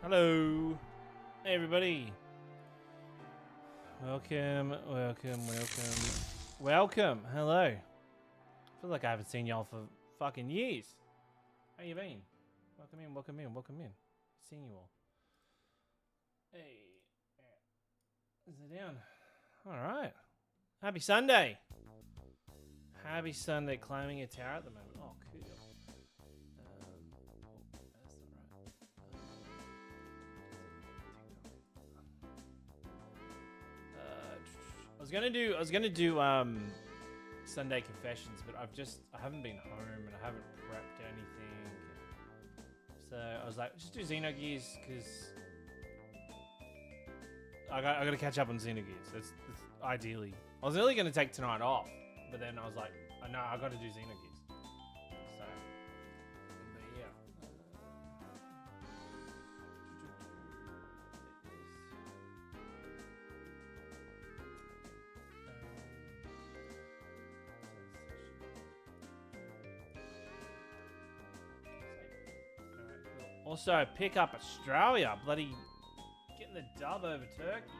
Hello. Hey, everybody. Welcome. Hello. I feel like I haven't seen y'all for fucking years. How you been? Welcome in. Seeing you all. Hey. Sit down. All right. Happy Sunday. Happy Sunday. Climbing a tower at the moment. Oh, cool. I was gonna do Sunday confessions, but I haven't been home and I haven't prepped anything. So I was like, just do Xenogears because I gotta catch up on Xenogears. That's ideally. I was really gonna take tonight off, but then I was like, oh, no, I gotta do Xenogears. So, but yeah. Also, pick up Australia. Bloody getting the dub over Turkey.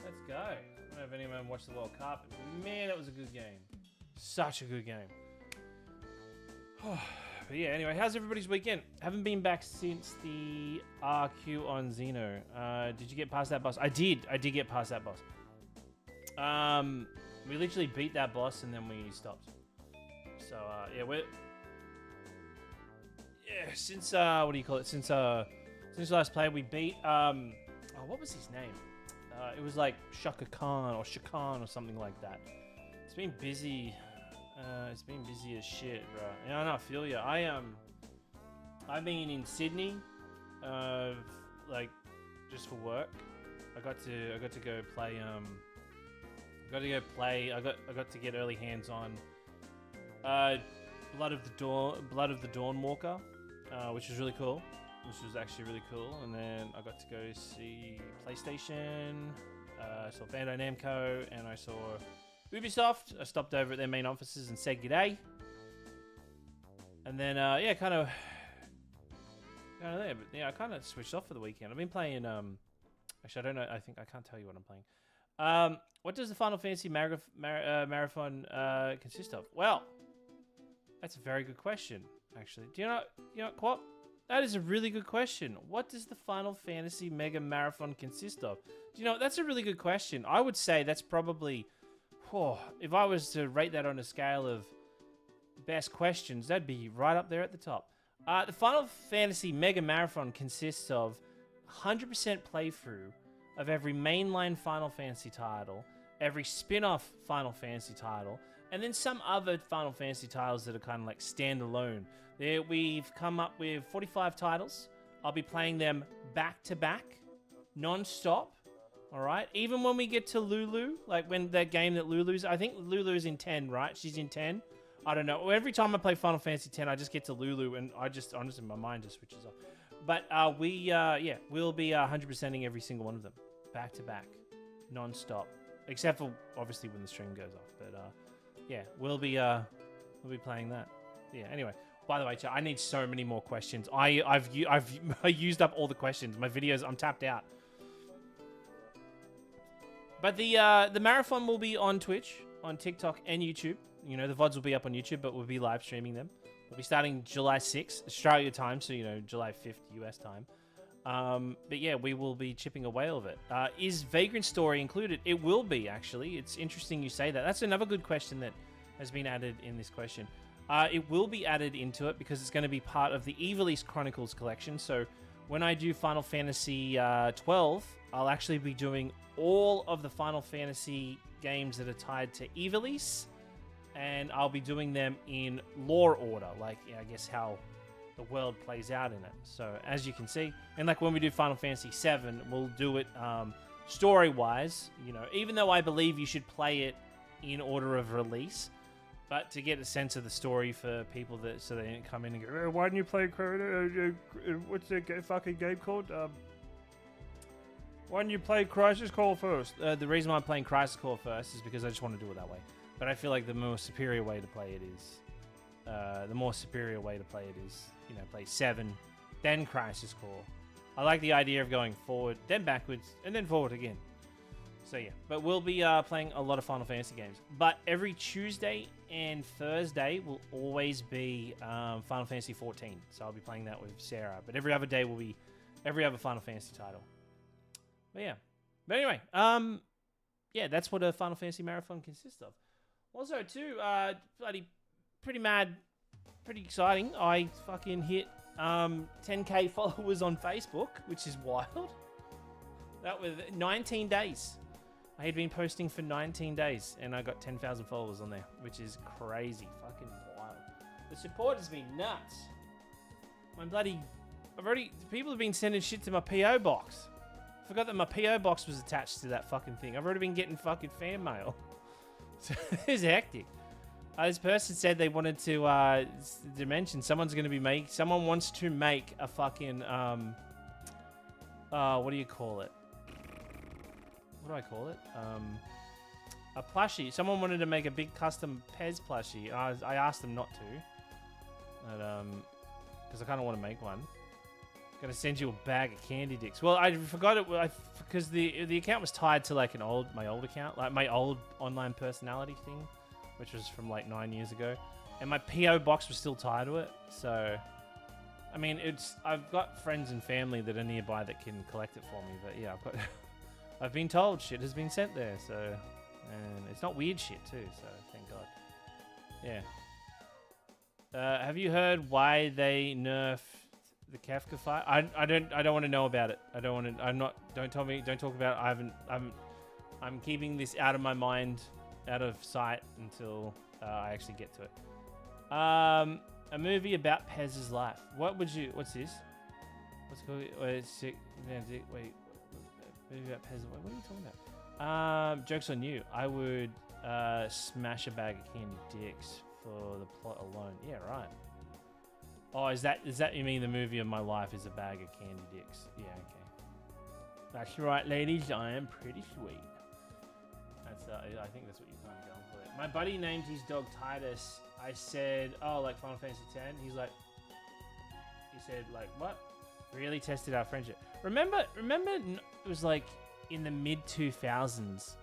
Let's go. I don't know if anyone watched the World Cup, but man, that was a good game. Such a good game. But yeah, anyway, how's everybody's weekend? Haven't been back since the RQ on Xeno. Did you get past that boss? I did get past that boss. We literally beat that boss and then we stopped. So, yeah, since what do you call it? Since last play, we beat what was his name? It was like Shaka Khan or Shakan or something like that. It's been busy. It's been busy as shit, bro. Yeah, I know, I feel you. I've been in Sydney, like just for work. I got to go play. I got to get early hands on Blood of the Dawnwalker, which was really cool. Which was actually really cool. And then I got to go see PlayStation. I saw Bandai Namco, and I saw Ubisoft. I stopped over at their main offices and said g'day. And then yeah, kind of there. But yeah, I kind of switched off for the weekend. I've been playing. Actually, I don't know. I can't tell you what I'm playing. What does the Final Fantasy marathon consist of? Well, that's a very good question, actually. Do you know what? That is a really good question. What does the Final Fantasy Mega Marathon consist of? Do you know, that's a really good question. I would say that's probably, if I was to rate that on a scale of best questions, that'd be right up there at the top. The Final Fantasy Mega Marathon consists of 100% playthrough of every mainline Final Fantasy title, every spin-off Final Fantasy title, and then some other Final Fantasy titles that are kind of like standalone. We've come up with 45 titles. I'll be playing them back-to-back, non-stop, all right? Even when we get to Lulu, like when that game that Lulu's... I think Lulu's in 10, right? She's in 10. I don't know. Every time I play Final Fantasy 10, I just get to Lulu, and honestly, my mind just switches off. But we'll be 100%ing every single one of them, back-to-back, non-stop. Except for, obviously, when the stream goes off. But, yeah, we'll be playing that. Yeah, anyway. By the way, chat, I need so many more questions. I've used up all the questions. My videos, I'm tapped out. But the marathon will be on Twitch, on TikTok, and YouTube. You know, the VODs will be up on YouTube, but we'll be live streaming them. We'll be starting July 6th, Australia time, so, you know, July 5th, US time. But yeah, we will be chipping away of it. Is Vagrant Story included? It will be, actually. It's interesting you say that. That's another good question that has been added in this question. It will be added into it because it's going to be part of the Ivalice Chronicles collection. So when I do Final Fantasy 12, I'll actually be doing all of the Final Fantasy games that are tied to Ivalice, and I'll be doing them in lore order, like, I guess how the world plays out in it. So as you can see, and like when we do Final Fantasy 7, we'll do it story-wise, you know, even though I believe you should play it in order of release. But to get a sense of the story for people so they didn't come in and go, why didn't you play what's that fucking game called? Why didn't you play Crisis Core first? The reason why I'm playing Crisis Core first is because I just want to do it that way. But I feel like the more superior way to play it is, you know, play 7, then Crisis Core, I like the idea of going forward, then backwards, and then forward again. So yeah, but we'll be playing a lot of Final Fantasy games. But every Tuesday and Thursday will always be Final Fantasy 14. So I'll be playing that with Sarah. But every other day will be every other Final Fantasy title. But yeah. But anyway, yeah, that's what a Final Fantasy marathon consists of. Also, too, pretty mad, pretty exciting. I fucking hit 10k followers on Facebook, which is wild. That was 19 days. I had been posting for 19 days, and I got 10,000 followers on there, which is crazy, fucking wild. The support has been nuts. People have been sending shit to my PO box. I forgot that my PO box was attached to that fucking thing. I've already been getting fucking fan mail. So it's hectic. This person said they wanted to mention someone wants to make a fucking what do you call it? What do I call it? A plushie. Someone wanted to make a big custom Pez plushie. I asked them not to, but because I kind of want to make one. Gonna send you a bag of candy dicks. Well, I forgot it because the account was tied to like my old account, like my old online personality thing, which was from like 9 years ago, and my PO box was still tied to it. So, I mean, I've got friends and family that are nearby that can collect it for me. But yeah, I've been told shit has been sent there. So, and it's not weird shit too. So thank God. Yeah. Have you heard why they nerfed the Kafka fight? I don't want to know about it. I don't want to. Don't tell me. Don't talk about it. I'm keeping this out of my mind, out of sight until I actually get to it. A movie about Pez's life. What's this? What's it called? Wait. Movie about Pez. What are you talking about? Joke's on you. I would smash a bag of candy dicks for the plot alone. Yeah, right. Oh, is that you mean the movie of my life is a bag of candy dicks? Yeah, okay. That's right, ladies. I am pretty sweet. That's I think that's what you're kind of going for there. My buddy named his dog Titus. I said, oh, like Final Fantasy X. He said, like, what? Really tested our friendship. Remember, it was like in the mid 2000s.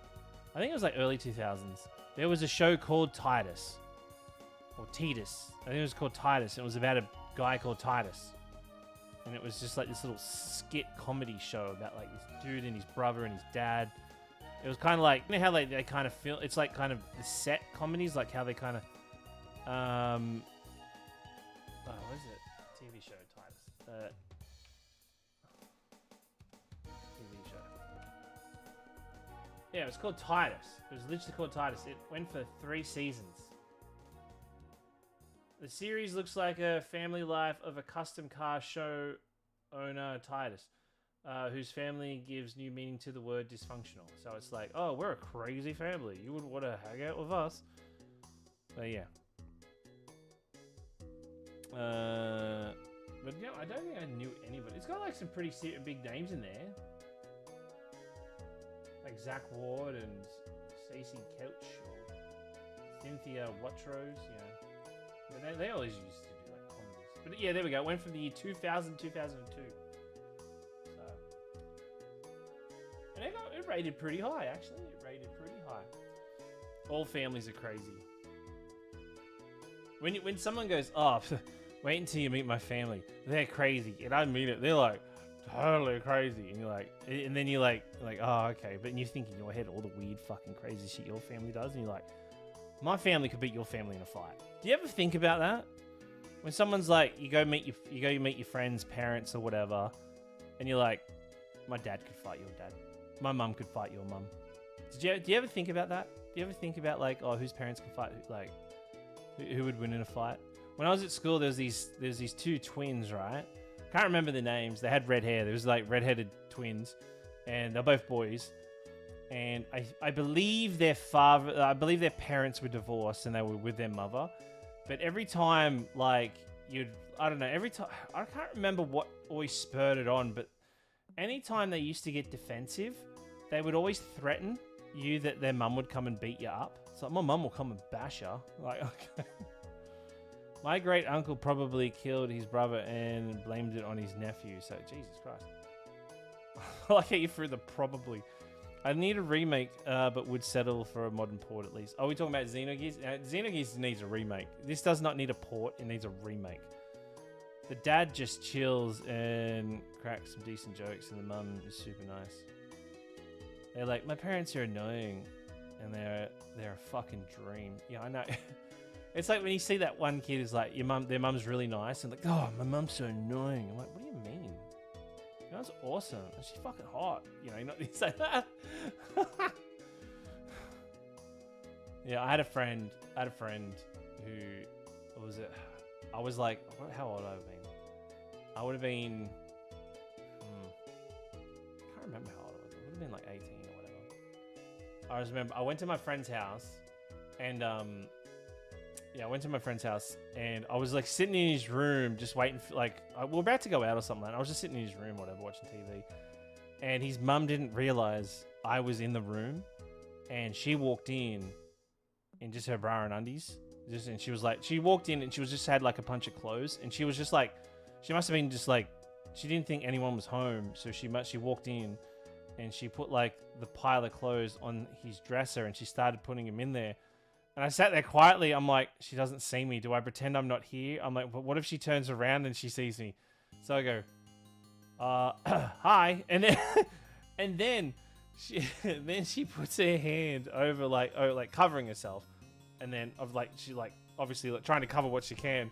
I think it was like early 2000s. There was a show called Titus. Or Titus. I think it was called Titus. And it was about a guy called Titus. And it was just like this little skit comedy show about like this dude and his brother and his dad. It was kind of like, you know how like they kind of feel, it's like kind of the set comedies, like how they kind of, what is it? TV show, Titus. TV show. Yeah, it was called Titus. It was literally called Titus. It went for 3 seasons. The series looks like a family life of a custom car show owner, Titus, whose family gives new meaning to the word dysfunctional. So it's like, oh, we're a crazy family. You would want to hang out with us. But yeah. But you know, I don't think I knew anybody. It's got like some pretty big names in there. Like Zach Ward and Stacey Couch or Cynthia Watrose, yeah. But they always used to do like comedies. But yeah, there we go. It went from the year 2000 2002. So, and it rated pretty high, actually. It rated pretty high. All families are crazy. When someone goes, oh, wait until you meet my family. They're crazy. And I mean it. They're like, totally crazy. And you're like, and then you're like, oh, okay. But you think in your head all the weird fucking crazy shit your family does. And you're like, my family could beat your family in a fight. Do you ever think about that? When someone's like, you go meet your friends' parents or whatever, and you're like, my dad could fight your dad. My mum could fight your mum. Do you ever think about that? Do you ever think about like, oh, whose parents can fight? Like, who would win in a fight? When I was at school, there's these 2 twins, right? Can't remember the names. They had red hair. There was like redheaded twins, and they're both boys. And I believe their parents were divorced and they were with their mother. But every time, like, every time, I can't remember what always spurred it on, but anytime they used to get defensive, they would always threaten you that their mum would come and beat you up. It's like, my mum will come and bash her. Like, okay. My great uncle probably killed his brother and blamed it on his nephew. So, Jesus Christ. I like how you threw the probably. I need a remake, but would settle for a modern port at least. Are we talking about Xenogears? Xenogears needs a remake. This does not need a port. It needs a remake. The dad just chills and cracks some decent jokes, and the mum is super nice. They're like, my parents are annoying, and they're a fucking dream. Yeah, I know. It's like when you see that one kid who's like, their mum's really nice, and like, oh, my mum's so annoying. I'm like, what do you mean? That's awesome. She's fucking hot. You know, you're not say that. Yeah, I had a friend who was it? I was like, how old would I have been? I would have been. I can't remember how old I was. I would have been like 18 or whatever. I just remember I went to my friend's house, and yeah, I went to my friend's house, and I was like sitting in his room, just waiting for we're about to go out or something. I was just sitting in his room, whatever, watching TV, and his mum didn't realize I was in the room, and she walked in just her bra and undies, and she was like, she walked in and she was just had like a bunch of clothes, and she was just like, she must have been just like, she didn't think anyone was home, so she walked in, and she put like the pile of clothes on his dresser, and she started putting him in there. And I sat there quietly. I'm like, she doesn't see me. Do I pretend I'm not here? I'm like, what if she turns around and she sees me? So I go, hi. And then, she puts her hand over like covering herself. And then she obviously trying to cover what she can.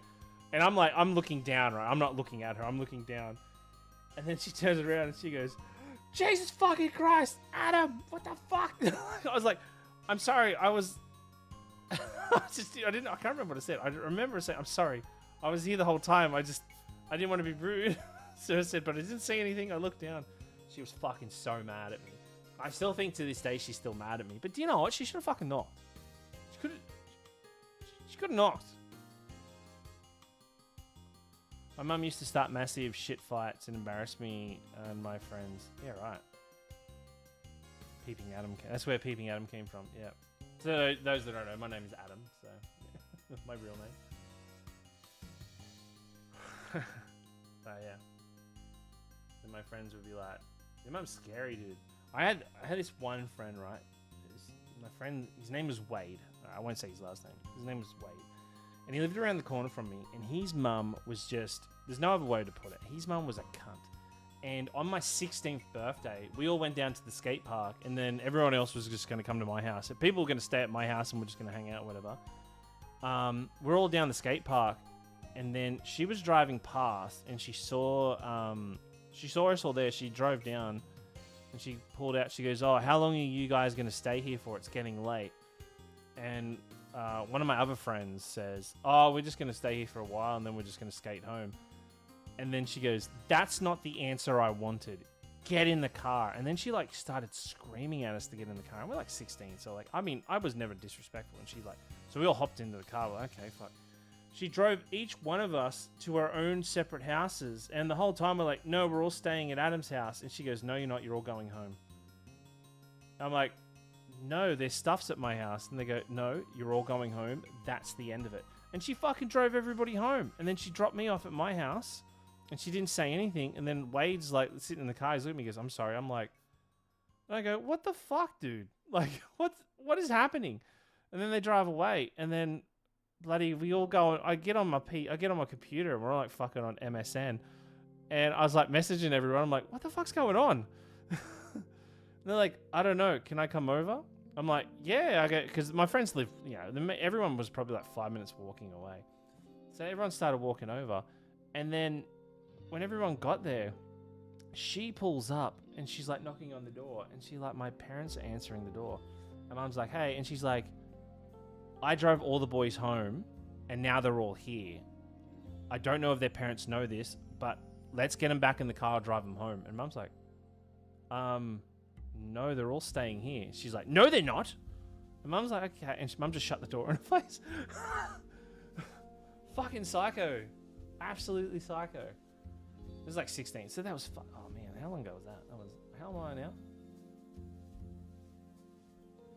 And I'm like, I'm looking down, right? I'm not looking at her. I'm looking down. And then she turns around and she goes, Jesus fucking Christ, Adam, what the fuck? I was like, I'm sorry. I can't remember what I said. I remember saying, I'm sorry. I was here the whole time. I didn't want to be rude. So I said, but I didn't say anything. I looked down. She was fucking so mad at me. I still think to this day she's still mad at me. But do you know what? She should have fucking knocked. She could have knocked. My mum used to start massive shit fights and embarrass me and my friends. Yeah, right. Peeping Adam. That's where Peeping Adam came from. Yeah. So those that don't know, my name is Adam, so yeah. My real name. Yeah. And my friends would be like, your mum's scary, dude. I had this one friend, right? My friend, his name was Wade. I won't say his last name. His name was Wade. And he lived around the corner from me, and his mum was just, there's no other way to put it. His mum was a cunt. And on my 16th birthday, we all went down to the skate park, and then everyone else was just going to come to my house. So people were going to stay at my house, and we're just going to hang out, whatever. We're all down the skate park, and then she was driving past, and she saw us all there. She drove down, and she pulled out. She goes, "Oh, how long are you guys going to stay here for? It's getting late." And one of my other friends says, "Oh, we're just going to stay here for a while, and then we're just going to skate home." And then she goes, "That's not the answer I wanted. Get in the car." And then she started screaming at us to get in the car. And we're 16, so I was never disrespectful. And so we all hopped into the car. We're like, okay, fuck. She drove each one of us to our own separate houses. And the whole time we're like, no, we're all staying at Adam's house. And she goes, no, you're not. You're all going home. I'm like, no, there's stuff's at my house. And they go, no, you're all going home. That's the end of it. And she fucking drove everybody home. And then she dropped me off at my house. And she didn't say anything. And then Wade's sitting in the car. He's looking at me. He goes, I'm sorry. I'm like, and I go, what the fuck, dude? What is happening? And then they drive away. And then we all go. I get on my computer, and we're all fucking on MSN. And I was messaging everyone. I'm like, what the fuck's going on? And they're like, I don't know. Can I come over? I'm like, yeah. I go, because my friends live. Everyone was probably 5 minutes walking away. So everyone started walking over, and then when everyone got there, she pulls up and she's knocking on the door, and my parents are answering the door, and Mum's like, hey, and she's like, I drove all the boys home and now they're all here. I don't know if their parents know this, but let's get them back in the car, drive them home. And Mum's like, no, they're all staying here. She's like, no, they're not. And Mum's like, okay. And Mum just shut the door in her face. Fucking psycho. Absolutely psycho. It was 16. So that was oh man, how long ago was that? How am I now?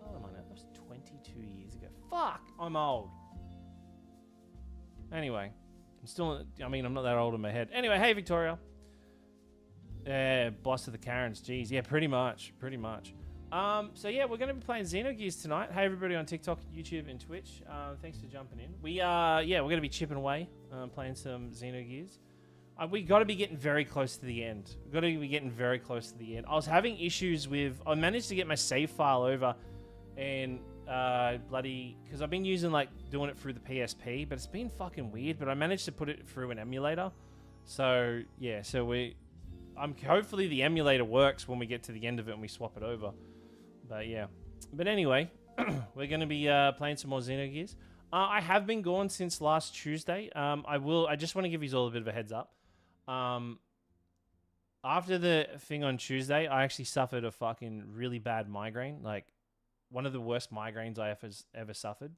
How am I now? That was 22 years ago. Fuck, I'm old. Anyway, I'm not that old in my head. Anyway, hey Victoria. Boss of the Karens. Jeez, yeah, pretty much. So yeah, we're going to be playing Xenogears tonight. Hey everybody on TikTok, YouTube, and Twitch. Thanks for jumping in. We're going to be chipping away, playing some Xenogears. We got to be getting very close to the end. I was having issues with. I managed to get my save file over, and because I've been using doing it through the PSP, but it's been fucking weird. But I managed to put it through an emulator. So yeah, hopefully the emulator works when we get to the end of it and we swap it over. But yeah. But anyway, we're going to be playing some more Xenogears. I have been gone since last Tuesday. I just want to give you all a bit of a heads up. After the thing on Tuesday, I actually suffered a fucking really bad migraine. Like, one of the worst migraines I ever suffered.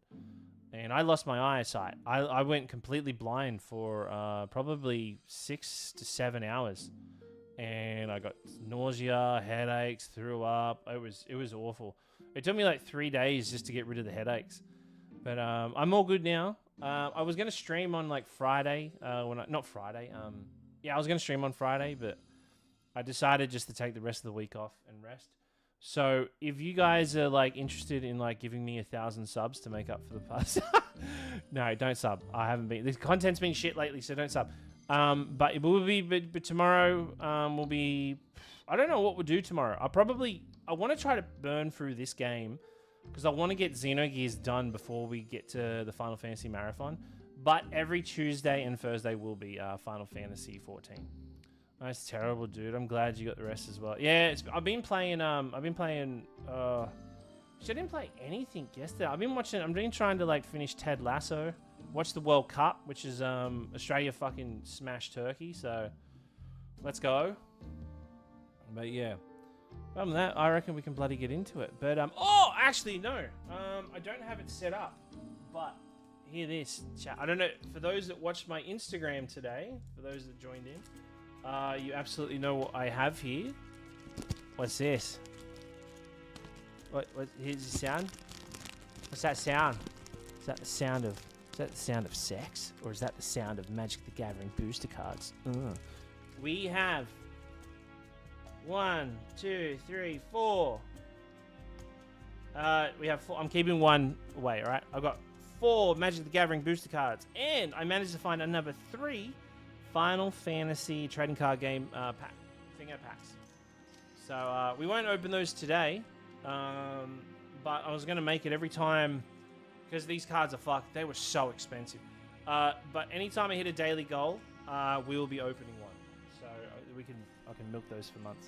And I lost my eyesight. I went completely blind for probably 6 to 7 hours. And I got nausea, headaches, threw up. It was awful. It took me like 3 days just to get rid of the headaches. But I'm all good now. I was gonna stream on Friday. I was gonna stream on Friday, but I decided just to take the rest of the week off and rest. So if you guys are interested in giving me 1,000 subs to make up for the past, no, don't sub. I haven't been. This content's been shit lately, so don't sub. But it will be. But tomorrow will be. I don't know what we'll do tomorrow. I want to try to burn through this game because I want to get Xenogears done before we get to the Final Fantasy Marathon. But every Tuesday and Thursday will be Final Fantasy 14. That's terrible, dude. I'm glad you got the rest as well. Yeah, I've been playing. I didn't play anything yesterday. I'm trying to finish Ted Lasso, watch the World Cup, which is Australia fucking smashed Turkey. So let's go. But yeah, other than that, I reckon we can bloody get into it. But actually no. I don't have it set up. But hear this, chat. I don't know for those that watched my Instagram today. For those that joined in. You absolutely know what I have here. What's this? What? Here's the sound. What's that sound? Is that the sound of sex, or is that the sound of Magic the Gathering booster cards? We have 1, 2, 3, 4. We have 4. I'm keeping one away. All right. I've got 4 Magic the Gathering booster cards, and I managed to find another 3. Final Fantasy trading card game packs. So we won't open those today, but I was going to make it every time because these cards are fucked. They were so expensive. But anytime I hit a daily goal, we will be opening one. So I can milk those for months.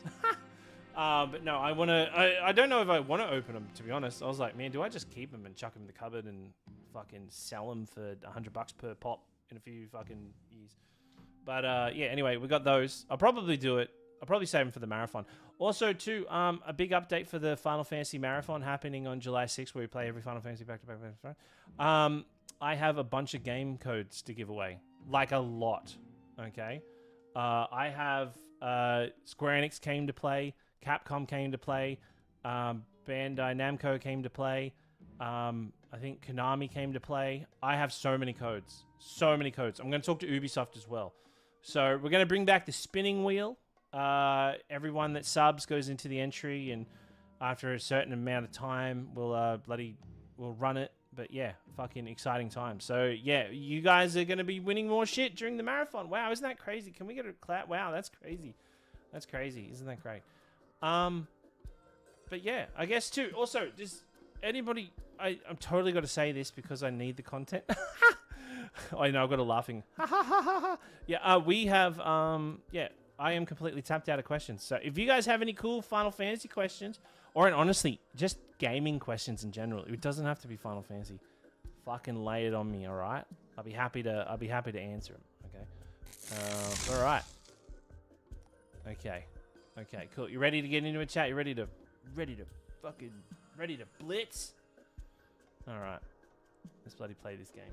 But no, I don't know if I want to open them, to be honest. I was like, man, do I just keep them and chuck them in the cupboard and fucking sell them for $100 per pop in a few fucking years? But yeah, anyway, we got those. I'll probably do it. I'll probably save them for the marathon. Also, too, a big update for the Final Fantasy Marathon happening on July 6th, where we play every Final Fantasy back to back. I have a bunch of game codes to give away, like a lot. Okay, I have Square Enix came to play, Capcom came to play, Bandai Namco came to play. I think Konami came to play. I have so many codes. I'm going to talk to Ubisoft as well. So we're going to bring back the spinning wheel. Everyone that subs goes into the entry, and after a certain amount of time, we'll run it. But yeah, fucking exciting time. So yeah, you guys are going to be winning more shit during the marathon. Wow, isn't that crazy? Can we get a clap? Wow, that's crazy. That's crazy. Isn't that great? But yeah, I guess too. Also, does anybody... I'm totally got to say this because I need the content. I know, I've got a laughing. Yeah, we have, yeah, I am completely tapped out of questions. So if you guys have any cool Final Fantasy questions, or honestly, just gaming questions in general, it doesn't have to be Final Fantasy. Fucking lay it on me, all right? I'll be happy to answer them. Okay. All right. Okay. Okay. Cool. You ready to get into a chat? You ready to blitz? All right. Let's bloody play this game.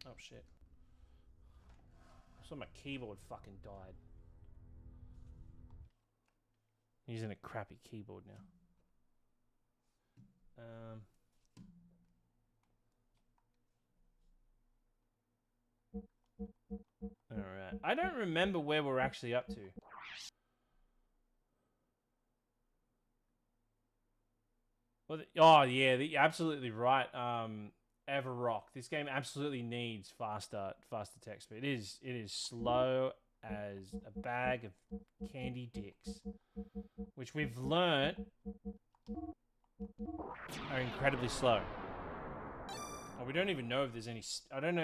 Oh shit. I saw my keyboard fucking died. I'm using a crappy keyboard now. All right. I don't remember where we're actually up to. Well, oh yeah, you're absolutely right. Everrock. This game absolutely needs faster text speed. It is slow as a bag of candy dicks, which we've learnt are incredibly slow. Oh, we don't even know if there's any. I don't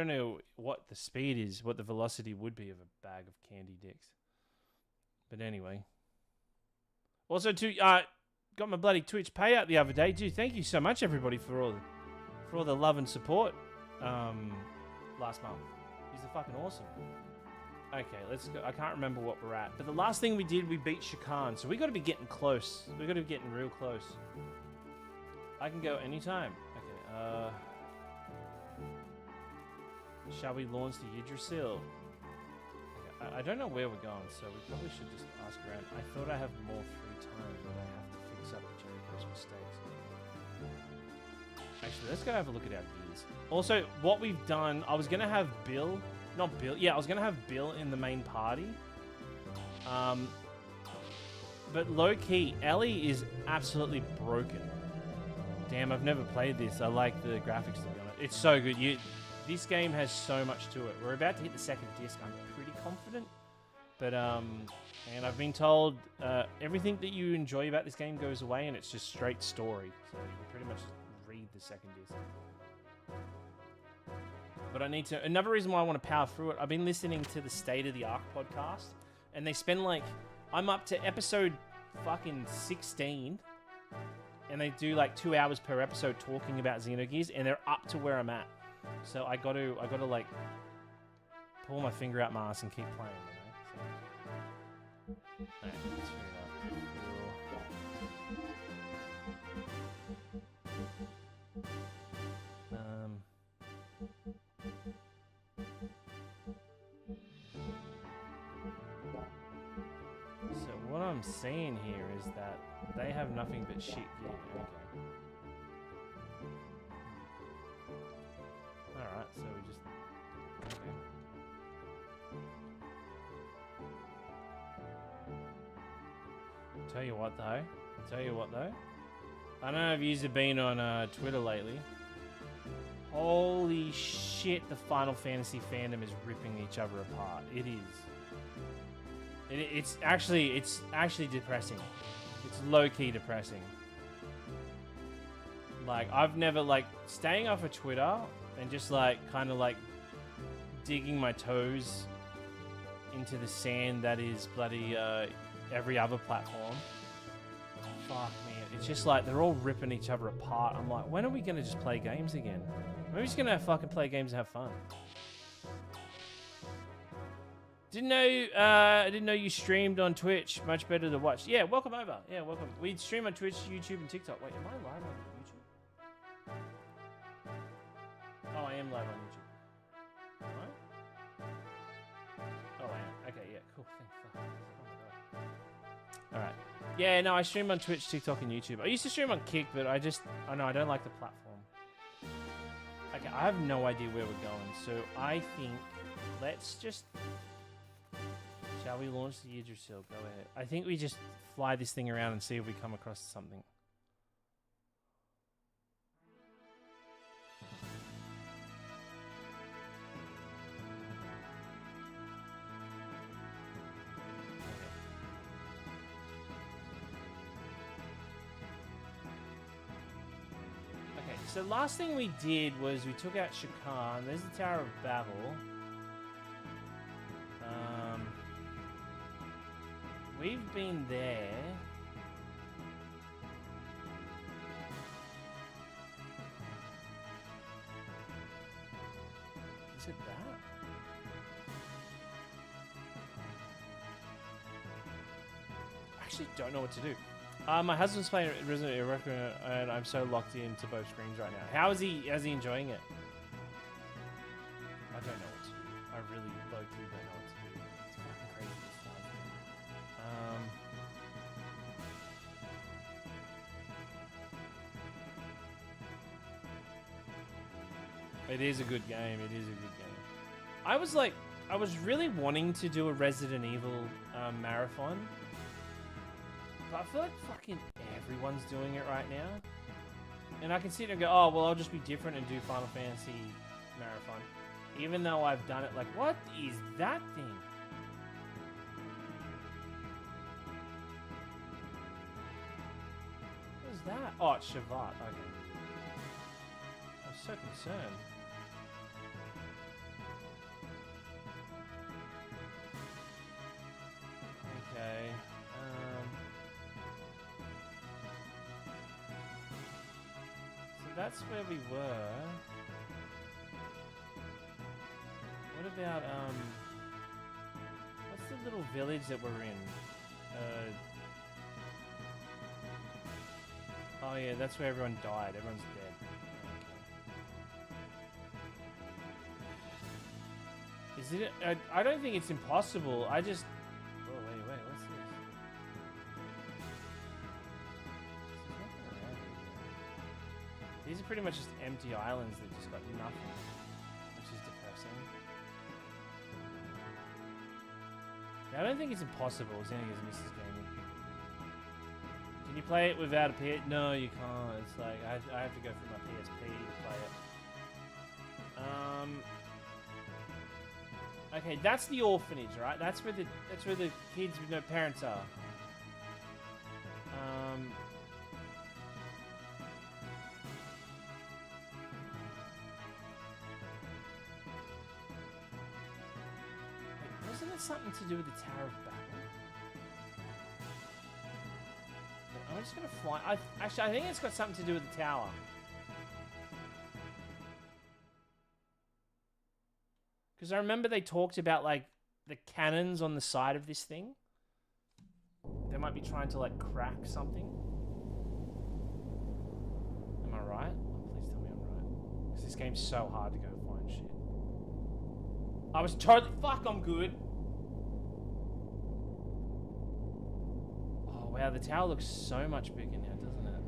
know what the speed is, what the velocity would be of a bag of candy dicks. But anyway. Also, got my bloody Twitch payout the other day. Dude, thank you so much, everybody, for all the love and support. Last month, he's fucking awesome. Okay, let's go. I can't remember what we're at, but the last thing we did, we beat Shakan, so we got to be getting close. We got to be getting real close. I can go anytime. Okay. Shall we launch the Yggdrasil? Okay, I don't know where we're going, so we probably should just ask around. I thought I have more free time, but I have to fix up Jericho's mistakes. Actually, let's go have a look at our gears. Also, what we've done, I was going to have Bill... Not Bill. Yeah, I was going to have Bill in the main party. But low-key, Ellie is absolutely broken. Damn, I've never played this. I like the graphics, to be honest. It's so good. This game has so much to it. We're about to hit the second disc. I'm pretty confident. But, and I've been told everything that you enjoy about this game goes away, and it's just straight story. So you can pretty much just read the second disc. But I need to... Another reason why I want to power through it, I've been listening to the State of the Arc podcast, and they spend like... I'm up to episode fucking 16, and they do like 2 hours per episode talking about Xenogears, and they're up to where I'm at. So I got to like pull my finger out my ass and keep playing, you know? So... Alright, let's figure it So what I'm seeing here is that they have nothing but shit gear. Okay. Alright, so we just... Okay. Tell you what though. I don't know if you've been on Twitter lately. Holy shit, the Final Fantasy fandom is ripping each other apart. It is. It's actually depressing. It's low-key depressing. Like, I've never, like, staying off of Twitter and just, like, kind of, like, digging my toes into the sand that is bloody every other platform. Fuck, man. It's just like, they're all ripping each other apart. I'm like, when are we going to just play games again? We're just going to fucking play games and have fun. I didn't know you streamed on Twitch. Much better to watch. Yeah, welcome over. Yeah, welcome. We stream on Twitch, YouTube, and TikTok. Wait, am I live on YouTube? Oh, I am live on YouTube. Am I? Oh, I am. Okay, yeah, cool. Thank fuck. Oh my god. Alright. Yeah, no, I stream on Twitch, TikTok, and YouTube. I used to stream on Kick, but I don't like the platform. Okay, I have no idea where we're going, so I think let's just... Shall we launch the Yggdrasil? Go ahead. I think we just fly this thing around and see if we come across something. Okay, so last thing we did was we took out Shakan. There's the Tower of Babel. We've been there. Is it that? I actually don't know what to do. My husband's playing Resident Evil, and I'm so locked into both screens right now. How's he enjoying it? I don't know what to do. I really low-key don't know what to do. It's fucking crazy. It is a good game. It is a good game. I was really wanting to do a Resident Evil marathon, but I feel like fucking everyone's doing it right now. And I can sit there and go, oh, well, I'll just be different and do Final Fantasy marathon. Even though I've done it, like, what is that thing? What is that? Oh, it's Shavat. Okay. I'm so concerned. Okay. So that's where we were. What about, what's the little village that we're in? Oh yeah, that's where everyone died. Everyone's dead. Okay. Is it, I don't think it's impossible. I just, oh wait, what's this? These are pretty much just empty islands that just got nothing, which is depressing. I don't think it's impossible. Xenogear's missed this game. Can you play it without a PS? No, you can't. It's like I have to go through my PSP to play it. Okay, that's the orphanage, right? That's where the kids with no parents are. Wait, wasn't it something to do with the Tower of Babel? I'm just gonna fly. Actually, I think it's got something to do with the tower. Because I remember they talked about, like, the cannons on the side of this thing. They might be trying to, like, crack something. Am I right? Oh, please tell me I'm right. Because this game's so hard to go find shit. I was totally... Fuck, I'm good. Oh, wow, the tower looks so much bigger now, doesn't it?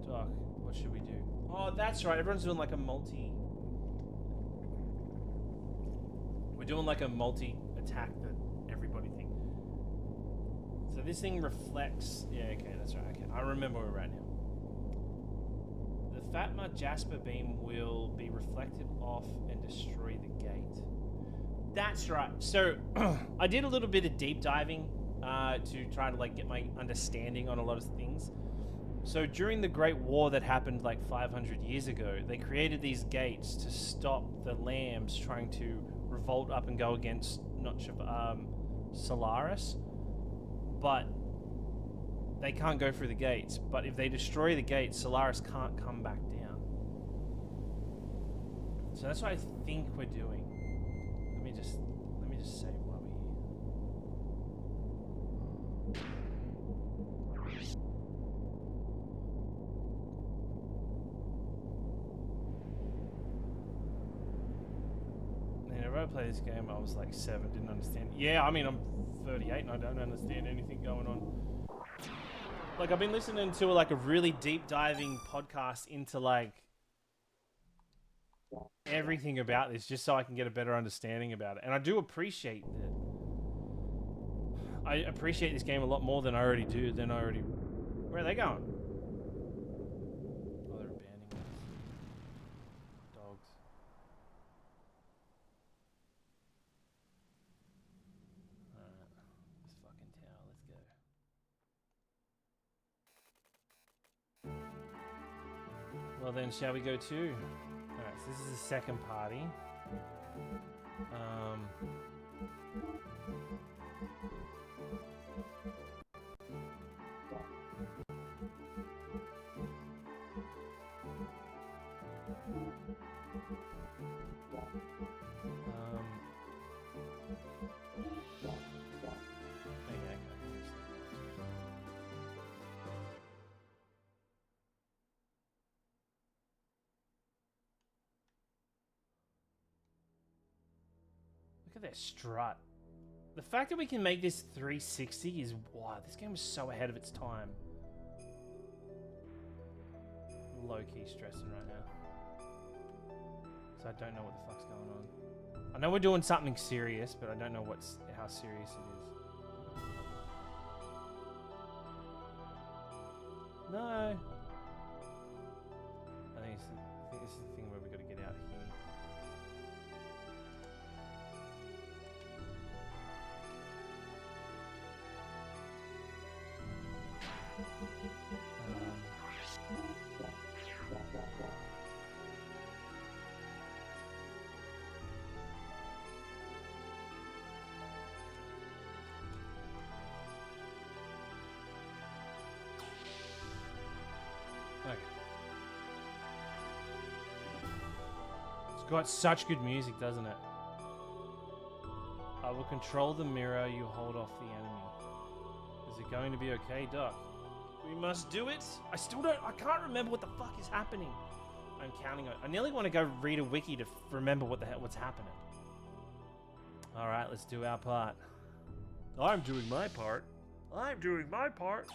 Doc, what should we do? Oh, that's right. Everyone's doing like a multi... We're doing like a multi-attack that everybody thinks. So this thing reflects... Yeah, okay, that's right. Okay, I remember where we're at now. The Fatma Jasper beam will be reflected off and destroy the gate. That's right. So I did a little bit of deep diving to try to like get my understanding on a lot of things. So during the Great War that happened like 500 years ago, they created these gates to stop the lambs trying to revolt up and go against Solaris, but they can't go through the gates. But if they destroy the gates, Solaris can't come back down. So that's what I think we're doing. Let me just save while we're here. Whenever I play this game, I was like 7, didn't understand. Yeah, I mean, I'm 38 and I don't understand anything going on. Like, I've been listening to like a really deep diving podcast into like everything about this just so I can get a better understanding about it. And I do appreciate that. I appreciate this game a lot more than I already do. Where are they going? Oh, they're abandoning us. Dogs. Alright. This fucking tower, let's go. Well then, shall we go too? Alright, so this is the second party. Look at that strut. The fact that we can make this 360 is wow. This game was so ahead of its time. Low-key stressing right now. So I don't know what the fuck's going on. I know we're doing something serious, but I don't know how serious it is. No. I think this is the thing where we got to get out here. Okay. It's got such good music, doesn't it? I will control the mirror, you hold off the enemy. Is it going to be okay, Doc? We must do it. I can't remember what the fuck is happening. I'm counting on it. I nearly want to go read a wiki to remember what's happening. All right, let's do our part. I'm doing my part. I'm doing my part.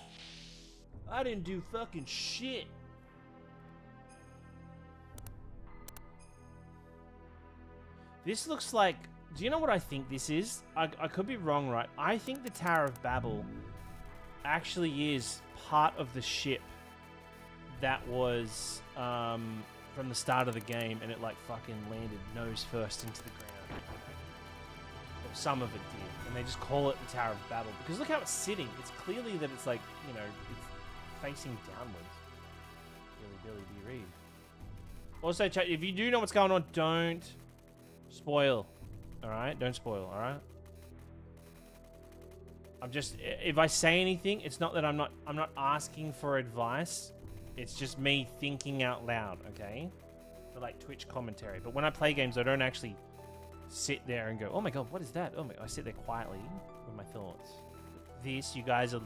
I didn't do fucking shit. This looks like... Do you know what I think this is? I could be wrong, right? I think the Tower of Babel actually is part of the ship that was from the start of the game, and it like fucking landed nose first into the ground. Or some of it did, and they just call it the Tower of Babel because look how it's sitting. It's clearly that it's like, you know, it's facing downwards. Billy, do you read? Also, chat, if you do know what's going on, don't spoil. All right, don't spoil. All right. I'm just, if I say anything, it's not that I'm not asking for advice. It's just me thinking out loud, okay? For like Twitch commentary. But when I play games, I don't actually sit there and go, oh my god, what is that? Oh my, I sit there quietly with my thoughts. This, you guys are,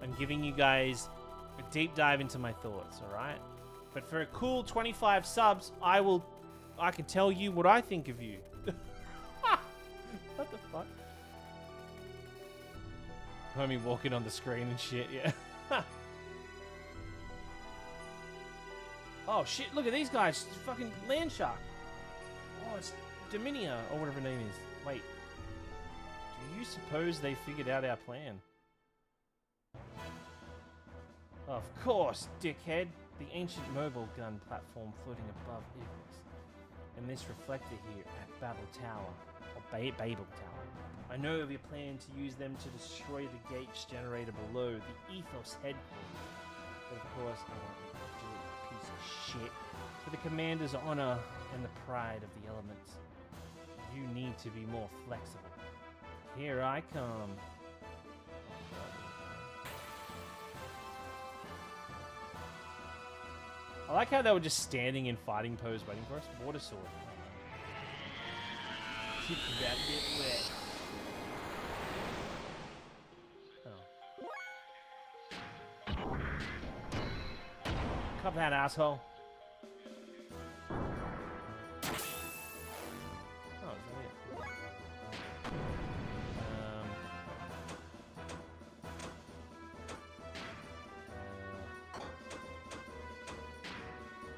I'm giving you guys a deep dive into my thoughts, all right? But for a cool 25 subs, I can tell you what I think of you. What the fuck? Homie walking on the screen and shit, yeah. Oh shit, look at these guys. It's fucking land shark. Oh, it's Dominia, or whatever her name is. Wait. Do you suppose they figured out our plan? Of course, dickhead. The ancient mobile gun platform floating above Ignis. And this reflector here at Babel Tower. Or Babel Tower. I know of your plan to use them to destroy the gates generator below, the Ethos headquarters. But of course, I don't need to do it, piece of shit. For the commander's honor and the pride of the elements, you need to be more flexible. Here I come. I like how they were just standing in fighting pose waiting for us. Water sword. Keep that bit wet. Cup that, asshole. Oh, is that it?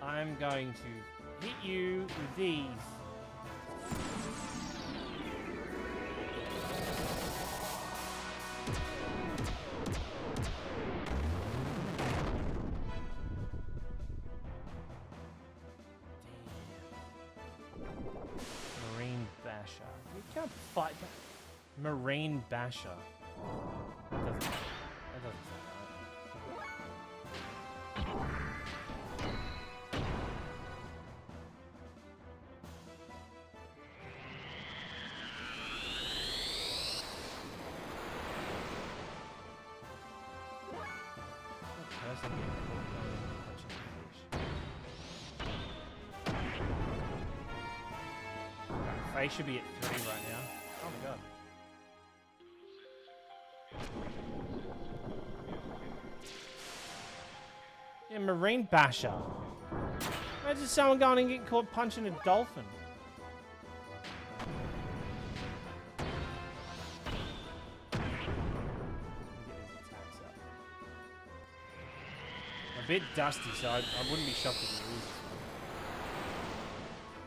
I'm going to hit you with these. You can't fight that. Marine Basher. That doesn't sound right. Face should be at 3 right now. Oh my god. Yeah, Marine Basher. Imagine someone going and getting caught punching a dolphin. bit dusty, so I wouldn't be shocked if you lose this one.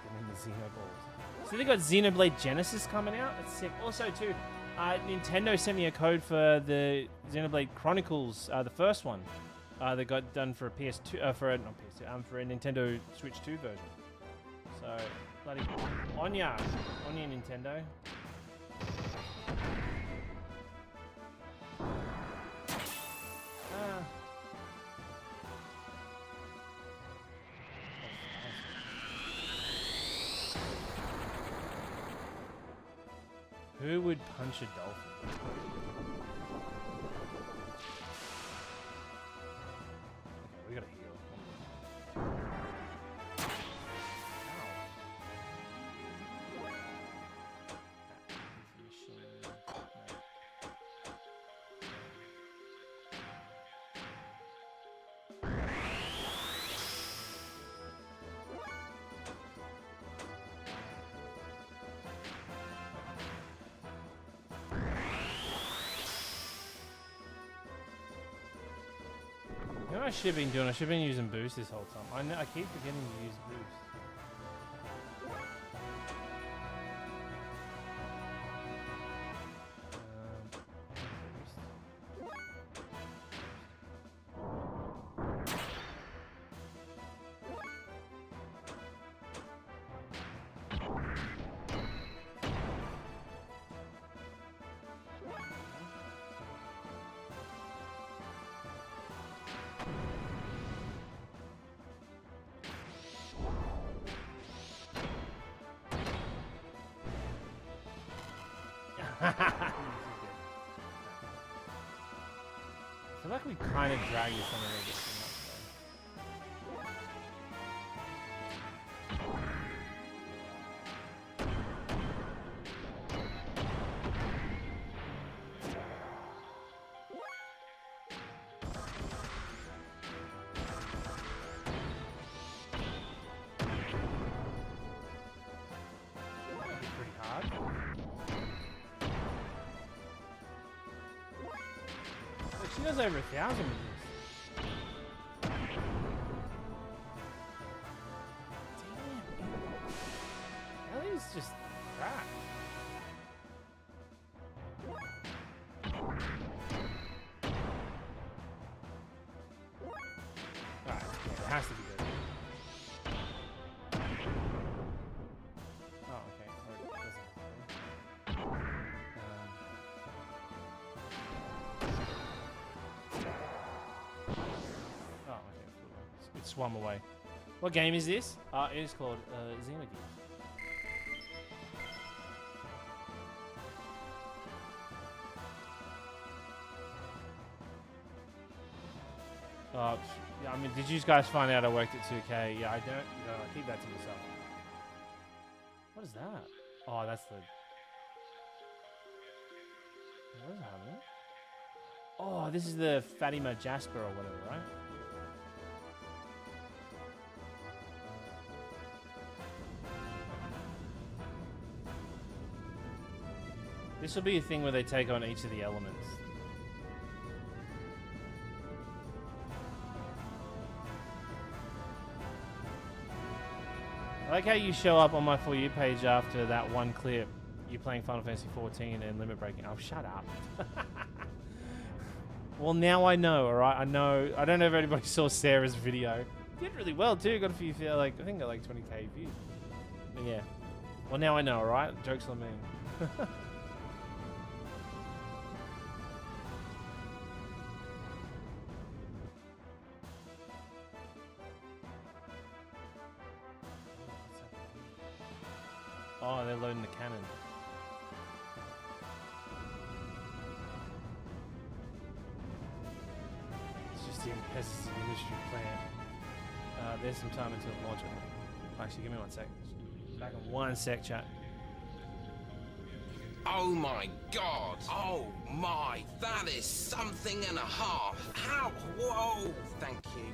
And then the Xenoballs. So they got Xenoblade Genesis coming out. That's sick. Also, too, Nintendo sent me a code for the Xenoblade Chronicles, the first one. They got done for a PS2, for a Nintendo Switch 2 version. So, bloody Onya Nintendo. Who would punch a dolphin? Okay, we gotta heal. You know what I should have been doing? I should have been using boost this whole time. I keep forgetting to use boost. I feel like we kind of drag this one a little bit too much That'd be pretty hard. She does over 1,000 with this. Damn. Ellie's just crap. Alright, yeah, it has to be good. Oh, okay. Or it doesn't have to be. It swam away. What game is this? It is called Xenogear. Yeah, I mean, did you guys find out I worked at 2K? Yeah, I don't. No, I keep that to myself. What is that? Oh, that's the. What is happening? Oh, this is the Fatima Jasper or whatever, right? This will be a thing where they take on each of the elements. I like how you show up on my For You page after that one clip. You playing Final Fantasy 14 and Limit Breaking. Oh, shut up. Well, now I know, alright? I know. I don't know if anybody saw Sarah's video. Did really well, too. Got a few, like, I think got like 20k views. But yeah. Well, now I know, alright? Joke's on me. Oh, they're loading the cannon. It's just the pesticide industry plant. There's some time until launch. Actually, give me 1 sec. Back in 1 sec, chat. Oh my god! Oh my, that is something and a half! How? Whoa! Thank you.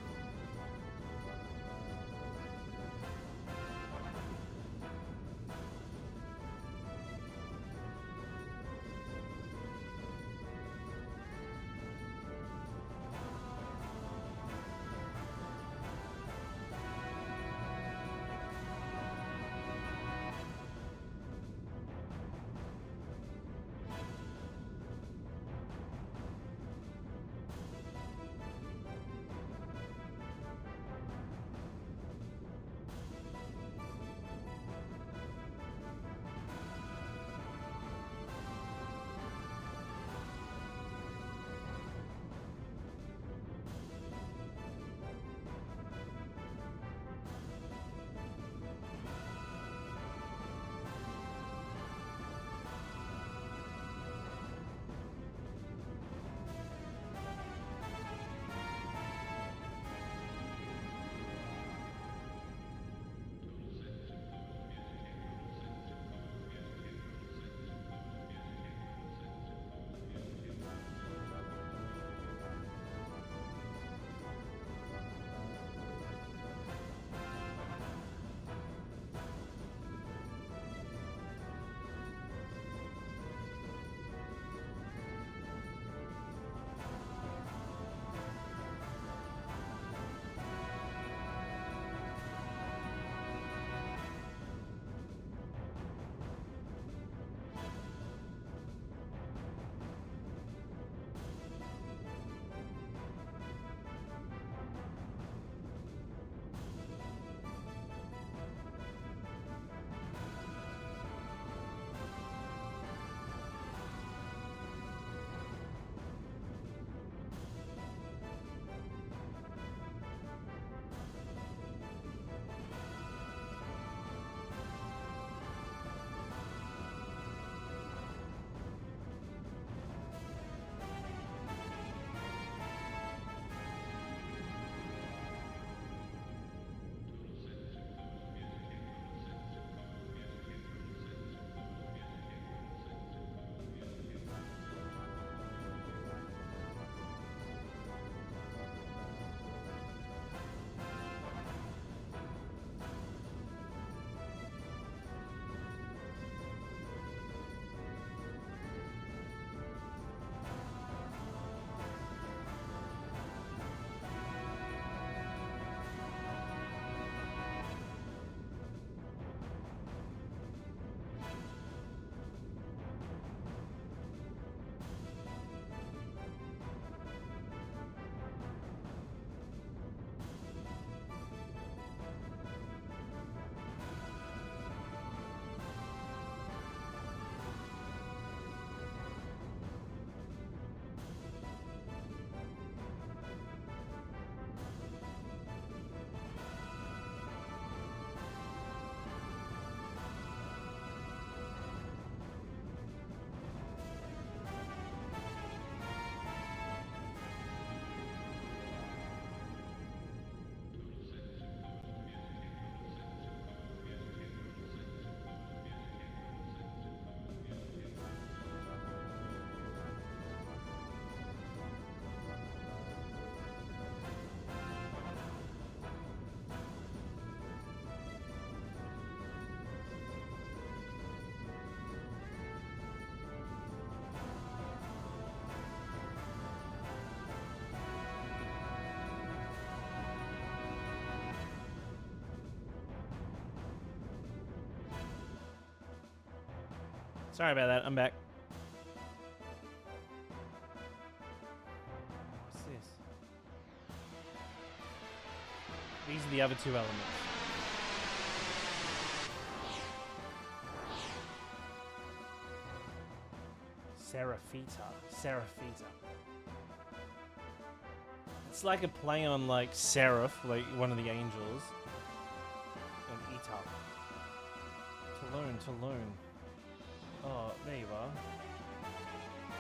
Sorry about that. I'm back. What's this? These are the other two elements. Seraphita. It's like a play on like Seraph, like one of the angels. And Eta. To learn. Oh, there you are.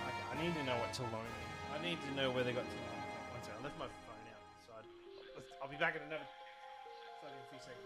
Okay, I need to know what to learn. I need to know where they got to learn. One second, I left my phone outside. I'll be back in another fucking few seconds.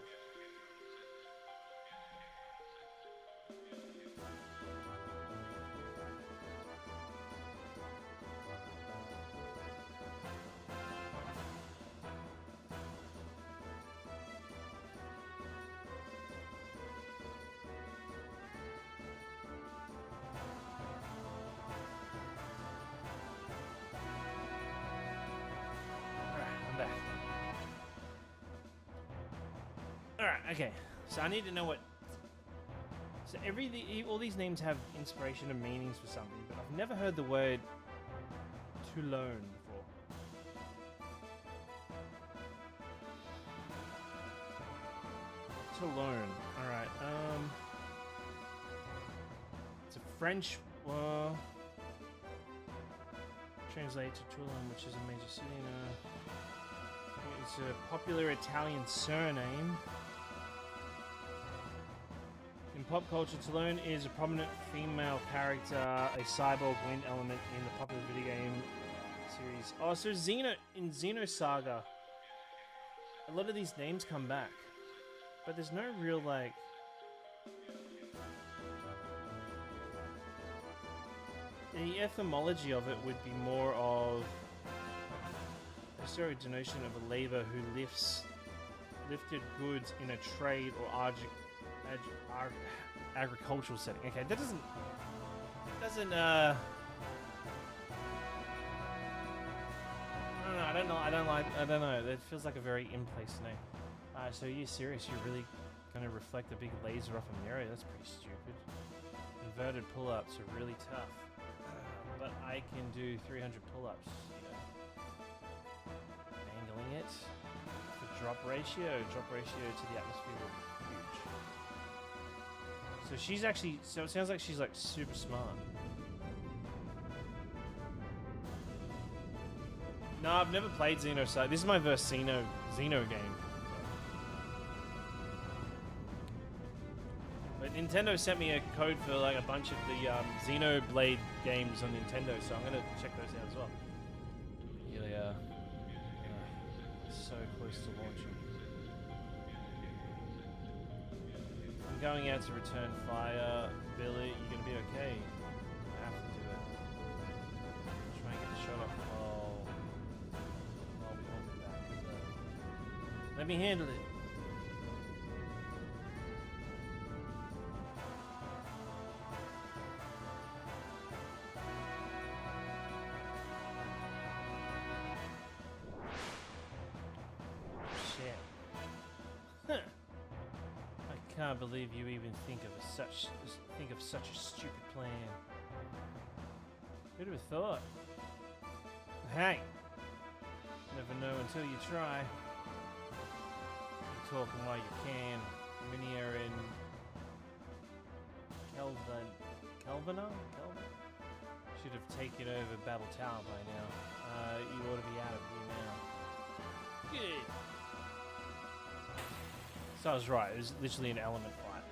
Alright, okay. So I need to know what... So all these names have inspiration and meanings for something, but I've never heard the word to learn before. To learn. Alright, it's a French... translated to Toulon, which is a major city in it's a popular Italian surname. In pop culture, Toulon is a prominent female character, a cyborg wind element in the popular video game series. Oh, so in Xenosaga, a lot of these names come back, but there's no real like. The etymology of it would be more of a historic denotation of a labor who lifted goods in a trade or agricultural setting. Okay, that doesn't I don't know. That feels like a very in-place name. So you're serious? You're really gonna reflect a big laser off a mirror? That's pretty stupid. Inverted pull-ups are really tough. But I can do 300 pull-ups, you know. Angling it. The drop ratio to the atmosphere will be huge. So she's actually, so it sounds like she's like super smart. No, I've never played Xenosaga. This is my first Xeno game. But Nintendo sent me a code for like a bunch of the Xenoblade games on Nintendo, so I'm gonna check those out as well. Really, so close to launching. I'm going out to return fire. Billy, you're gonna be okay. I have to do it. Try and get the shot off while we hold it back. Let me handle it. I can't believe you even think of such a stupid plan. Who'd have thought? Hey, never know until you try. Keep talking while you can. Minia and Kelvin should have taken over Battle Tower by now. You ought to be out of here now. Good. So I was right, it was literally an element fight.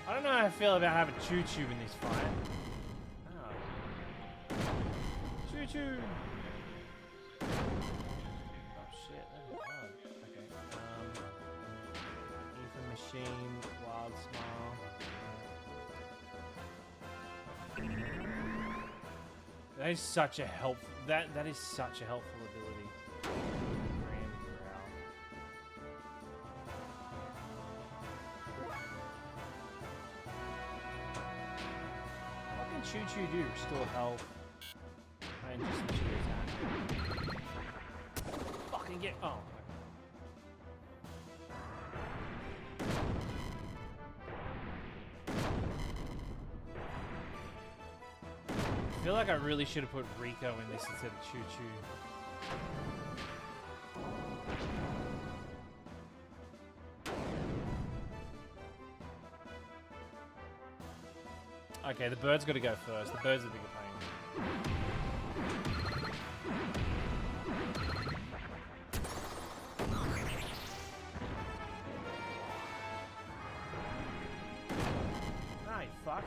I don't know how I feel about having Choo-Choo in this fight. Oh. Choo-Choo! Oh shit, that is hard. Okay, Ether Machine, Wild Smile. That is such a helpful, that is such a helpful ability. Choo-Choo do restore health and just attack. Fucking get oh. feel like I really should have put Rico in this instead of Choo Choo. Okay, the bird's got to go first. The bird's a bigger pain. Ah, you fuck.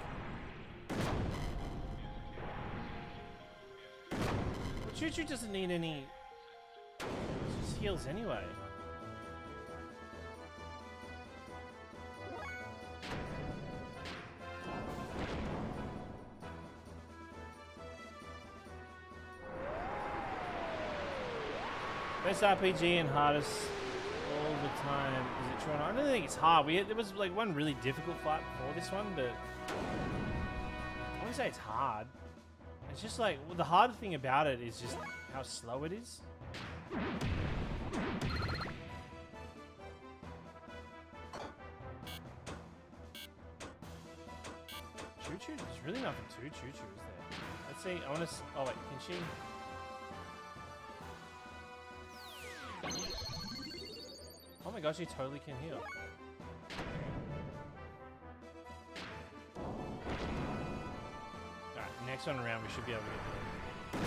Well, Choo Choo doesn't need any. It just heals anyway. Best RPG and hardest all the time. Is it true or not? I don't think it's hard. There was like one really difficult fight before this one, but I wouldn't say it's hard. It's just like, well, the hard thing about it is just how slow it is. Choo Choo? There's really nothing to Choo Choo, is there? Let's see. I want to. Oh wait, can she? Oh my gosh, he totally can heal. Alright, next one around we should be able to get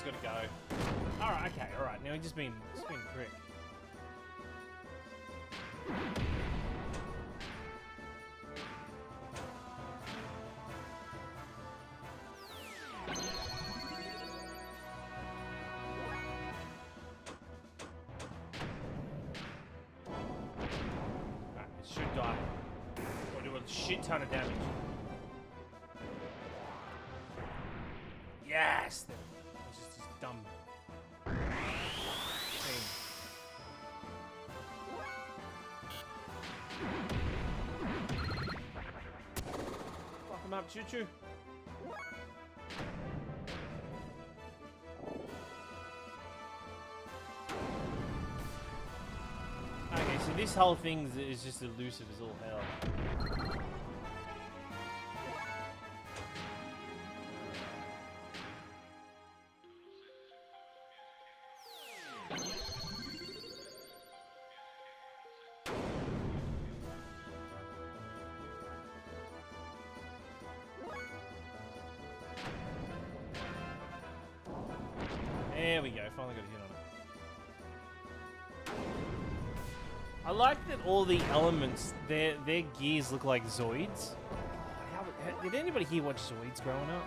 gotta go. Alright, okay, alright. Now he's just been a prick. Alright, it should die. Or do a shit ton of damage. Yes! Dumb. Fuck him up, Choo Choo. Okay, so this whole thing is just elusive as all hell. There we go, finally got a hit on it. I like that all the elements, their gears look like Zoids. Did anybody here watch Zoids growing up?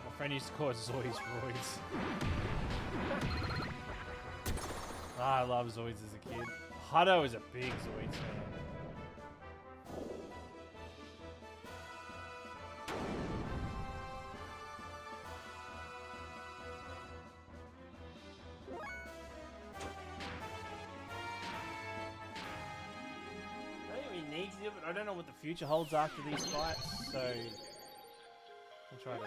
My friend used to call it Zoids Roids. I love Zoids as a kid. Hutto is a big Zoids fan. I think we need to do it, but I don't know what the future holds after these fights, so I'll try to.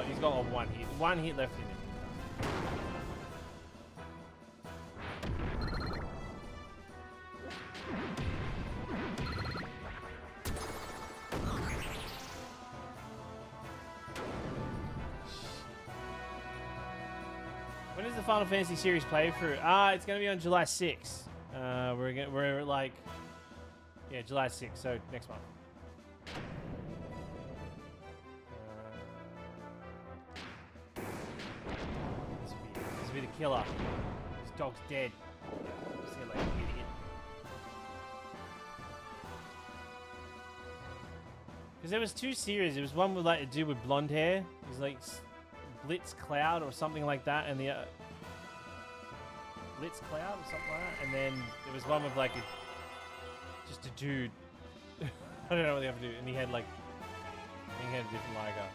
He's got a one hit left in him. When is the Final Fantasy series playthrough? It's gonna be on July 6th. We're like, yeah, July 6th, so next month. This will be the killer. This dog's dead. See you later, idiot. Because there was 2 series. There was one with like a dude with blonde hair. It was like Blitz Cloud or something like that, and the Blitz Cloud or something like that. And then there was one with like just a dude. I don't know what they have to do. And he had like, he had a different logo.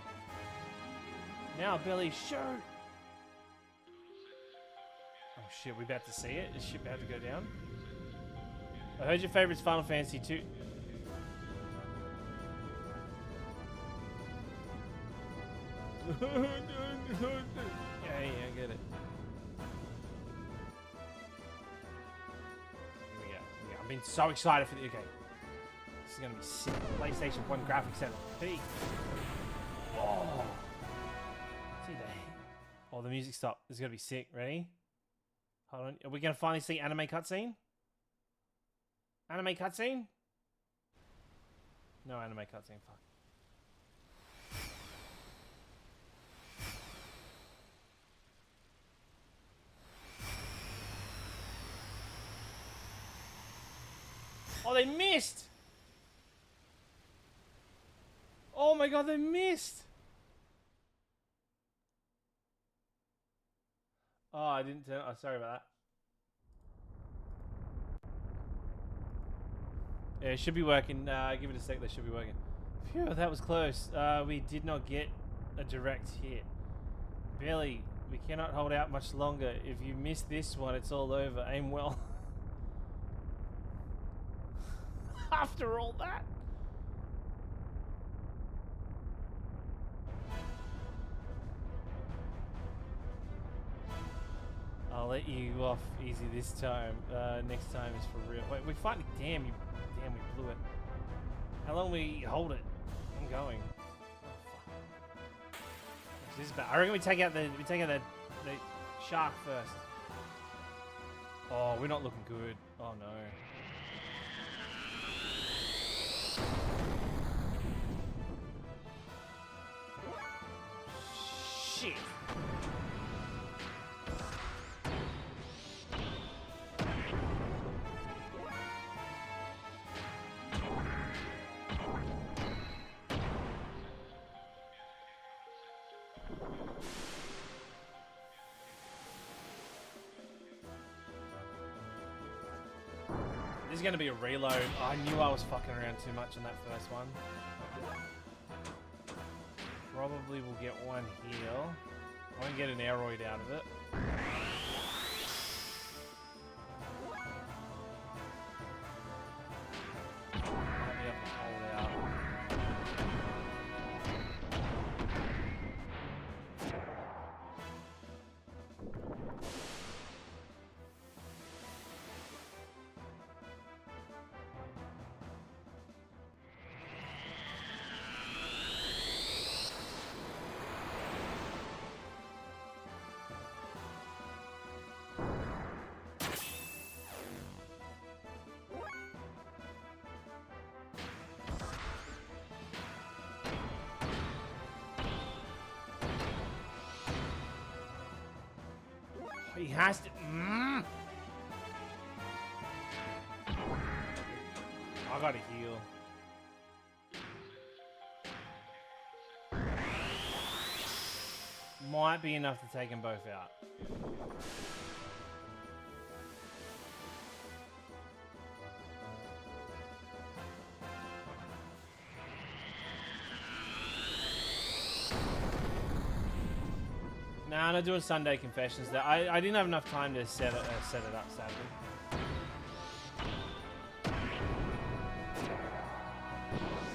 Now Billy, shoot! Oh shit, we about to see it? Is shit about to go down? I heard your favorite's Final Fantasy 2. Yeah, I get it. Here we go. I've been so excited for the. Okay. This is gonna be sick. PlayStation 1 graphics at peak. Oh. See that? Oh, the music stopped. This is gonna be sick. Ready? Hold on. Are we gonna finally see anime cutscene? Anime cutscene? No anime cutscene. Fuck. Oh, they missed! Oh my god, they missed! Oh, I didn't turn. Oh, sorry about that. Yeah, it should be working. Give it a sec, that should be working. Phew, that was close. We did not get a direct hit. Billy, we cannot hold out much longer. If you miss this one, it's all over. Aim well. After all that. I'll let you off easy this time. Next time is for real. Wait, we finally. Damn, we blew it. How long we hold it? I'm going. Oh, fuck. This is bad. I reckon we take out the shark first. Oh, we're not looking good. Oh no. Shit. This is going to be a reload. Oh, I knew I was fucking around too much on that first one. Probably will get one heal. I won't get an aeroid out of it. Might be able to hold out. He has to. I gotta heal. Might be enough to take them both out. Nah, I'm not doing Sunday confessions there. I didn't have enough time to set it up, sadly.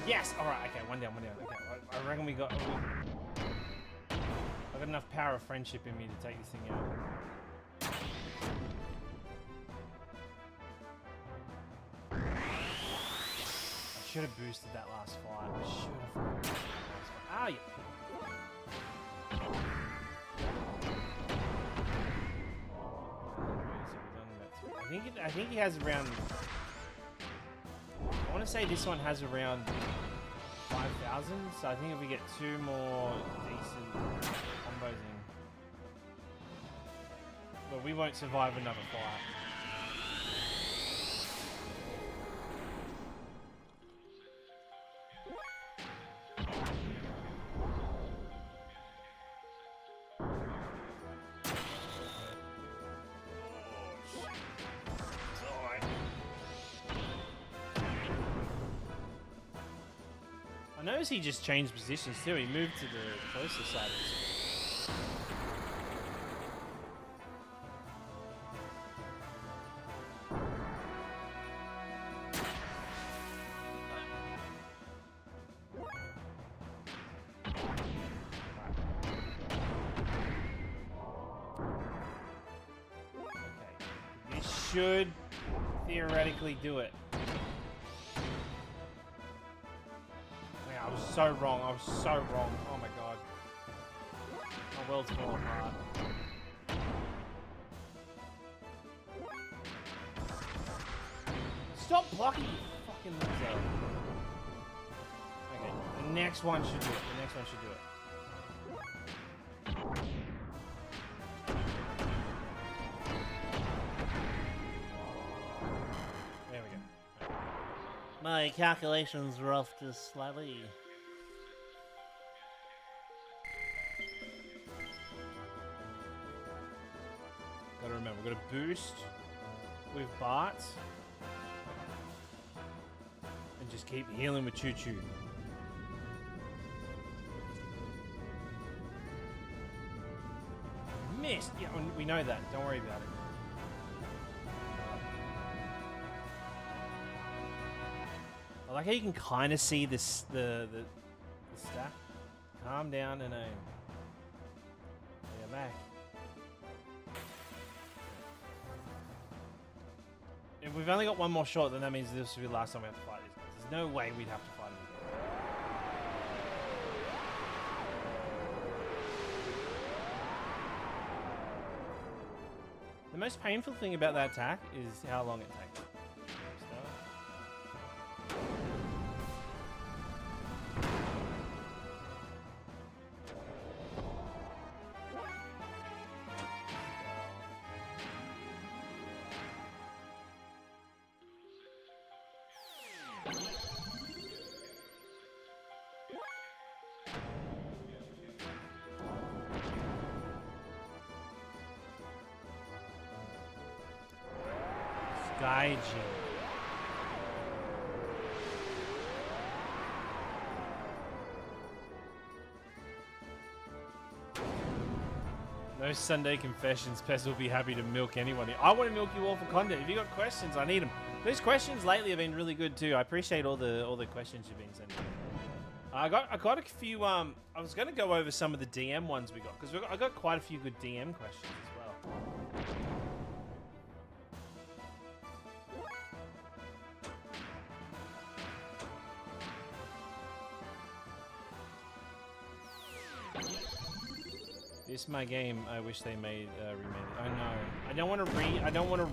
Yes! Alright, okay, one down. Okay, I reckon we got... I've got enough power of friendship in me to take this thing out. I should have boosted that last fight. I should have. Ah, you... I think he has around. I want to say this one has around 5,000. So I think if we get 2 more decent combos in, well, we won't survive another fight. noticed he just changed positions too. He moved to the closer side of the screen. Should theoretically do it. Man, I was so wrong. I was so wrong. Oh my god. My world's falling apart. Stop blocking, you fucking loser. Okay, the next one should do it. The next one should do it. My calculations were off just slightly. Gotta remember, we're gonna boost with Bart. And just keep healing with Choo Choo. Missed! Yeah, we know that. Don't worry about it. I like how you can kind of see this the stack. Calm down and aim. Yeah, back. If we've only got one more shot, then that means this will be the last time we have to fight these guys. There's no way we'd have to fight them again. The most painful thing about that attack is how long it takes. Gaijin. No Sunday confessions. Pez will be happy to milk anyone. I want to milk you all for content. If you got questions, I need them. Those questions lately have been really good too. I appreciate all the questions you've been sending. I got a few. I was gonna go over some of the DM ones we got because I got quite a few good DM questions as well. This is my game. I wish they made remade it. I know. I don't want to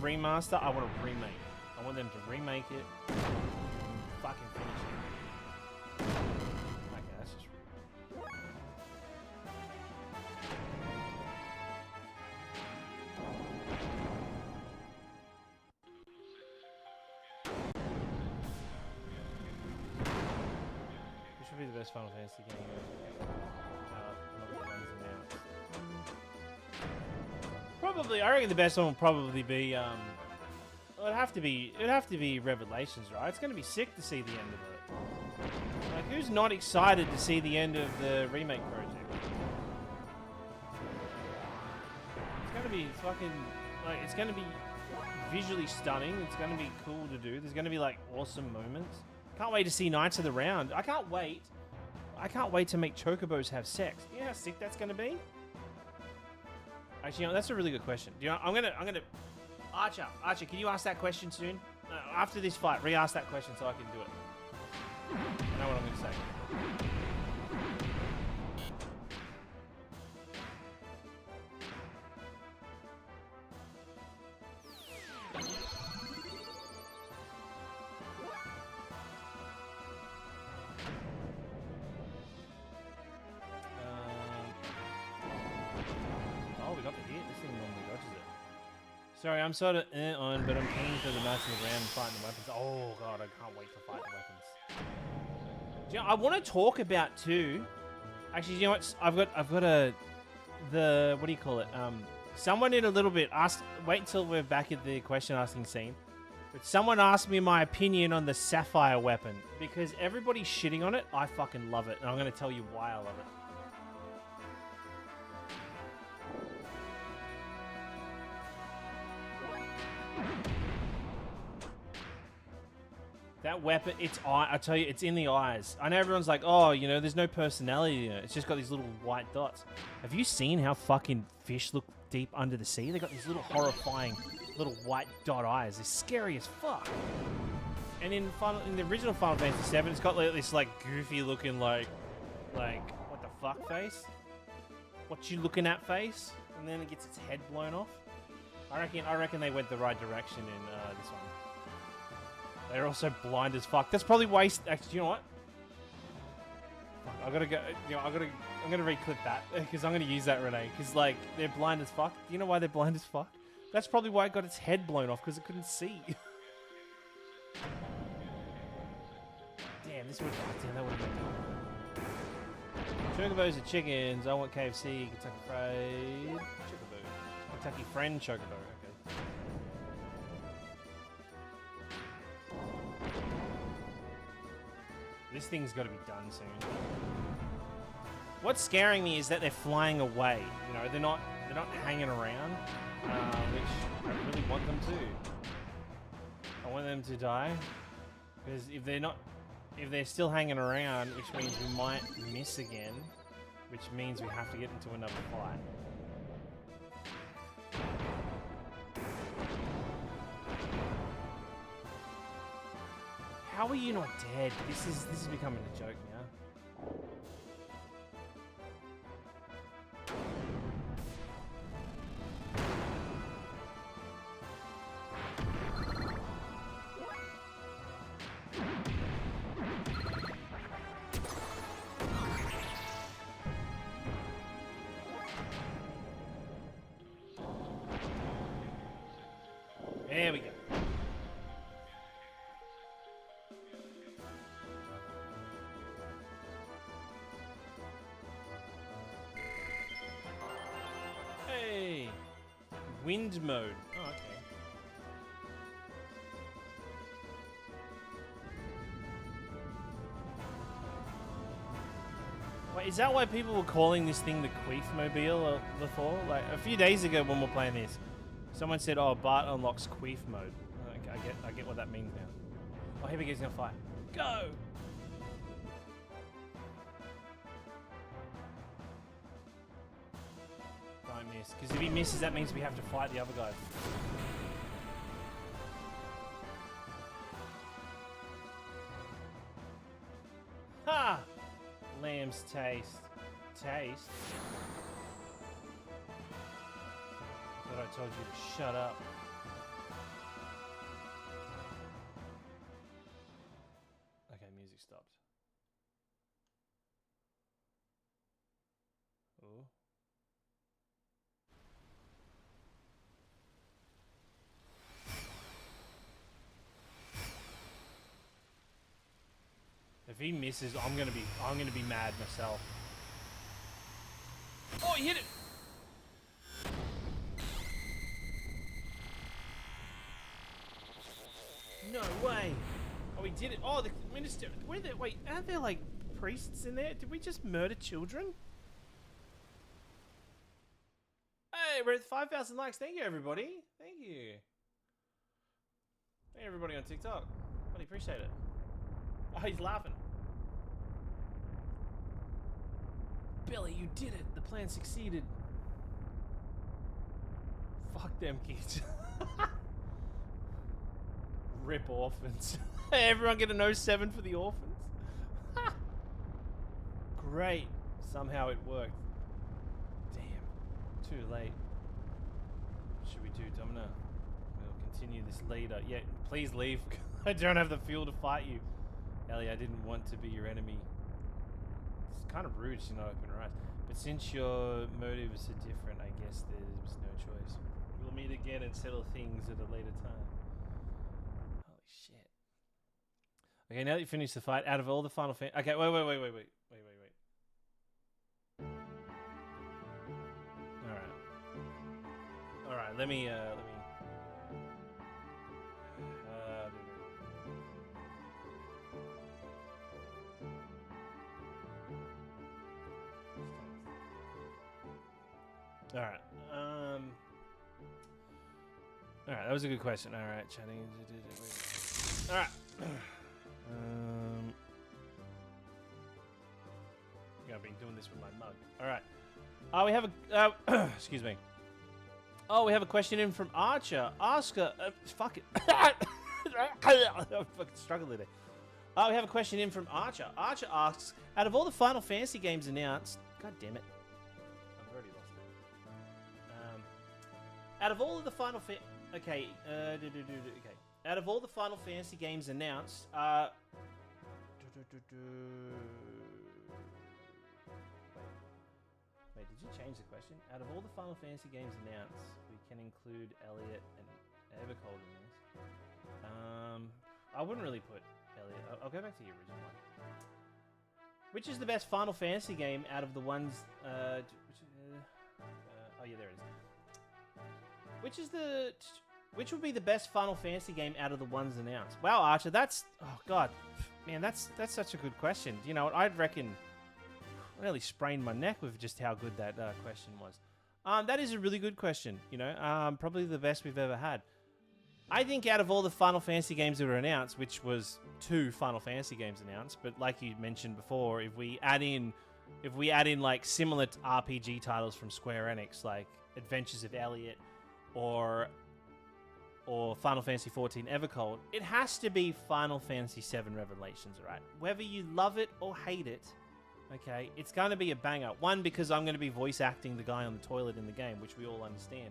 remaster. I want to remake. I want them to remake it. And fucking finish it. Okay, that's just rude. This should be the best Final Fantasy game ever. Probably, I reckon the best one will probably be, it'd have to be Revelations, right? It's gonna be sick to see the end of it. Like, who's not excited to see the end of the remake project? It's gonna be fucking, like, it's gonna be visually stunning. It's gonna be cool to do. There's gonna be, like, awesome moments. Can't wait to see Knights of the Round. I can't wait to make chocobos have sex. You know how sick that's gonna be? Actually, you know, that's a really good question. Do you know, I'm gonna Archer, can you ask that question soon? After this fight, re-ask that question so I can do it. I know what I'm gonna say. Sorry, I'm sort of on, but I'm keen for the Knights of the Round and fighting the weapons. Oh god, I can't wait to fight the weapons. Do you know, I want to talk about too. Actually, you know what? I've got the what do you call it? Someone in a little bit asked. Wait until we're back at the question asking scene. But someone asked me my opinion on the Sapphire weapon. Because everybody's shitting on it, I fucking love it. And I'm going to tell you why I love it. That weapon, I tell you, it's in the eyes. I know everyone's like, oh, you know, there's no personality in it. It's just got these little white dots. Have you seen how fucking fish look deep under the sea? They got these little horrifying little white dot eyes. They're scary as fuck. And in the original Final Fantasy VII, it's got like this like goofy looking like what the fuck face? What you looking at face? And then it gets its head blown off. I reckon they went the right direction in this one. They're also blind as fuck. That's probably why. Actually, you know what? Fuck, I gotta go. You know, I'm gonna reclip that because I'm gonna use that, Renee. Because like they're blind as fuck. Do you know why they're blind as fuck? That's probably why it got its head blown off because it couldn't see. Damn, this would. Damn, that would have been. Chocobos are chickens. I want KFC, Kentucky Fried Chocobo, Kentucky Friend Chocobo. Okay. This thing's got to be done soon. What's scaring me is that they're flying away. You know, they're not hanging around, which I really want them to. I want them to die because if they're still hanging around, which means we might miss again, which means we have to get into another fight. How are you not dead? This is becoming a joke now. There we go. Hey! Wind mode. Oh, okay. Wait, is that why people were calling this thing the Queef-mobile before? Like, a few days ago when we were playing this, someone said, oh, Bart unlocks Queef mode. Okay, I get what that means now. Oh, here we go, he's gonna fight. Go! Don't miss. Because if he misses, that means we have to fight the other guy. Ha! Lamb's taste. Taste? Thought I told you to shut up. Okay, music stopped. Oh. If he misses, I'm gonna be mad myself. Oh, he hit it! No way! Oh, we did it! Oh, the minister. Wait, aren't there like priests in there? Did we just murder children? Hey, we're at 5,000 likes. Thank you, everybody. Thank you. Thank everybody on TikTok. Really appreciate it. Oh, he's laughing. Billy, you did it. The plan succeeded. Fuck them kids. Rip orphans. Everyone get an 07 for the orphans? Great. Somehow it worked. Damn. Too late. What should we do, Domina? We'll continue this leader. Yeah, please leave. I don't have the fuel to fight you. Ellie, I didn't want to be your enemy. It's kind of rude to not open her eyes. But since your motives are different, I guess there's no choice. We'll meet again and settle things at a later time. Holy shit. Okay, now that you finished the fight, out of all the Final Fantasy... Okay, wait. Alright, let me... All right. All right. That was a good question. All right, chatting. All right. I've been doing this with my mug. All right. We have a. Excuse me. Oh, we have a question in from Archer. Oscar. Fuck it. I'm fucking struggling today. Oh, we have a question in from Archer. Archer asks, out of all the Final Fantasy games announced, God damn it, I've already lost it. Out of all of the Final okay, okay. Out of all the Final Fantasy games announced, Wait, did you change the question? Out of all the Final Fantasy games announced, we can include Elliot and Evercold in this. I wouldn't really put Elliot. I'll go back to the original one. Which is the best Final Fantasy game out of the ones? Oh yeah, there it is. Which would be the best Final Fantasy game out of the ones announced? Wow, Archer, that's man, that's such a good question. You know what? I'd reckon I nearly sprained my neck with just how good that question was. That is a really good question. You know, probably the best we've ever had. I think out of all the Final Fantasy games that were announced, which was 2 Final Fantasy games announced, but like you mentioned before, if we add in like similar RPG titles from Square Enix, like Adventures of Elliot or Final Fantasy XIV Evercold, it has to be Final Fantasy VII Revelations, right? Whether you love it or hate it, okay, it's going to be a banger. One, because I'm going to be voice acting the guy on the toilet in the game, which we all understand.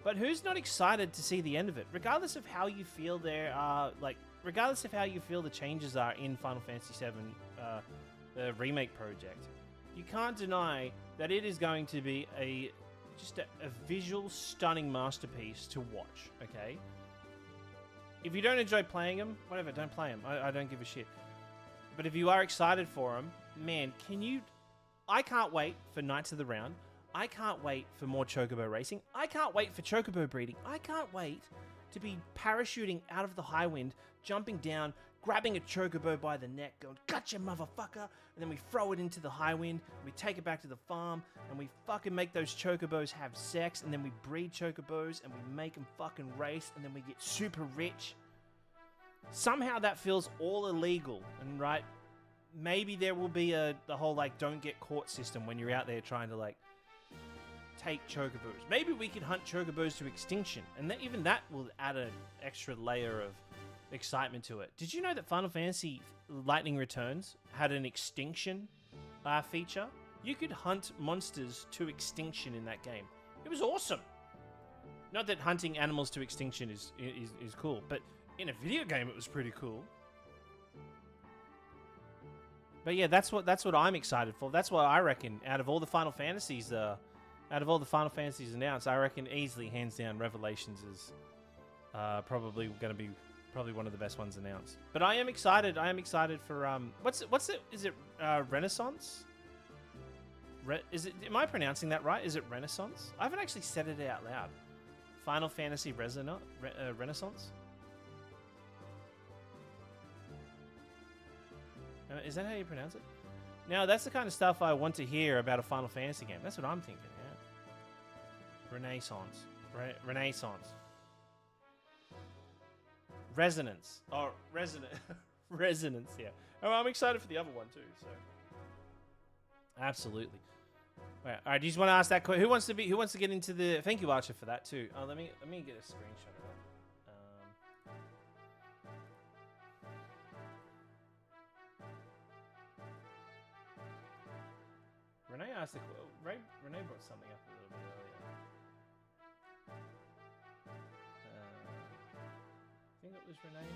But who's not excited to see the end of it? Regardless of how you feel regardless of how you feel the changes are in Final Fantasy VII, the remake project, you can't deny that it is going to be just a visual, stunning masterpiece to watch, okay? If you don't enjoy playing them, whatever, don't play them. I don't give a shit. But if you are excited for them, man, I can't wait for Knights of the Round. I can't wait for more Chocobo racing. I can't wait for Chocobo breeding. I can't wait to be parachuting out of the high wind, jumping down, grabbing a Chocobo by the neck, going, "Gotcha, motherfucker!" And then we throw it into the high wind, and we take it back to the farm, and we fucking make those Chocobos have sex, and then we breed Chocobos, and we make them fucking race, and then we get super rich. Somehow that feels all illegal, and right, maybe there will be the whole, like, don't get caught system when you're out there trying to, like, take Chocobos. Maybe we can hunt Chocobos to extinction, and even that will add an extra layer of excitement to it. Did you know that Final Fantasy Lightning Returns had an extinction feature? You could hunt monsters to extinction in that game. It was awesome. Not that hunting animals to extinction is cool, but in a video game it was pretty cool. But yeah, that's what I'm excited for. That's what I reckon out of all the Final Fantasies announced, I reckon easily, hands down, Revelations is probably going to be one of the best ones announced. But I am excited. I am excited for what's it? Is it Renaissance? Am I pronouncing that right? Is it Renaissance? I haven't actually said it out loud. Final Fantasy Renaissance. Is that how you pronounce it? Now that's the kind of stuff I want to hear about a Final Fantasy game. That's what I'm thinking. Yeah. Renaissance. Renaissance. Resonance. Oh, resonance. Resonance, yeah. Oh, I'm excited for the other one too, so. Absolutely. All right, do you just want to ask that question? Who wants to get into the... Thank you, Archer, for that too. Oh, let me get a screenshot of that. Renee asked Renee brought something up a little bit earlier. I think it was Renee.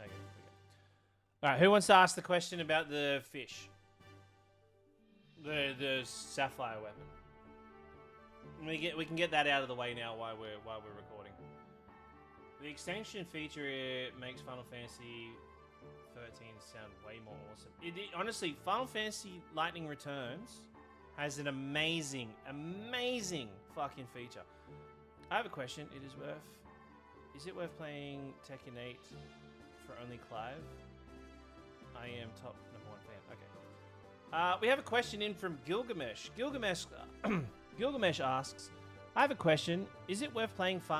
Okay, all right, who wants to ask the question about the fish? The sapphire weapon. We can get that out of the way now while we're recording. The extension feature makes Final Fantasy 13 sound way more awesome. Honestly, Final Fantasy Lightning Returns has an amazing fucking feature. I have a question. Is it worth playing Tekken 8 for only Clive? I am top #1 fan. We have a question in from Gilgamesh. Gilgamesh asks, I have a question. Is it worth playing I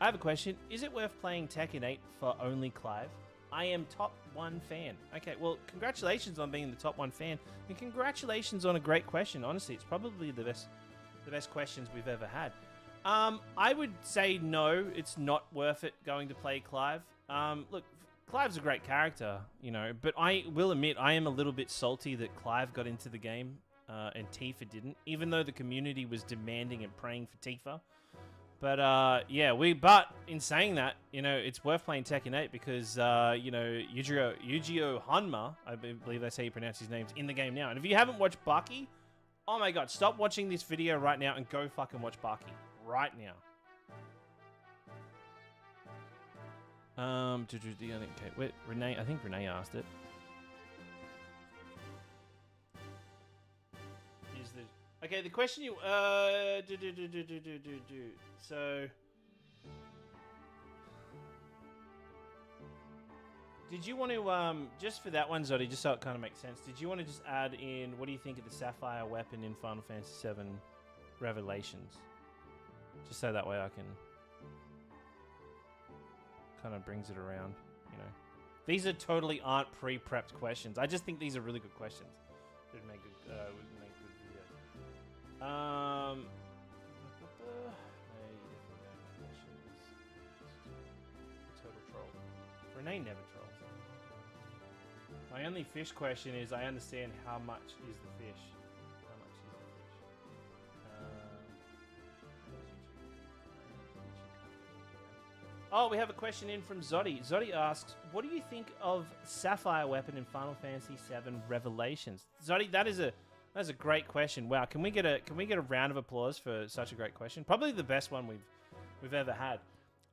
have a question. Is it worth playing Tekken 8 for only Clive? I am top 1 fan. Okay, well, congratulations on being the top 1 fan, and congratulations on a great question. Honestly, it's probably the best questions we've ever had. I would say no, it's not worth it going to play Clive. Look, Clive's a great character, you know, but I will admit I am a little bit salty that Clive got into the game and Tifa didn't, even though the community was demanding and praying for Tifa. But but in saying that, you know, it's worth playing Tekken 8 because you know, Yujiro Hanma, I believe that's how you pronounce his name, in the game now. And if you haven't watched Baki, oh my god, stop watching this video right now and go fucking watch Baki right now. Okay, wait, Renee, I think Renee asked it. Okay, the question you so did you want to just for that one, Zodi, just so it kind of makes sense, did you want to just add in what do you think of the Sapphire weapon in Final Fantasy VII Revelations? Just so that way I can kind of brings it around, you know. These are totally aren't pre-prepped questions. I just think these are really good questions. Would make good videos. Total troll. Renee never trolls. My only fish question is, I understand how much is the fish. How much is the fish? Oh, we have a question in from Zodi. Zodi asks, what do you think of Sapphire weapon in Final Fantasy VII Revelations? Zodi, that's a great question. Wow, can we get a round of applause for such a great question? Probably the best one we've ever had.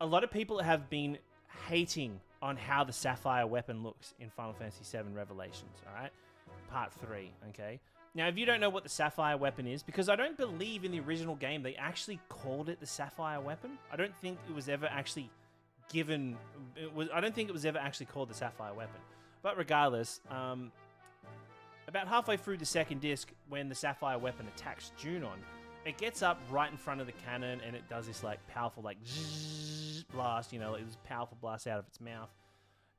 A lot of people have been hating on how the Sapphire weapon looks in Final Fantasy VII Revelations, all right? Part 3, okay? Now, if you don't know what the Sapphire weapon is, because I don't believe in the original game they actually called it the Sapphire weapon. I don't think it was ever actually given... I don't think it was ever actually called the Sapphire weapon. But regardless, about halfway through the second disc, when the Sapphire weapon attacks Junon, it gets up right in front of the cannon and it does this like powerful like zzz blast, you know, like this powerful blast out of its mouth.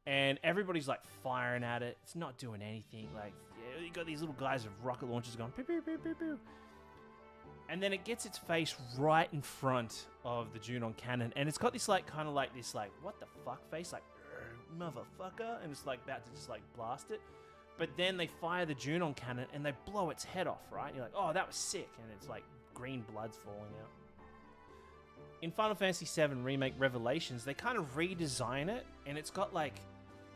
And everybody's like firing at it. It's not doing anything. Like, yeah, you got these little guys with rocket launchers going pew, pew, pew, pew, pew. And then it gets its face right in front of the Junon cannon. And it's got this like kind of like this like, what the fuck face? Like, motherfucker. And it's like about to just like blast it. But then they fire the Junon cannon and they blow its head off, right? And you're like, oh, that was sick. And it's like green blood's falling out. In Final Fantasy VII Remake Revelations, they kind of redesign it. And it's got like,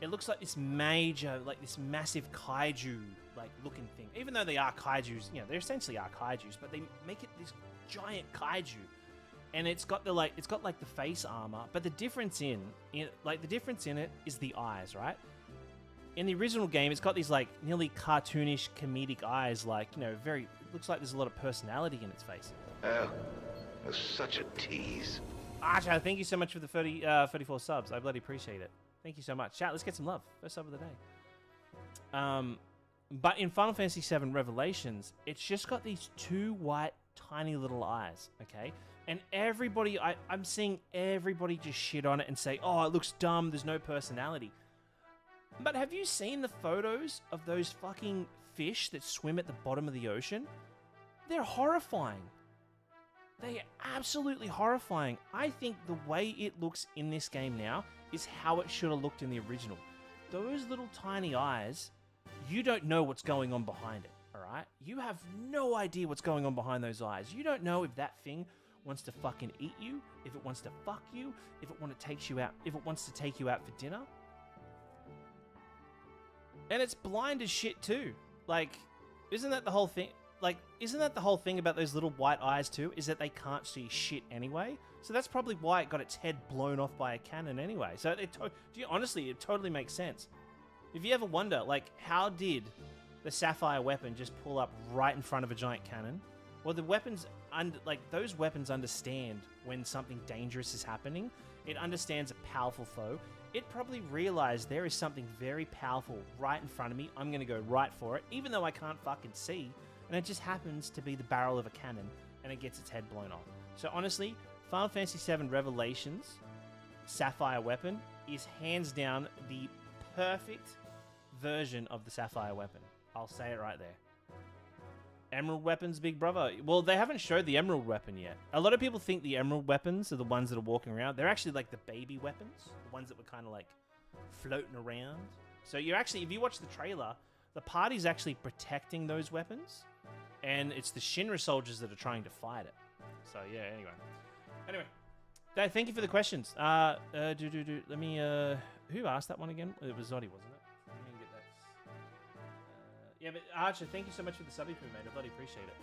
it looks like this major, like this massive kaiju like looking thing. Even though they are kaijus, you know, they essentially are kaijus, but they make it this giant kaiju. And it's got the like, the face armor. But the difference in it is the eyes, right? In the original game, it's got these like nearly cartoonish comedic eyes, like, you know, very, looks like there's a lot of personality in its face. Oh, that's such a tease. Archer, thank you so much for the 34 subs. I bloody appreciate it. Thank you so much. Chat, let's get some love. First sub of the day. But in Final Fantasy VII Revelations, it's just got these two white, tiny little eyes, okay? And everybody, I'm seeing everybody just shit on it and say, oh, it looks dumb, there's no personality. But have you seen the photos of those fucking fish that swim at the bottom of the ocean? They're horrifying. They are absolutely horrifying. I think the way it looks in this game now is how it should have looked in the original. Those little tiny eyes, you don't know what's going on behind it, alright? You have no idea what's going on behind those eyes. You don't know if that thing wants to fucking eat you, if it wants to fuck you, if it wants to take you out for dinner. And it's blind as shit too. Like, isn't that the whole thing? Like, isn't that the whole thing about those little white eyes too? Is that they can't see shit anyway? So that's probably why it got its head blown off by a cannon anyway. So honestly, it totally makes sense. If you ever wonder, like, how did the Sapphire weapon just pull up right in front of a giant cannon? Well, the weapons, those weapons understand when something dangerous is happening. It understands a powerful foe. it probably realized there is something very powerful right in front of me. I'm going to go right for it, even though I can't fucking see. And it just happens to be the barrel of a cannon, and it gets its head blown off. So honestly, Final Fantasy VII Revelations Sapphire weapon is hands down the perfect version of the Sapphire weapon. I'll say it right there. Emerald weapons, big brother. Well, they haven't showed the emerald weapon yet. A lot of people think the emerald weapons are the ones that are walking around. They're actually like the baby weapons, the ones that were kind of like floating around. So you're actually, if you watch the trailer, the party's actually protecting those weapons, and it's the Shinra soldiers that are trying to fight it. So yeah, anyway. Thank you for the questions. Let me, who asked that one again? It was Zoddy, wasn't it? Let me get that. Yeah, but Archer, thank you so much for the sub, mate. I bloody appreciate it.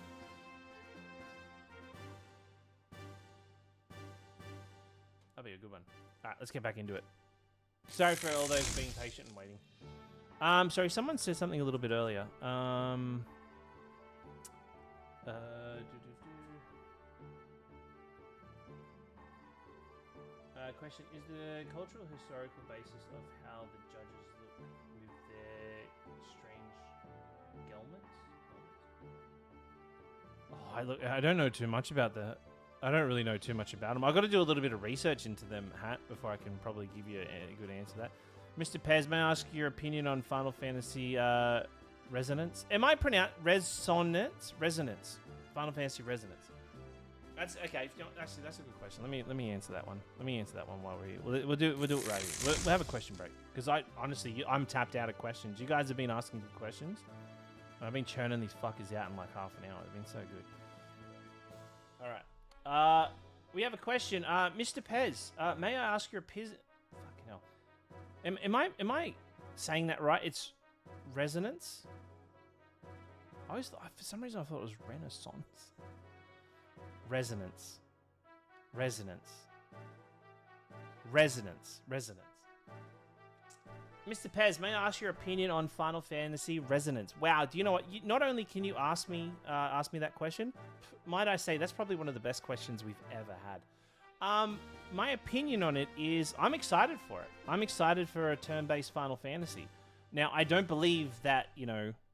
That'll be a good one. Alright, let's get back into it. Sorry for all those being patient and waiting. Sorry, someone said something a little bit earlier. Question, is the cultural historical basis of how the judges look with their strange helmets? I don't know too much about that. I don't really know too much about them. I've got to do a little bit of research into them, Hat, before I can probably give you a good answer to that. Mr. Pez, may I ask your opinion on Final Fantasy Resonance? Am I pronounced Resonance? Resonance. Final Fantasy Resonance. That's okay. Actually, that's a good question. Let me answer that one. Let me answer that one while we're here. We'll do it right here. We'll have a question break because I'm tapped out of questions. You guys have been asking good questions. I've been churning these fuckers out in like half an hour. It's been so good. All right. We have a question. Mr. Pez, may I ask your fucking hell? Am I saying that right? It's resonance. I always thought, for some reason I thought it was Renaissance. Resonance. Mr. Pez, may I ask your opinion on Final Fantasy Resonance? Wow, do you know what? Not only can you ask me that question, might I say that's probably one of the best questions we've ever had. My opinion on it is I'm excited for it. I'm excited for a turn-based Final Fantasy. Now, I don't believe that,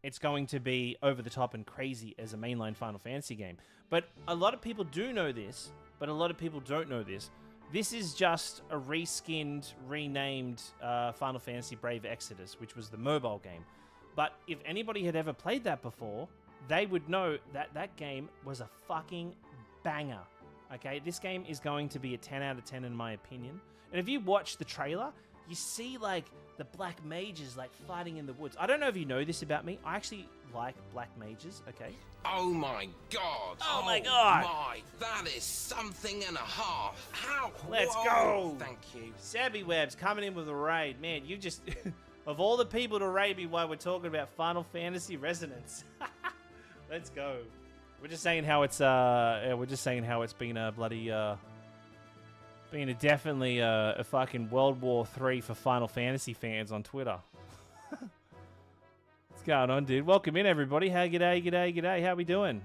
it's going to be over the top and crazy as a mainline Final Fantasy game. But a lot of people do know this, but a lot of people don't know this. This is just a reskinned, renamed Final Fantasy Brave Exodus, which was the mobile game. But if anybody had ever played that before, they would know that that game was a fucking banger. Okay, this game is going to be a 10 out of 10 in my opinion. And if you watch the trailer, you see like the black mages like fighting in the woods. I don't know if you know this about me. I actually like black mages, okay? Oh my god. Oh my god. That is something and a half. How? Let's Whoa. go. Thank you. Sabby Webs coming in with a raid. Man, you just... of all the people to raid me while we're talking about Final Fantasy Resonance. Let's go. We're just saying how it's been a bloody definitely a fucking World War III for Final Fantasy fans on Twitter. What's going on, dude? Welcome in, everybody. G'day. How we doing?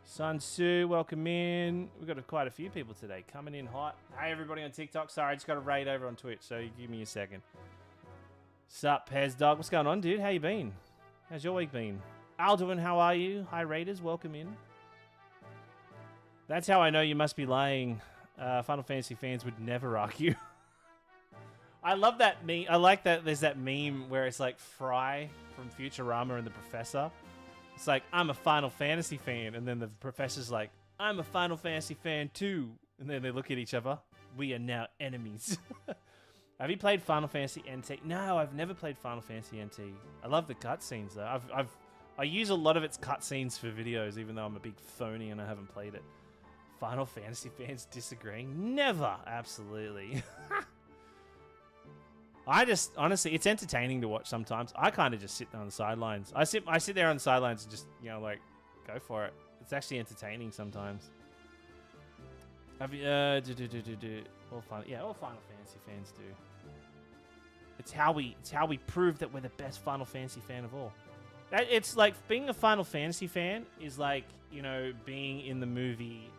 Sun Tzu, welcome in. We've got quite a few people today coming in hot. Hey, everybody on TikTok. Sorry, I just got a raid over on Twitch, so give me a second. Sup, Pez Dog? What's going on, dude? How you been? How's your week been? Alduin, how are you? Hi, Raiders. Welcome in. That's how I know you must be lying. Final Fantasy fans would never argue. I love that meme. I like that there's that meme where it's like Fry from Futurama and the professor. It's like, I'm a Final Fantasy fan. And then the professor's like, I'm a Final Fantasy fan too. And then they look at each other. We are now enemies. Have you played Final Fantasy NT? No, I've never played Final Fantasy NT. I love the cutscenes though. I use a lot of its cutscenes for videos, even though I'm a big phony and I haven't played it. Final Fantasy fans disagreeing? Never. Absolutely. Honestly, it's entertaining to watch sometimes. I kind of just sit there on the sidelines. I sit there on the sidelines and just, like, go for it. It's actually entertaining sometimes. Have you, all Final Fantasy fans do. It's how we prove that we're the best Final Fantasy fan of all. It's like being a Final Fantasy fan is like, being in the movie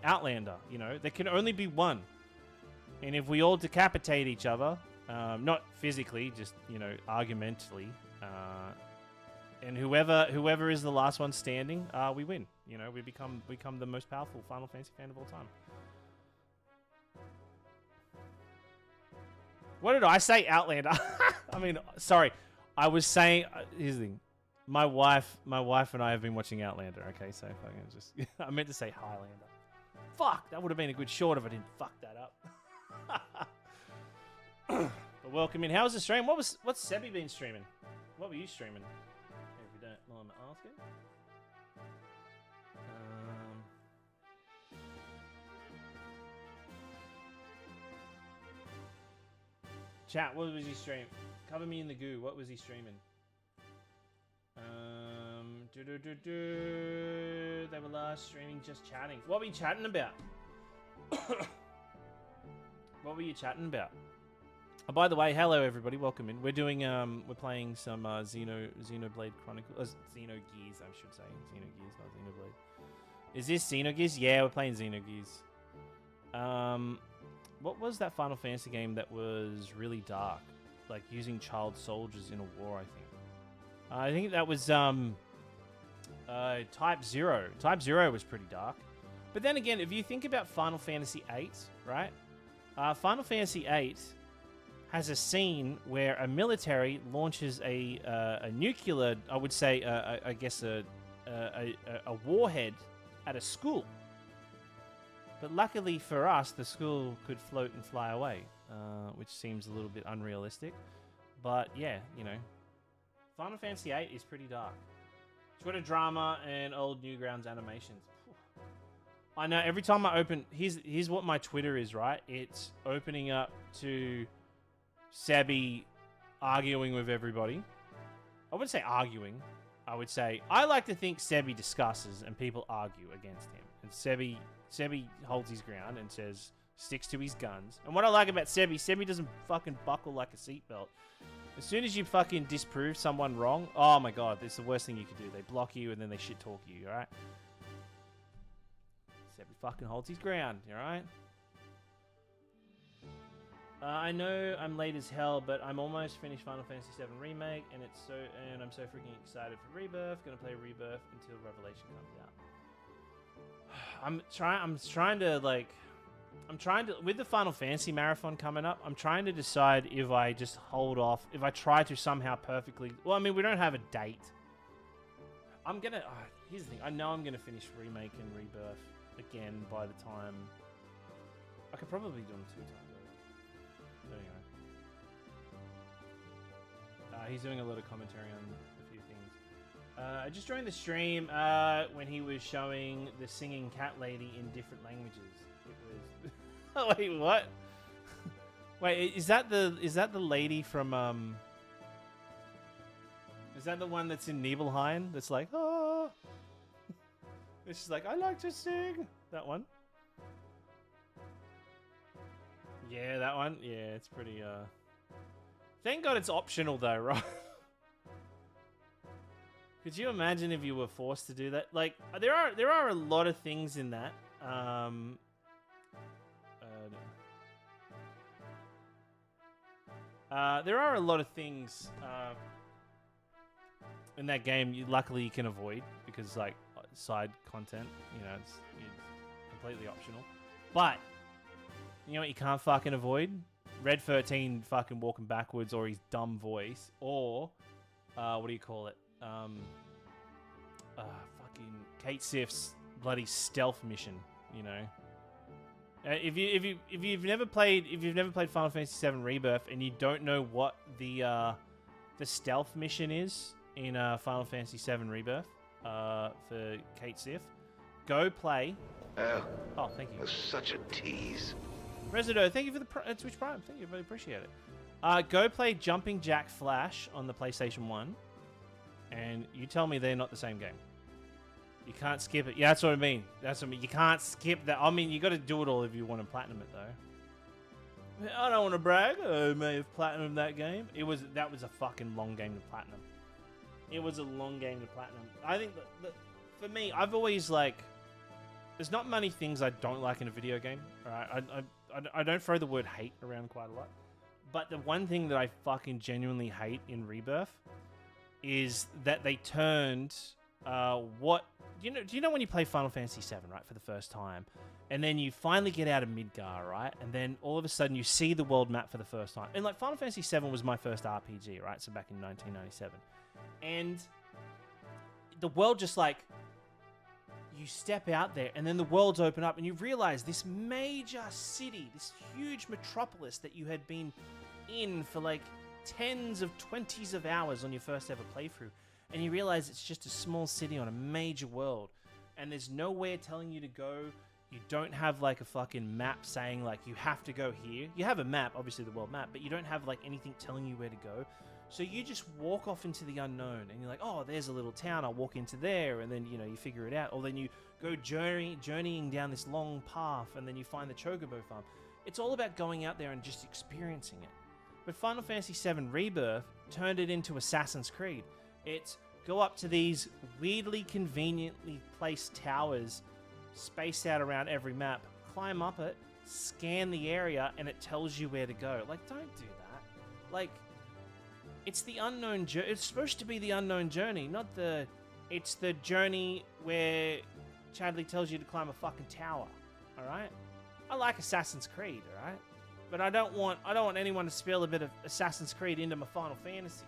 Outlander. There can only be one. And if we all decapitate each other, not physically, just, you know, argumentally, and whoever is the last one standing, we win. You know, we become the most powerful Final Fantasy fan of all time. What did I say? Outlander. I mean, sorry. I was saying, here's the thing. My wife and I have been watching Outlander, okay? So fucking just, I meant to say Highlander. Fuck, that would have been a good short if I didn't fuck that up. But welcome in. How was the stream? What's Sebi been streaming? What were you streaming? If you don't mind me asking. Chat, what was he streaming? Cover me in the goo. What was he streaming? They were last streaming just chatting. What were you chatting about? What were you chatting about? Oh, by the way, hello everybody, welcome in. We're doing we're playing some Xenoblade Chronicles, Xenogears, I should say. Xenogears, not Xenoblade. Is this Xenogears? Yeah, we're playing Xenogears. What was that Final Fantasy game that was really dark? Like using child soldiers in a war, I think. I think that was Type 0. Type 0 was pretty dark. But then again, if you think about Final Fantasy VIII, right? Final Fantasy VIII has a scene where a military launches a nuclear, I would say, I guess a warhead at a school. But luckily for us, the school could float and fly away, which seems a little bit unrealistic. But yeah, you know, Final Fantasy VIII is pretty dark. It's got a drama and old Newgrounds animations. I know every time I open, here's what my Twitter is, right? It's opening up to Sebi arguing with everybody. I wouldn't say arguing. I would say I like to think Sebi discusses and people argue against him. And Sebi holds his ground and says, sticks to his guns. And what I like about Sebi doesn't fucking buckle like a seatbelt. As soon as you fucking disprove someone wrong, oh my god, it's the worst thing you could do. They block you and then they shit talk you, alright? Sebi fucking holds his ground, alright? I know I'm late as hell, but I'm almost finished Final Fantasy VII Remake, and I'm so freaking excited for Rebirth. Gonna play Rebirth until Revelation comes out. I'm trying to with the Final Fantasy marathon coming up, I'm trying to decide if I just hold off, if I try to somehow perfectly, well, I mean, we don't have a date. I'm gonna, here's the thing, I know I'm gonna finish Remake and Rebirth again by the time, I could probably do them 2 times. Anyway. He's doing a lot of commentary on a few things. I just joined the stream when he was showing the singing cat lady in different languages. It was. Oh, wait, what? Wait, is that the lady from Is that the one that's in Nibelheim? That's like, oh. It's just like, I like to sing. That one. Yeah, that one. Yeah, it's pretty. Thank God it's optional though, right? Could you imagine if you were forced to do that? Like, there are a lot of things in that. There are a lot of things in that game luckily you can avoid because, like, side content, you know, it's completely optional. But you know what you can't fucking avoid? Red 13 fucking walking backwards, or his dumb voice, or what do you call it? Fucking Kate Sif's bloody stealth mission. You know, if you've never played Final Fantasy VII Rebirth and you don't know what the stealth mission is in Final Fantasy VII Rebirth for Kate Sif, go play. Oh, thank you. Such a tease. Resido, thank you for the Twitch Prime. Thank you, really appreciate it. Go play Jumping Jack Flash on the PlayStation 1, and you tell me they're not the same game. You can't skip it. Yeah, that's what I mean. That's what I mean. You can't skip that. I mean, you got to do it all if you want to platinum it, though. I don't want to brag. I may have platinumed that game. That was a fucking long game to platinum. It was a long game to platinum. I think that for me, I've always, like, there's not many things I don't like in a video game. Right? I don't throw the word hate around quite a lot, but the one thing that I fucking genuinely hate in Rebirth is that they turned what do you know when you play Final Fantasy VII, right, for the first time, and then you finally get out of Midgar, right, and then all of a sudden you see the world map for the first time, and like Final Fantasy VII was my first RPG, right, so back in 1997, and the world just like you step out there and then the worlds open up and you realize this major city, this huge metropolis that you had been in for like tens of 20s of hours on your first ever playthrough, and you realize it's just a small city on a major world and there's nowhere telling you to go. You don't have like a fucking map saying like you have to go here. You have a map, obviously the world map, but you don't have like anything telling you where to go. So you just walk off into the unknown and you're like, oh, there's a little town, I'll walk into there, and then, you know, you figure it out. Or then you go journeying down this long path and then you find the Chocobo farm. It's all about going out there and just experiencing it. But Final Fantasy VII Rebirth turned it into Assassin's Creed. It's go up to these weirdly conveniently placed towers spaced out around every map, climb up it, scan the area, and it tells you where to go. Like, don't do that. Like, it's the unknown journey. It's supposed to be the unknown journey, not the... It's the journey where Chadley tells you to climb a fucking tower, alright? I like Assassin's Creed, alright? But I don't want anyone to spill a bit of Assassin's Creed into my Final Fantasy.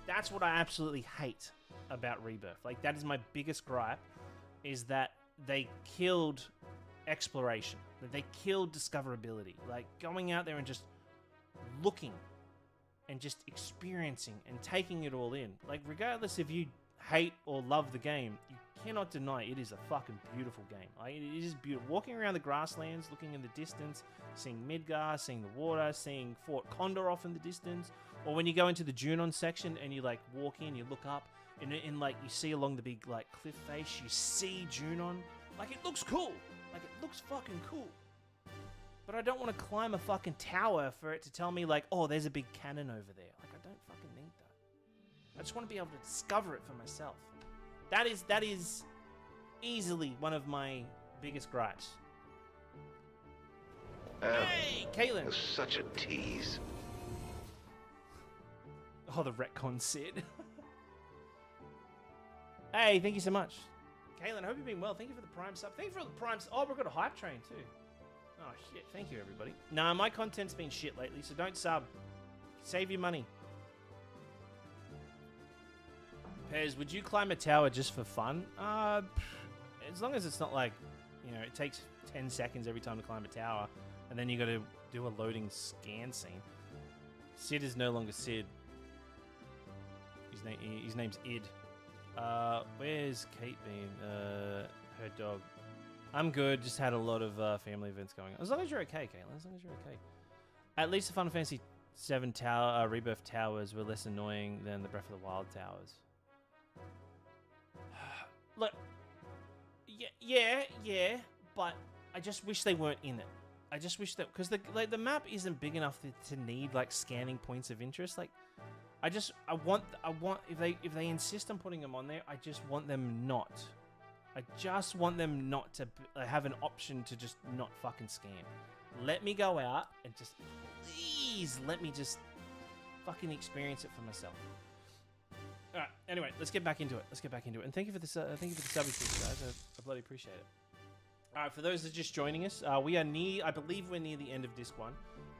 That's what I absolutely hate about Rebirth. Like, that is my biggest gripe, is that they killed exploration. That they killed discoverability. Like, going out there and just looking and just experiencing and taking it all in. Like, regardless if you hate or love the game, you cannot deny it is a fucking beautiful game. Like, it is beautiful. Walking around the grasslands, looking in the distance, seeing Midgar, seeing the water, seeing Fort Condor off in the distance, or when you go into the Junon section and you like walk in, you look up, and like you see along the big like cliff face, you see Junon. Like, it looks cool. Like, it looks fucking cool. But I don't want to climb a fucking tower for it to tell me, like, oh, there's a big cannon over there. Like, I don't fucking need that. I just want to be able to discover it for myself. That is easily one of my biggest gripes. Hey, Caitlin! It's such a tease. Oh, the retcon Sid. Hey, thank you so much. Caitlin, I hope you've been well. Thank you for the Prime sub. Thank you for the Prime sub. Oh, we've got a hype train, too. Oh, shit. Thank you, everybody. Nah, my content's been shit lately, so don't sub. Save your money. Pez, would you climb a tower just for fun? As long as it's not like, you know, it takes 10 seconds every time to climb a tower, and then you got to do a loading scan scene. Sid is no longer Sid. His name's Id. Where's Kate been? Her dog. I'm good. Just had a lot of family events going on. As long as you're okay, Caitlin. As long as you're okay. At least the Final Fantasy VII Rebirth towers were less annoying than the Breath of the Wild towers. Look, yeah, but I just wish they weren't in it. I just wish that, because the map isn't big enough to need like scanning points of interest. Like, I want if they insist on putting them on there, I just want them not. I just want them not to have an option to just not fucking scan. Let me go out and just, please, let me just fucking experience it for myself. All right. Anyway, let's get back into it. And thank you for the subs, guys. I bloody appreciate it. All right. For those that are just joining us, we are near. I believe we're near the end of Disc 1,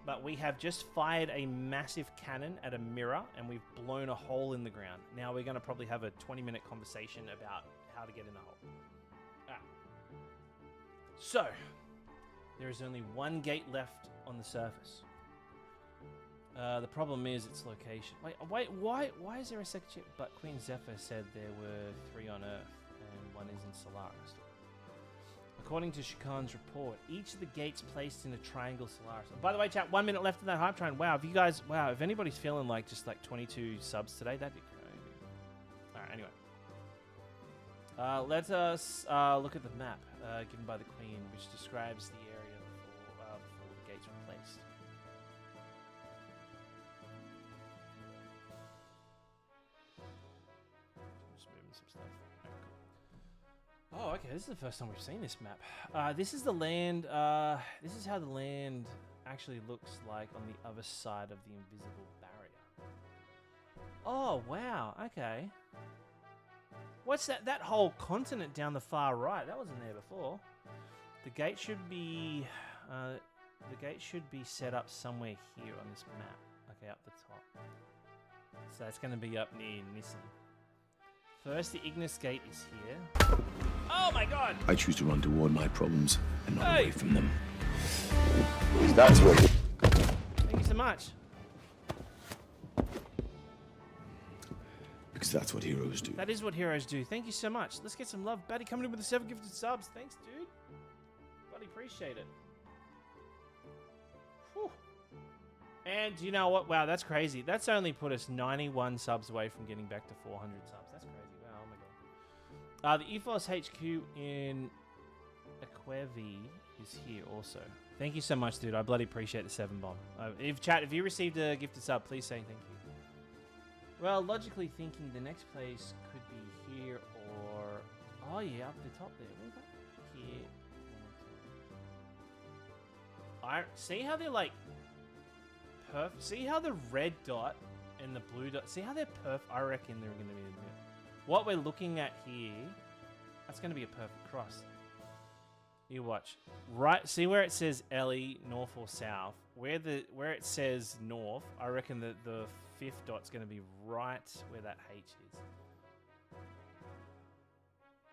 but we have just fired a massive cannon at a mirror, and we've blown a hole in the ground. Now we're going to probably have a 20-minute conversation about how to get in the hole. All right. So there is only one gate left on the surface. The problem is its location. Wait, why is there a second ship? But Queen Zephyr said there were 3 on Earth, and 1 is in Solaris. According to Shikan's report, each of the gates placed in a triangle Solaris. And by the way, chat, 1 minute left in that hype train. Wow, if anybody's feeling like just like 22 subs today, that'd be crazy. Alright, anyway. Let us look at the map given by the Queen, which describes the area before the gates were placed. Just moving some stuff. Right, cool. Oh, okay. This is the first time we've seen this map. This is the land. This is how the land actually looks like on the other side of the invisible barrier. Oh, wow. Okay. What's that? That whole continent down the far right. That wasn't there before. The gate should be. The gate should be set up somewhere here on this map. Okay, up the top. So that's going to be up near Nissen. First, the Ignis gate is here. Oh my god! I choose to run toward my problems and not away from them. That's what. Thank you so much. Because that's what heroes do. That is what heroes do. Thank you so much. Let's get some love. Batty coming in with the 7 gifted subs. Thanks, dude. Bloody appreciate it. Whew. And you know what? Wow, that's crazy. That's only put us 91 subs away from getting back to 400 subs. That's crazy. Wow, oh my god. The Ethos HQ in Aquevi is here also. Thank you so much, dude. I bloody appreciate the 7 bomb. If you received a gifted sub, please say thank you. Well, logically thinking, the next place could be here or... Oh, yeah, up the top there. What is that? Here. See how they're, like... See how the red dot and the blue dot... See how they're perfect? I reckon they're going to be... What we're looking at here... That's going to be a perfect cross. You watch. Right, see where it says LE, north or south? Where it says north, I reckon that the 5th dot's going to be right where that H is.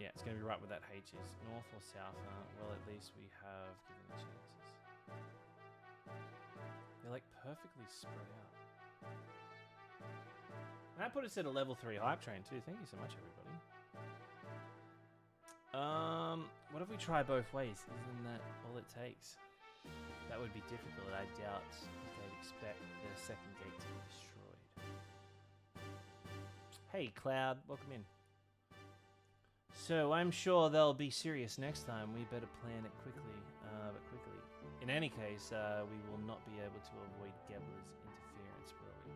Yeah, it's going to be right where that H is. North or south? Well, at least we have given the chances. They're like perfectly spread out. And that put us at a level 3 hype train too. Thank you so much, everybody. What if we try both ways? Isn't that all it takes? That would be difficult. I doubt they'd expect the second gate to be destroyed. Hey, Cloud, welcome in. So I'm sure they'll be serious next time. We better plan it quickly, but quickly. In any case, we will not be able to avoid Gebler's interference, will we?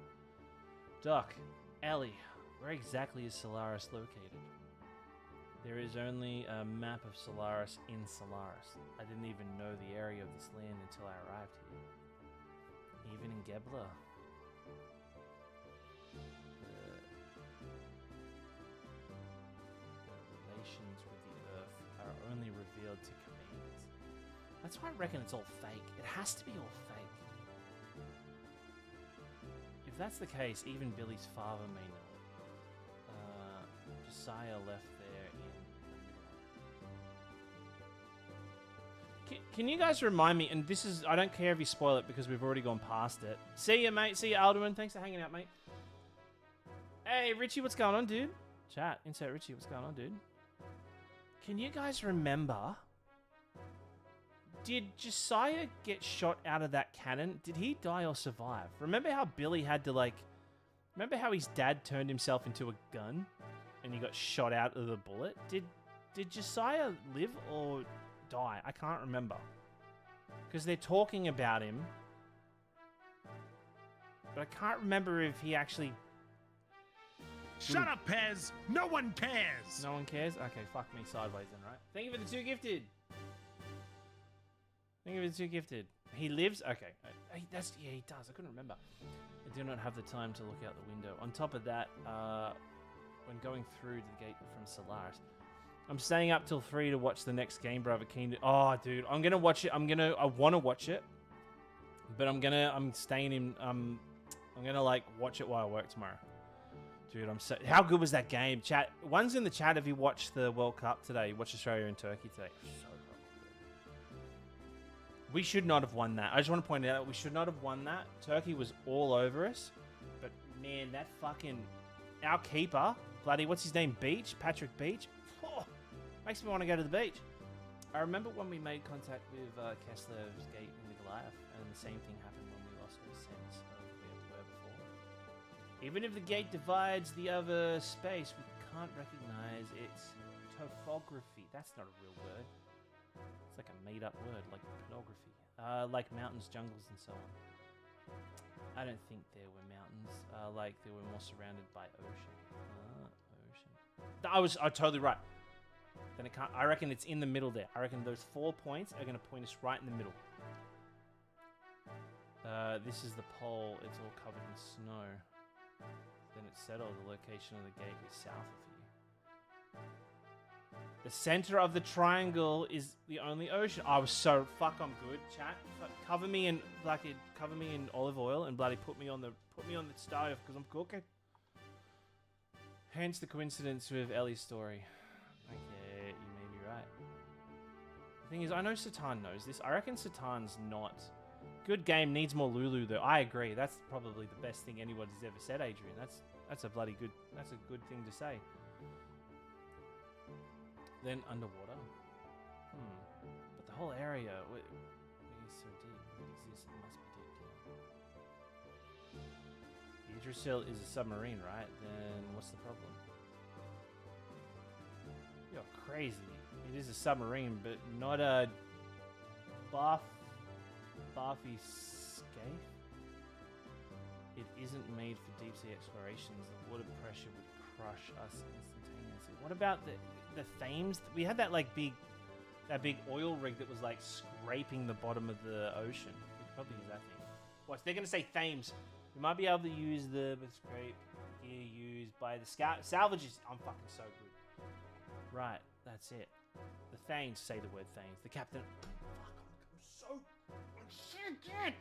Doc, Ellie, where exactly is Solaris located? There is only a map of Solaris in Solaris. I didn't even know the area of this land until I arrived here. Even in Gebler. The relations with the Earth are only revealed to commanders. That's why I reckon it's all fake. It has to be all fake. If that's the case, even Billy's father may know it. Josiah left there in... Can you guys remind me, and this is, I don't care if you spoil it because we've already gone past it. See ya, mate. See ya, Alderman. Thanks for hanging out, mate. Hey, Richie, what's going on, dude? Chat, insert Richie, what's going on, dude? Can you guys remember... Did Josiah get shot out of that cannon? Did he die or survive? Remember how Billy had to, like... Remember how his dad turned himself into a gun? And he got shot out of the bullet? Did Josiah live or die? I can't remember. Because they're talking about him. But I can't remember if he actually... Shut up, Pez! No one cares! No one cares? Okay, fuck me sideways then, right? Thank you for the 2 gifted! Thank you for the 2 gifted. He lives? Okay. Yeah, he does. I couldn't remember. I do not have the time to look out the window. On top of that, when going through the gate from Solaris, I'm staying up till 3 to watch the next game, brother. Keen to... Oh, dude. I'm going to watch it. I want to watch it. But I'm staying in... I'm going to, like, watch it while I work tomorrow. Dude, how good was that game? Chat. One's in the chat if you watched the World Cup today. You watched Australia and Turkey today. So good. We should not have won that. I just want to point out, we should not have won that. Turkey was all over us. But, man, that fucking... Our keeper, bloody, what's his name? Beach? Patrick Beach? Oh, makes me want to go to the beach. I remember when we made contact with Kessler's gate in the Goliath, and the same thing happened when we lost our sense of where we were before. Even if the gate divides the other space, we can't recognize its topography. That's not a real word. It's like a made-up word, like topography. Like mountains, jungles, and so on. I don't think there were mountains. Like they were more surrounded by ocean. Ocean. I was totally right. then it can't. I reckon it's in the middle there. I reckon those 4 points are going to point us right in the middle. This is the pole. It's all covered in snow. Then it's settled. The location of the gate is south of here. The center of the triangle is the only ocean. I was so I'm good. Chat, cover me in olive oil and bloody put me on the stove because I'm cooking. Hence the coincidence with Ellie's story. Okay, you may be right. The thing is, I know Satan knows this. I reckon Satan's not. Good game needs more Lulu though. I agree. That's probably the best thing anybody's ever said, Adrian. That's a bloody good. That's a good thing to say. Then underwater. But the whole area is so deep. It exists. It must be deep. The Yggdrasil is a submarine, right? Then what's the problem? You're crazy. It is a submarine, but not a Barfy Scaife? It isn't made for deep sea explorations. The water pressure would crush us instantaneously. What about the Thames? We had that big oil rig that was like scraping the bottom of the ocean. We could probably use that thing. Watch, they're gonna say Thames. We might be able to use the scrape gear used by the salvages. I'm fucking so good. Right, that's it. The Thames, say the word Thames. The captain. Fuck, I'm so good.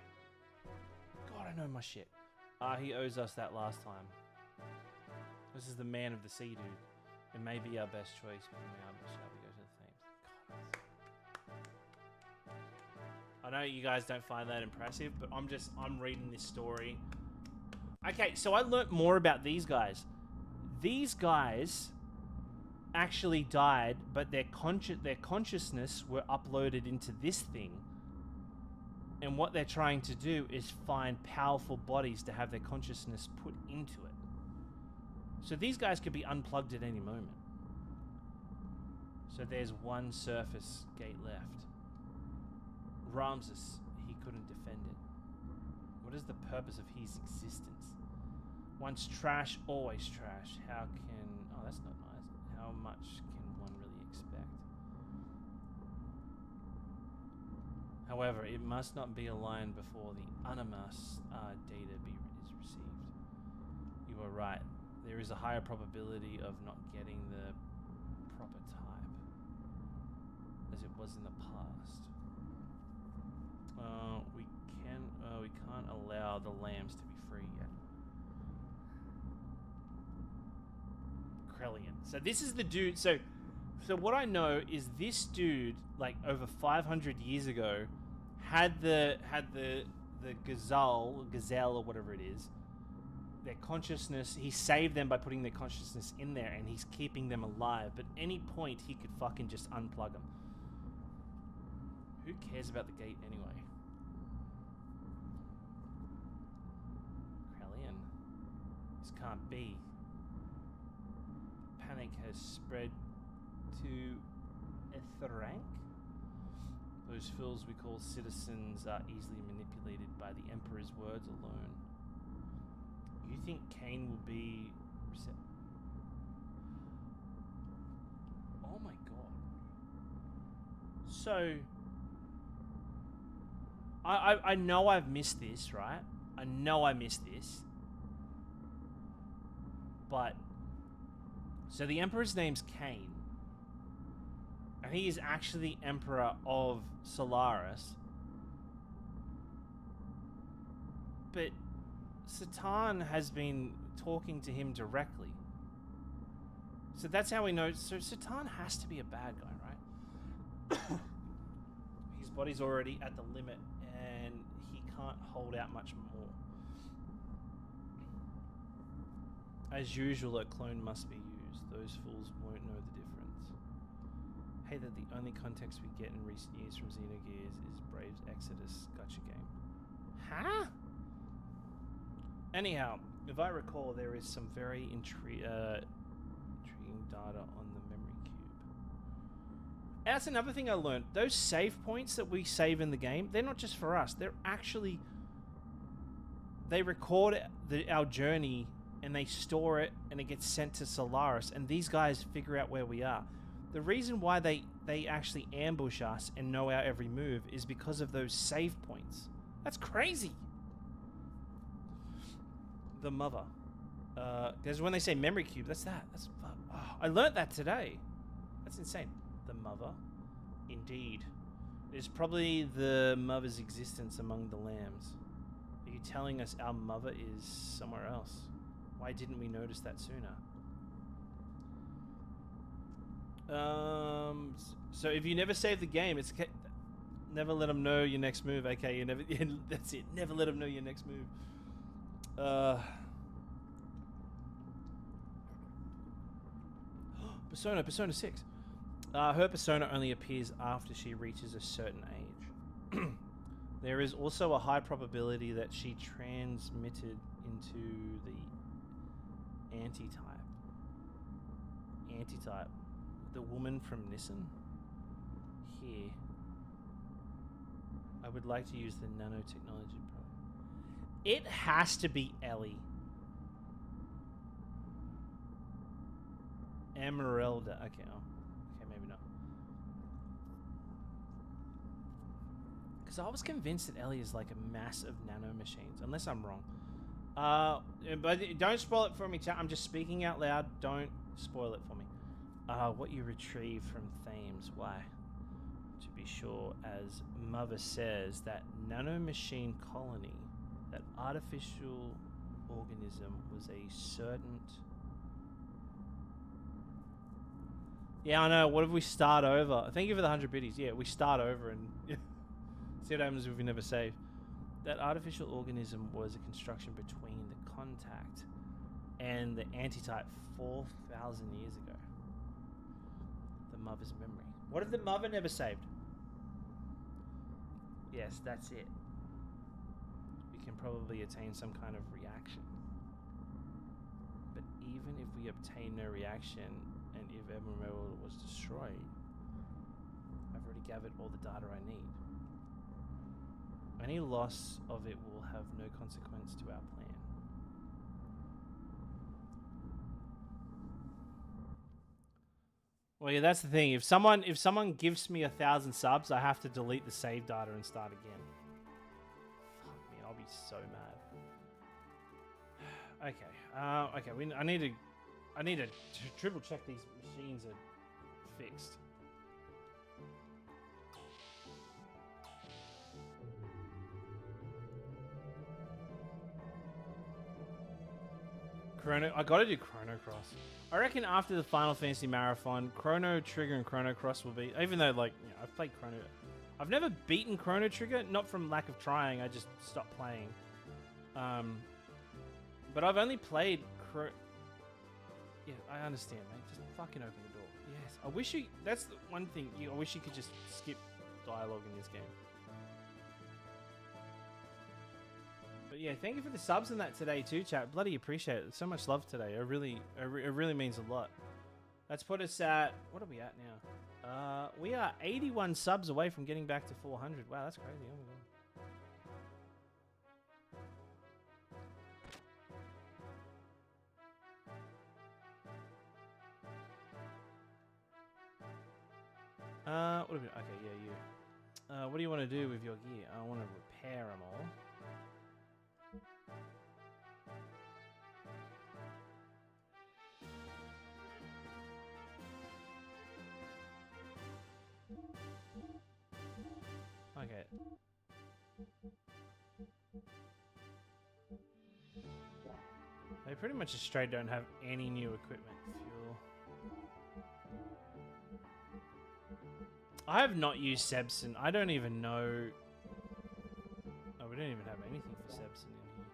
God, I know my shit. He owes us that last time. This is the man of the sea, dude. It may be our best choice, but shall we go to the Thames? God, I know you guys don't find that impressive, but I'm reading this story. Okay, so I learnt more about these guys. These guys actually died, but their consciousness were uploaded into this thing. And what they're trying to do is find powerful bodies to have their consciousness put into it. So these guys could be unplugged at any moment. So there's one surface gate left. Ramses, he couldn't defend it. What is the purpose of his existence? Once trash, always trash. How can... Oh, that's not nice. How much can one really expect? However, it must not be aligned before the Animas data is received. You are right. There is a higher probability of not getting the proper type, as it was in the past. We can't allow the lambs to be free yet. Krellian. So this is the dude. So what I know is this dude, like over 500 years ago, had the gazelle or whatever it is. Their consciousness, he saved them by putting their consciousness in there, and he's keeping them alive. But any point, he could fucking just unplug them. Who cares about the gate anyway? Krellian. This can't be. Panic has spread to Etherank. Those fools we call citizens are easily manipulated by the Emperor's words alone. You think Cain will be... Oh my god. So... I know I've missed this, right? I know I missed this. But... So the Emperor's name's Cain. And he is actually the Emperor of Solaris. But... Satan has been talking to him directly. So that's how we know. So Satan has to be a bad guy, right? His body's already at the limit and he can't hold out much more. As usual, a clone must be used. Those fools won't know the difference. Hey, that the only context we get in recent years from Xenogears is Brave's Exodus gotcha game. Huh? Anyhow, if I recall, there is some very intriguing data on the memory cube. And that's another thing I learned. Those save points that we save in the game, they're not just for us. They're actually... They record our journey and they store it and it gets sent to Solaris. And these guys figure out where we are. The reason why they actually ambush us and know our every move is because of those save points. That's crazy. The mother. Because when they say memory cube, that's that. That's oh, I learnt that today. That's insane. The mother. Indeed. It is probably the mother's existence among the lambs. Are you telling us our mother is somewhere else? Why didn't we notice that sooner? So if you never save the game, it's okay. Never let them know your next move. Okay, you never. That's it. Never let them know your next move. Persona 6. Her persona only appears after she reaches a certain age. There is also a high probability that she transmitted into the anti-type. Anti-type. The woman from Nissan? Here. I would like to use the nanotechnology program. It has to be Ellie. Emeralda. Okay, oh. Okay, maybe not. Because I was convinced that Ellie is like a mass of nanomachines, unless I'm wrong. But don't spoil it for me, chat. I'm just speaking out loud. Don't spoil it for me. What you retrieve from Thames. Why? To be sure, as Mother says, that nanomachine colony, that artificial organism was a certain... Yeah, I know. What if we start over? Thank you for the 100 biddies. Yeah, we start over and see what happens if we never save. That artificial organism was a construction between the contact and the antitype 4,000 years ago. The mother's memory. What if the mother never saved? Yes, that's it. We can probably attain some kind of reaction. But even if we obtain no reaction, and if Emerald was destroyed, I've already gathered all the data I need. Any loss of it will have no consequence to our plan. Well, yeah, that's the thing. If someone gives me 1,000 subs, I have to delete the save data and start again. Fuck me, I'll be so mad. Okay. Okay. I need to triple check these machines are fixed. I gotta do Chrono Cross. I reckon after the Final Fantasy Marathon, Chrono Trigger and Chrono Cross will be... Even though, like, you know, I've played Chrono... I've never beaten Chrono Trigger, not from lack of trying, I just stopped playing. But I've only played... Yeah, I understand, mate. Just fucking open the door. Yes. I wish you... That's the one thing. I wish you could just skip dialogue in this game. But yeah, thank you for the subs in that today too, chat. Bloody appreciate it. So much love today. It really means a lot. Let's put us at... What are we at now? We are 81 subs away from getting back to 400. Wow, that's crazy. Oh my god. What do we... Okay, yeah, you. What do you want to do with your gear? I want to repair them all. Okay. They pretty much just straight don't have any new equipment. Fuel. I have not used Sebson. I don't even know. Oh, we don't even have anything for Sebson in here.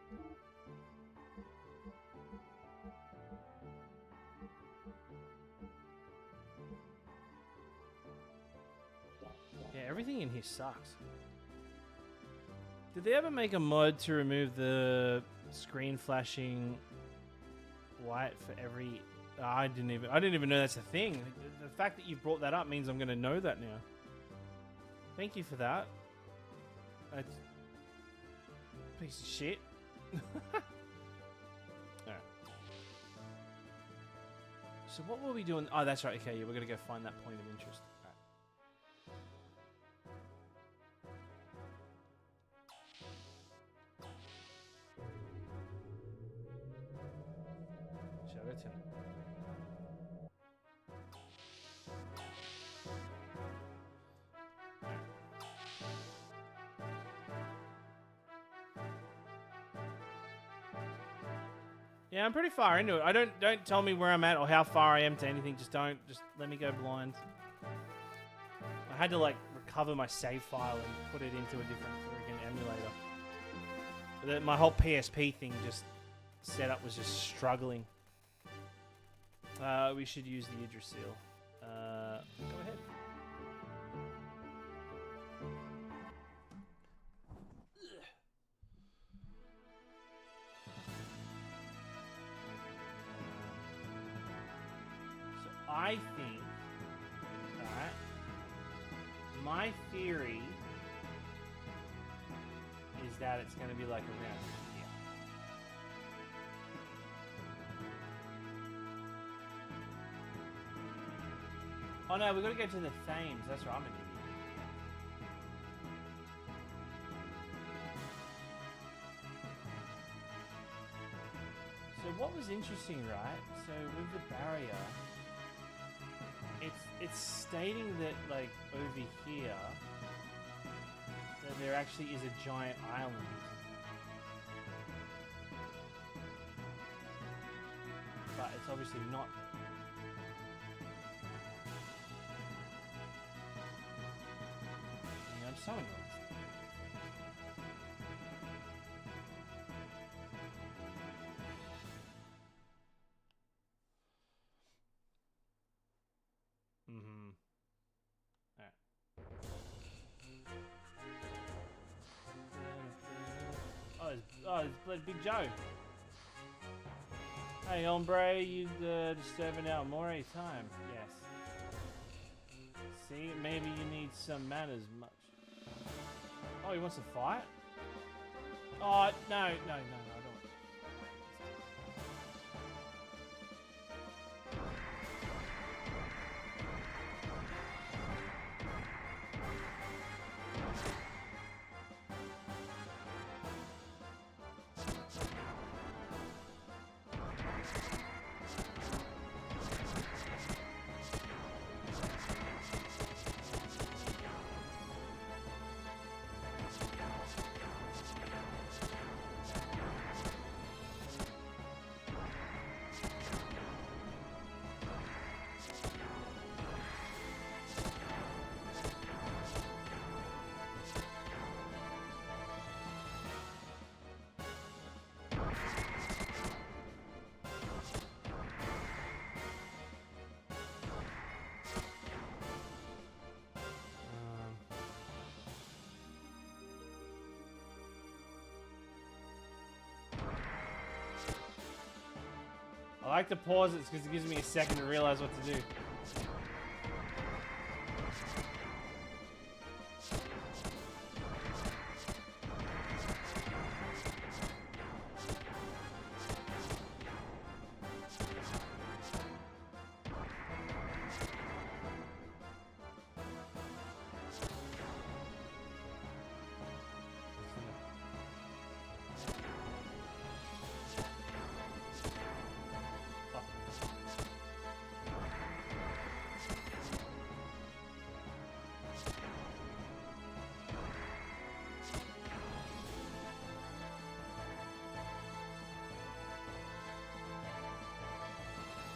Yeah, everything in here sucks. Did they ever make a mod to remove the screen flashing white for every... I didn't even know that's a thing. The fact that you've brought that up means I'm going to know that now. Thank you for that. Piece of shit. Alright. So what were we doing? Oh, that's right. Okay, yeah, we're gonna go find that point of interest. All right. Shall I go turn it? Yeah, I'm pretty far into it. Don't tell me where I'm at or how far I am to anything. Just let me go blind. I had to like recover my save file and put it into a different freaking emulator. But my whole PSP thing setup was just struggling. We should use the Yggdrasil. Go ahead. I think that my theory is that it's going to be like around here. Oh no, we've got to go to the Thames. That's right, I'm an idiot. So what was interesting, right? So with the barrier, it's stating that like over here that there actually is a giant island. But it's obviously not there. Yeah, I'm so annoyed. It's bloody Big Joe. Hey, hombre, you disturbing our more time? Yes. See, maybe you need some manners much. Oh, he wants to fight? Oh, no, I don't want to. I like to pause it because it gives me a second to realize what to do.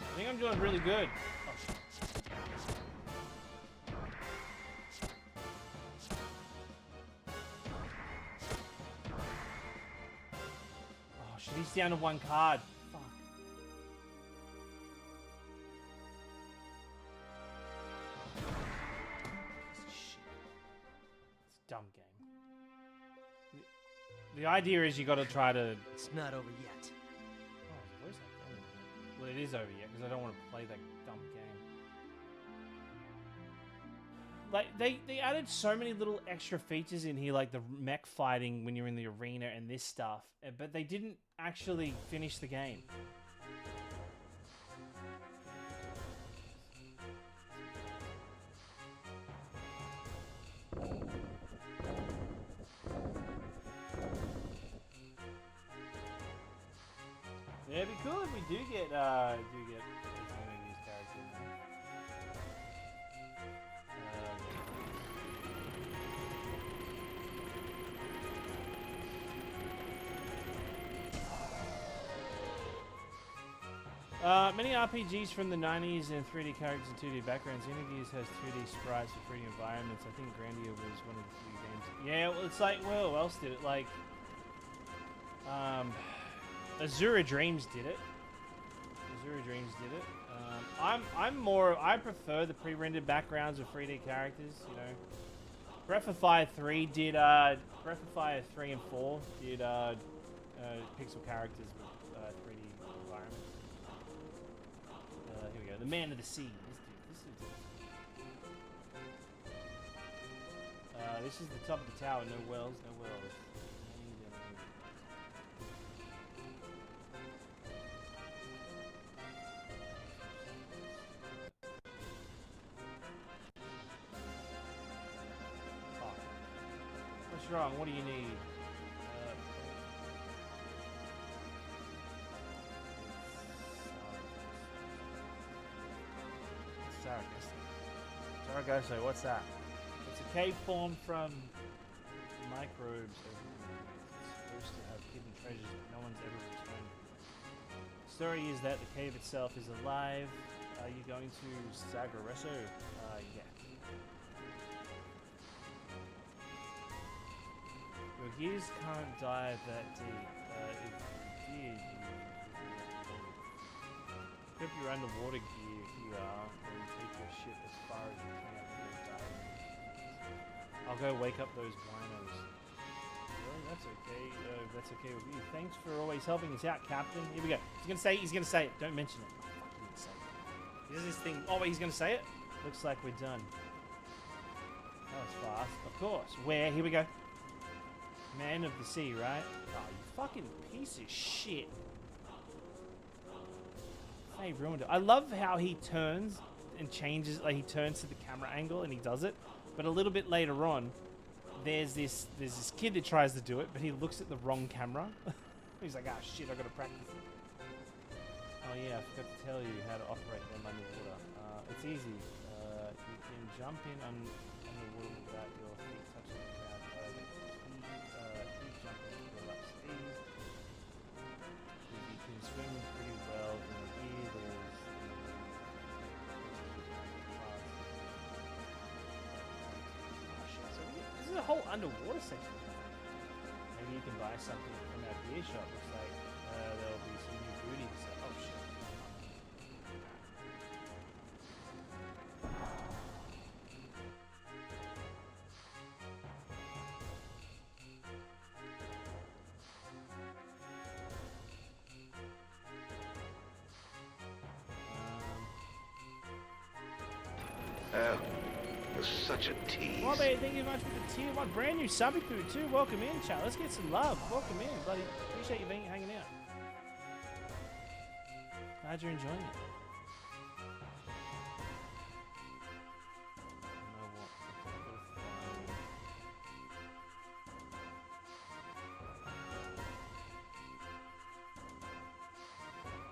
I think I'm doing really good. Oh shit, he's down to one card. Fuck. Shit. It's a dumb game. The idea is you got to try to. It's not over yet. Oh, where's that going? Well, it is over yet because I don't want to play that dumb game. Like they added so many little extra features in here, like the mech fighting when you're in the arena and this stuff, but they didn't actually finish the game. Yeah, it'd be cool if we do get a Xenogear's character in there. Many RPGs from the 90s and 3D characters and 2D backgrounds. Xenogears has 3D sprites for 3D environments. I think Grandia was one of the few games. Yeah, well, it's like, well, who else did it? Like, Azura Dreams did it. Azura Dreams did it. I prefer the pre-rendered backgrounds of 3D characters. You know, Breath of Fire 3 did. Breath of Fire 3 and 4 did pixel characters with 3D environments. Here we go. The Man of the Sea. This is the top of the tower. No wells. No wells. What's wrong? What do you need? Sargasso, what's that? It's a cave formed from microbes. It's supposed to have hidden treasures that no one's ever returned. The story is that the cave itself is alive. Are you going to Sargasso? Yeah. Your gears can't dive that deep. If you did, equip your underwater gear here and take your ship as far as you can and go diving. I'll go wake up those winos. Really? That's okay. That's okay with you. Thanks for always helping us out, Captain. Here we go. He's gonna say it. Don't mention it. Oh, fuck, he didn't say it. He does this thing. Oh, wait, he's gonna say it? Looks like we're done. That was fast. Of course. Where? Here we go. Man of the Sea, right? Oh, you fucking piece of shit. They ruined it. I love how he turns and changes, like he turns to the camera angle and he does it. But a little bit later on, there's this kid that tries to do it, but he looks at the wrong camera. He's like, ah, shit, I gotta practice it. Oh yeah, I forgot to tell you how to operate them underwater. It's easy. You can jump in underwater without your feet touching the ground. Keep jumping to go up speed. You can swim pretty well. This is a whole underwater section. Maybe you can buy something from our gear shop. Looks like there'll be some new booty to sell. Oh shit. Oh, you're such a tease. Well, babe, thank you very much for the tier 1 brand new subby food too. Welcome in, chat. Let's get some love. Welcome in, buddy. Appreciate you being hanging out. Glad you're enjoying it.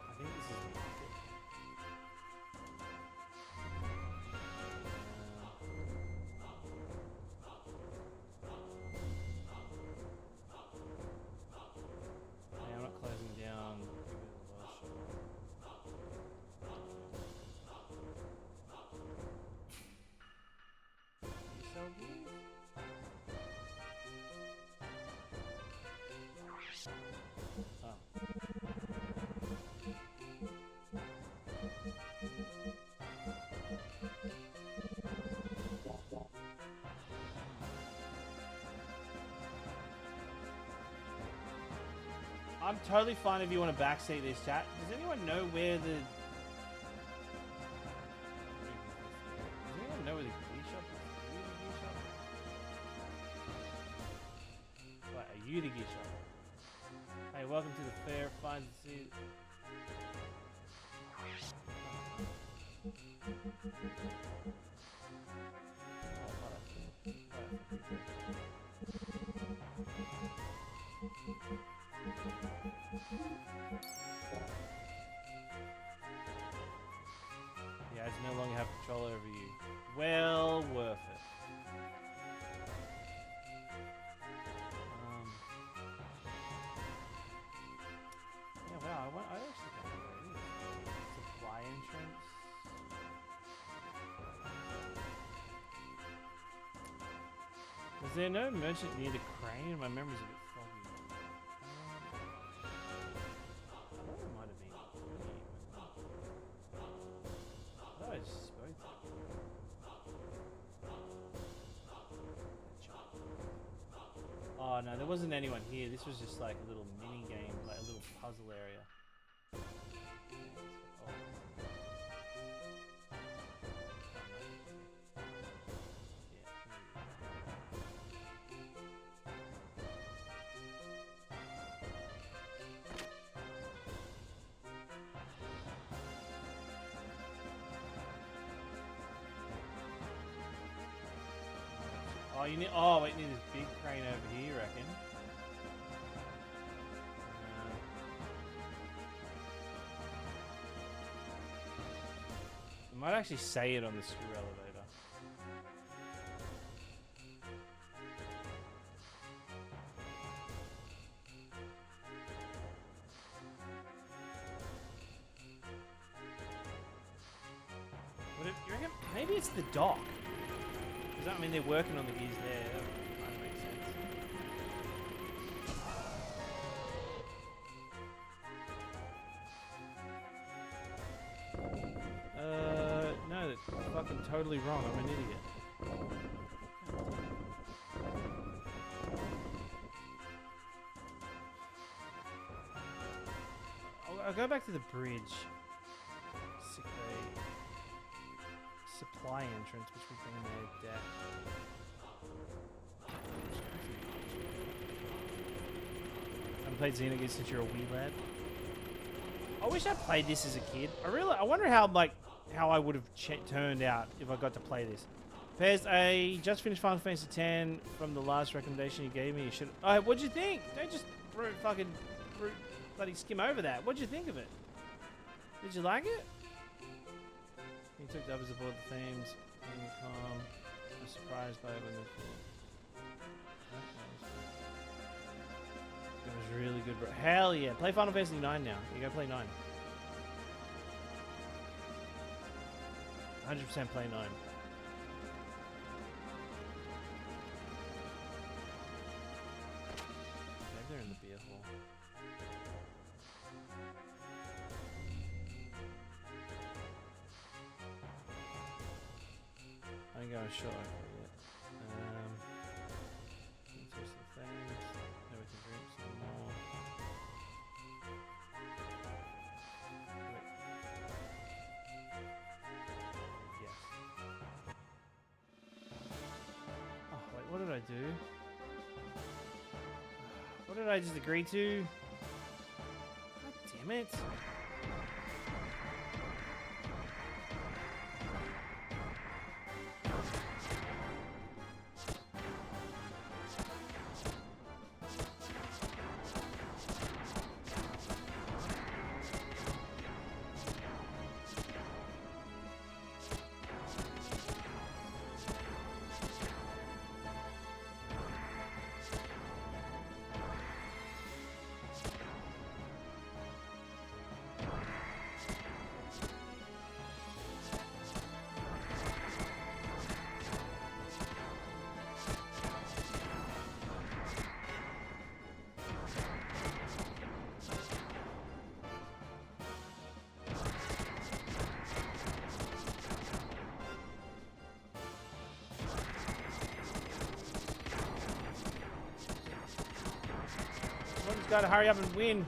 I think this is the market. Yeah, I'm not closing down. So good. Oh. I'm totally fine if you want to backseat this chat. Does anyone know where the... Does anyone know where the gear shop is? Are you the gear shop? Wait, are you the gear shop? Hey, welcome to the fair. Fine to see you. there no merchant near the crane? My memory's a bit foggy. I thought it might have been here. I thought I just spoke to him. Oh no, there wasn't anyone here. This was just like a little mini game, like a little puzzle area. Oh, you need. Oh, wait, you need this big crane over here, you reckon? You might actually say it on the screw elevator. Would it, you reckon? Maybe it's the dock. Does that mean they're working on the gears there? That kind of makes sense. No, that's fucking totally wrong. I'm an idiot. I'll go back to the bridge. Sick bay. Supply entrance, which would bring in their deck. I haven't played Xenogear since you're a wee lad. I wish I played this as a kid. I wonder how I would have turned out if I got to play this. Pez, I just finished Final Fantasy X from the last recommendation you gave me. You should. What'd you think? Don't just bloody skim over that. What'd you think of it? Did you like it? He took the others aboard the themes. Being calm. I was surprised by it when they It was really good, bro. Hell yeah. Play Final Fantasy 9 now. You go play 9. 100% play 9. Maybe they're in the beer hall. I ain't going short yet. Test the things. Now we can drink some more. Yes. Oh, wait, what did I do? What did I just agree to? God damn it. Someone's got to hurry up and win.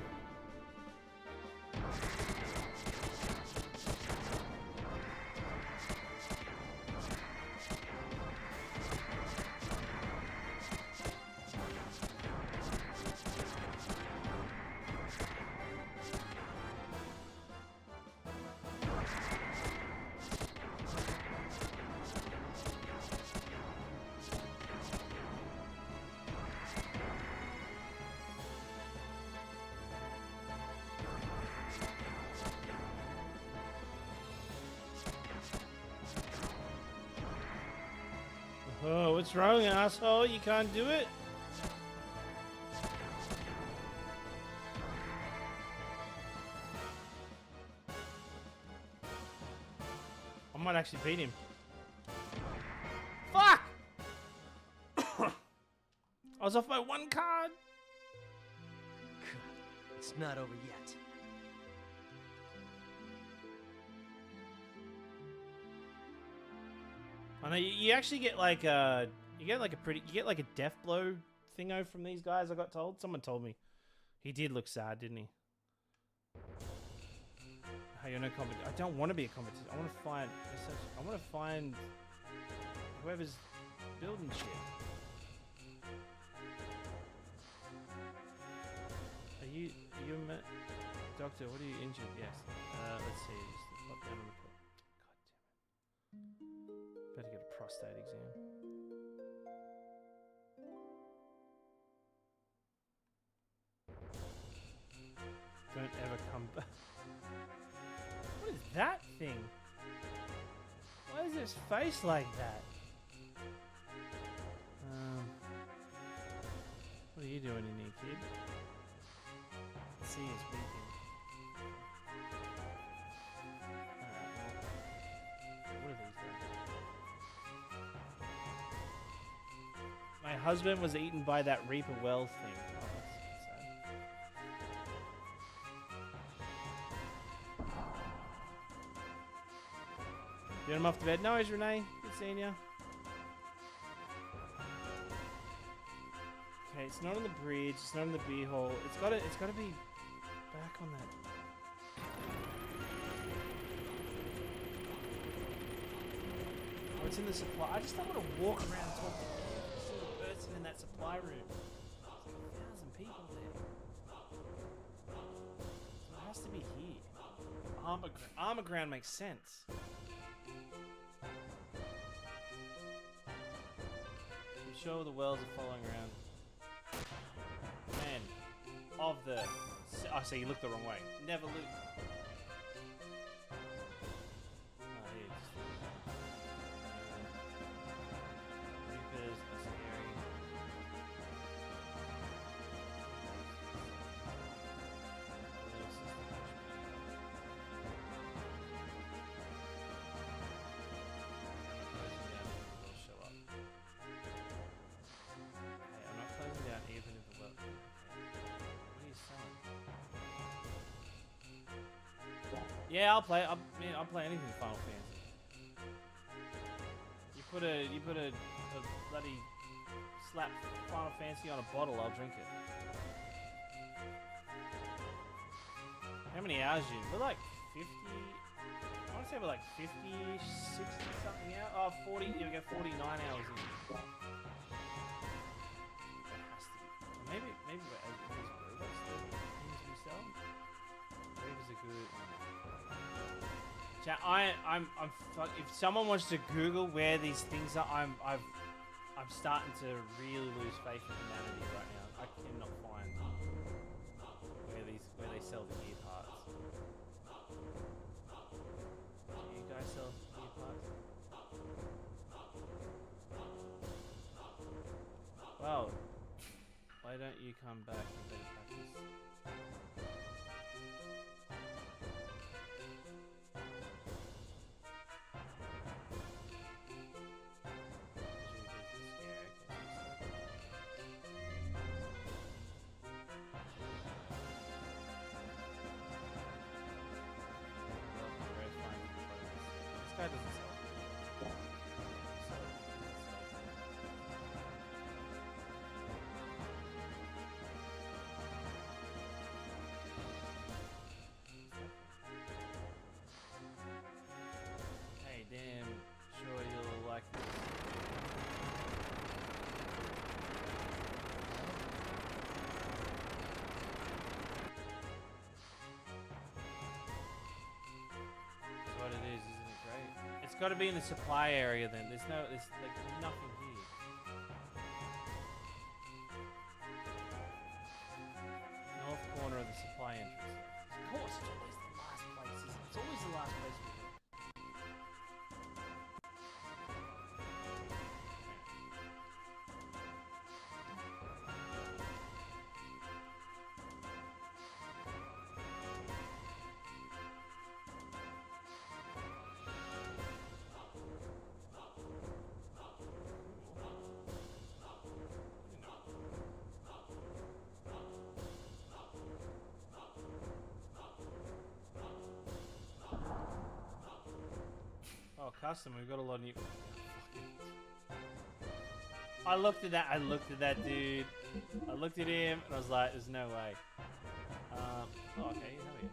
Oh, what's wrong, asshole? You can't do it? I might actually beat him. Fuck! was off by 1 card. It's not over yet. I know you actually get like a death blow thingo from these guys. I got told. Someone told me. He did look sad, didn't he? Hey, you're no competition. I don't want to be a competition. I want to find. I want to find whoever's building shit. Are you a doctor? What are you injured? Yes. Let's see. Just pop down on the port. God damn it. Better get a prostate exam. Don't ever come back. What is that thing? Why is his face like that? What are you doing in here, kid? Let's see his weekend. Alright, what are these guys? My husband was eaten by that Reaper Wells thing. Oh, that's sad. Get him off the bed. No, he's Renee. Good seeing ya. Okay, it's not on the bridge. It's not on the beer hall. It's gotta be back on that. Oh, it's in the supply. I just don't want to walk around and talk to every single person in that supply room. There's like 1,000 people there. So it has to be here. Armor ground makes sense. I'm sure the wells are following around. Man, of the... Oh, so you looked the wrong way. Never look. Oh, here, just... Reapers are scary. Show up. Hey, I'm not closing down even if the well... What are you selling? Yeah, I'll play. I'll play anything Final Fantasy. You put a bloody slap Final Fantasy on a bottle, I'll drink it. How many hours you? We're like 50. I want to say we're like 50, 60 something out. Oh, 40. Yeah, we got 49 hours in. It has to be. Maybe we're as Reavers the things we sell. Reavers are good. Chat, I'm if someone wants to Google where these things are, I'm starting to really lose faith in humanity right now. I cannot find where they sell the gear parts. Do you guys sell gear parts? Well, why don't you come back and better practice? This guy doesn't sell. Hey, damn, sure you'll like this. That's what it is, isn't it great? It's got to be in the supply area then. There's like nothing here. North corner of the supply entrance. Of course, it's always the last place, isn't it? It's always the last place we look. custom. We've got a lot of new. I looked at that. I looked at that dude. I looked at him and I was like, "There's no way." Oh, okay. Hell yeah.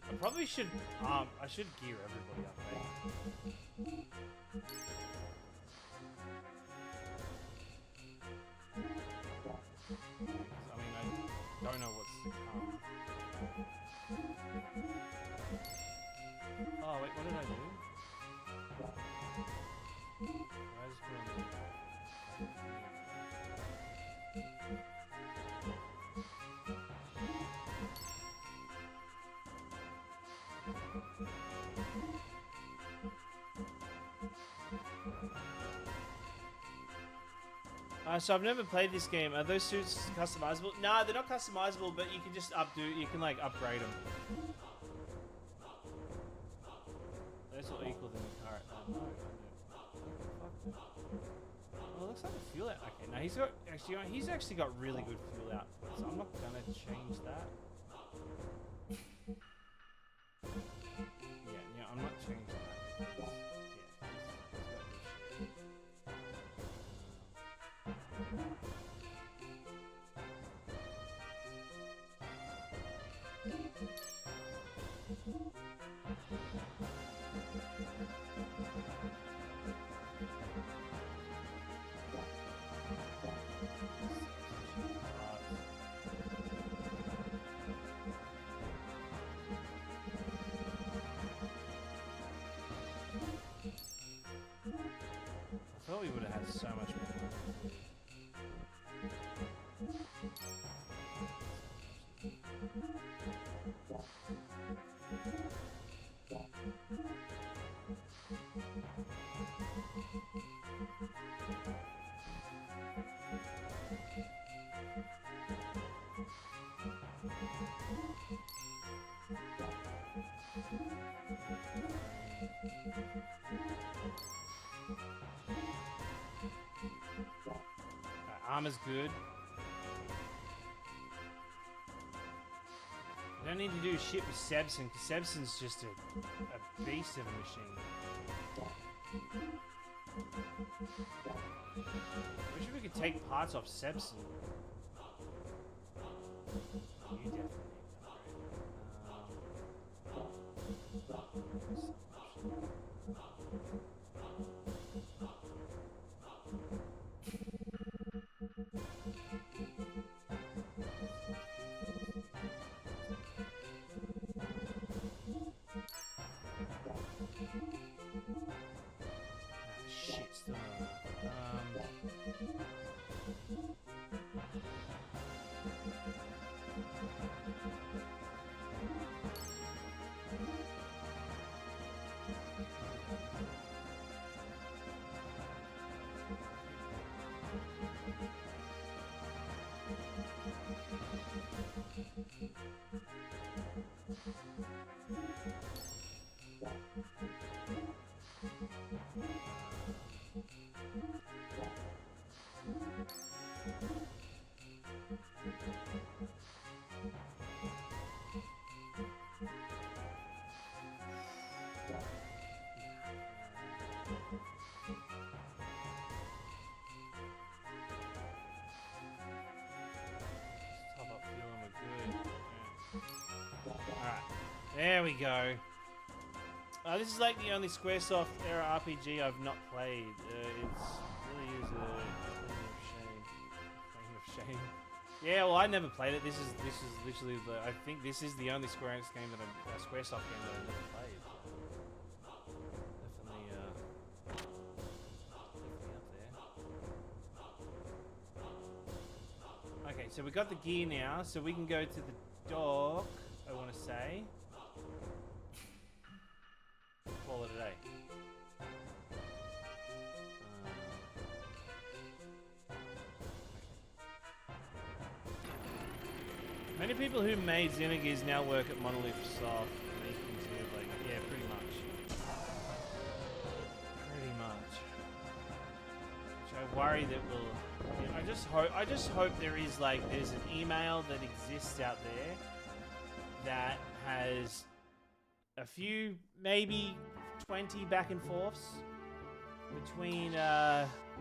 I probably should, I should gear everybody up, eh? I mean, I don't know what's to come. Oh, wait, what did I do? I just put on the... So I've never played this game. Are those suits customizable? No, they're not customizable, but you can just you can like upgrade them. Those will equal them in current. No, oh, it looks like a fuel out. Okay, now he's actually got really good fuel output, so I'm not gonna change that. Yeah, I'm not changing that. Because, I thought we would have had so much more. Armor's good. You don't need to do shit with Sebson, because Sebson's just a beast of a machine. Wish we could take parts off Sebson. You definitely shit, still not top up fuel and we're good. Yeah. Alright, there we go. This is like the only Squaresoft era RPG I've not played. It really is a claim of shame. Yeah, well, I never played it. This is literally I think this is the only Square Enix game that Squaresoft game that I've never played. Definitely up there. Okay, so we got the gear now, so we can go to the dock. I want to say. Call it a day. Many people who made Xenogears now work at Monolith Soft, making Xenoblade. Yeah, pretty much. Pretty much. Which I worry that will. You know, I just hope there's an email that exists out there that has a few, maybe 20 back and forths between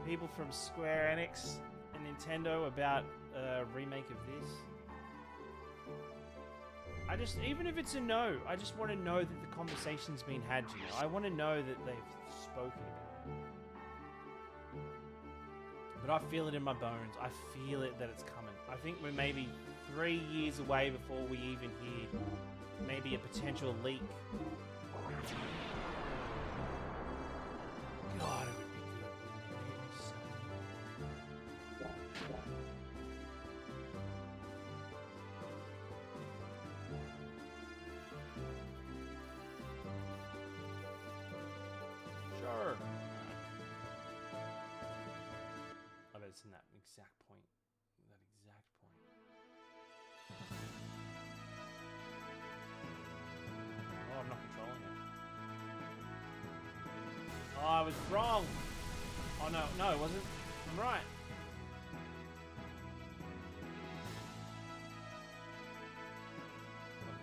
people from Square Enix and Nintendo about a remake of this. Even if it's a no, I just want to know that the conversation's been had, you know. I want to know that they've spoken about it. But I feel it in my bones. I feel it that it's coming. I think we're maybe 3 years away before we even hear maybe a potential leak. God, it would be good. Sure. I bet it's in that exact point. That exact point. Oh, I'm not controlling it. Oh, I was wrong. Oh, no, it wasn't. I'm right.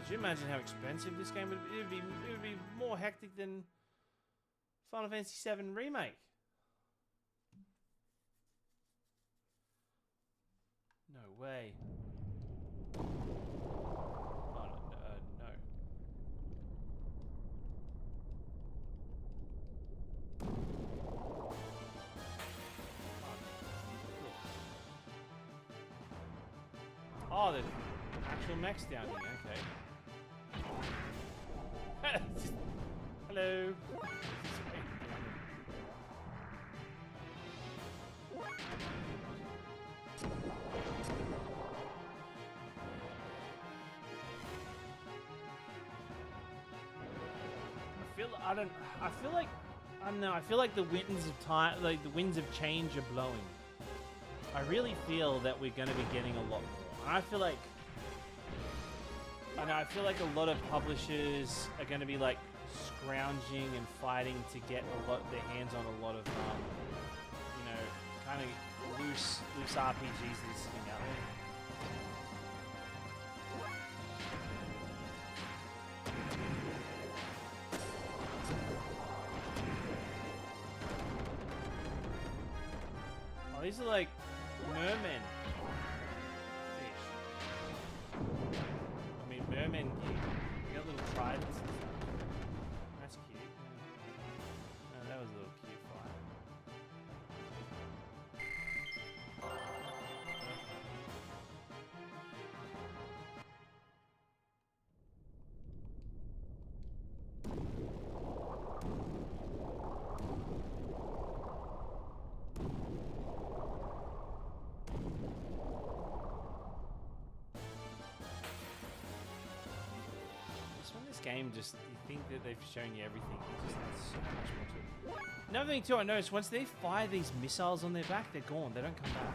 Could you imagine how expensive this game would be? It would be more hectic than Final Fantasy VII Remake. No way. Oh, no. Oh, there's actual mechs down here. Okay. Hello. I feel like the winds of time, like the winds of change are blowing. I really feel that we're going to be getting a lot more. And I feel like a lot of publishers are going to be like scrounging and fighting to get their hands on a lot of, you know, kind of loose RPGs that are sitting out there. These are like mermen fish. I mean, mermen gear. They got little tridents and stuff. That's cute. Oh, that was a little cute fight. Game, just you think that they've shown you everything. It just has so much more to it. Another thing too, I noticed once they fire these missiles on their back, they're gone. They don't come back.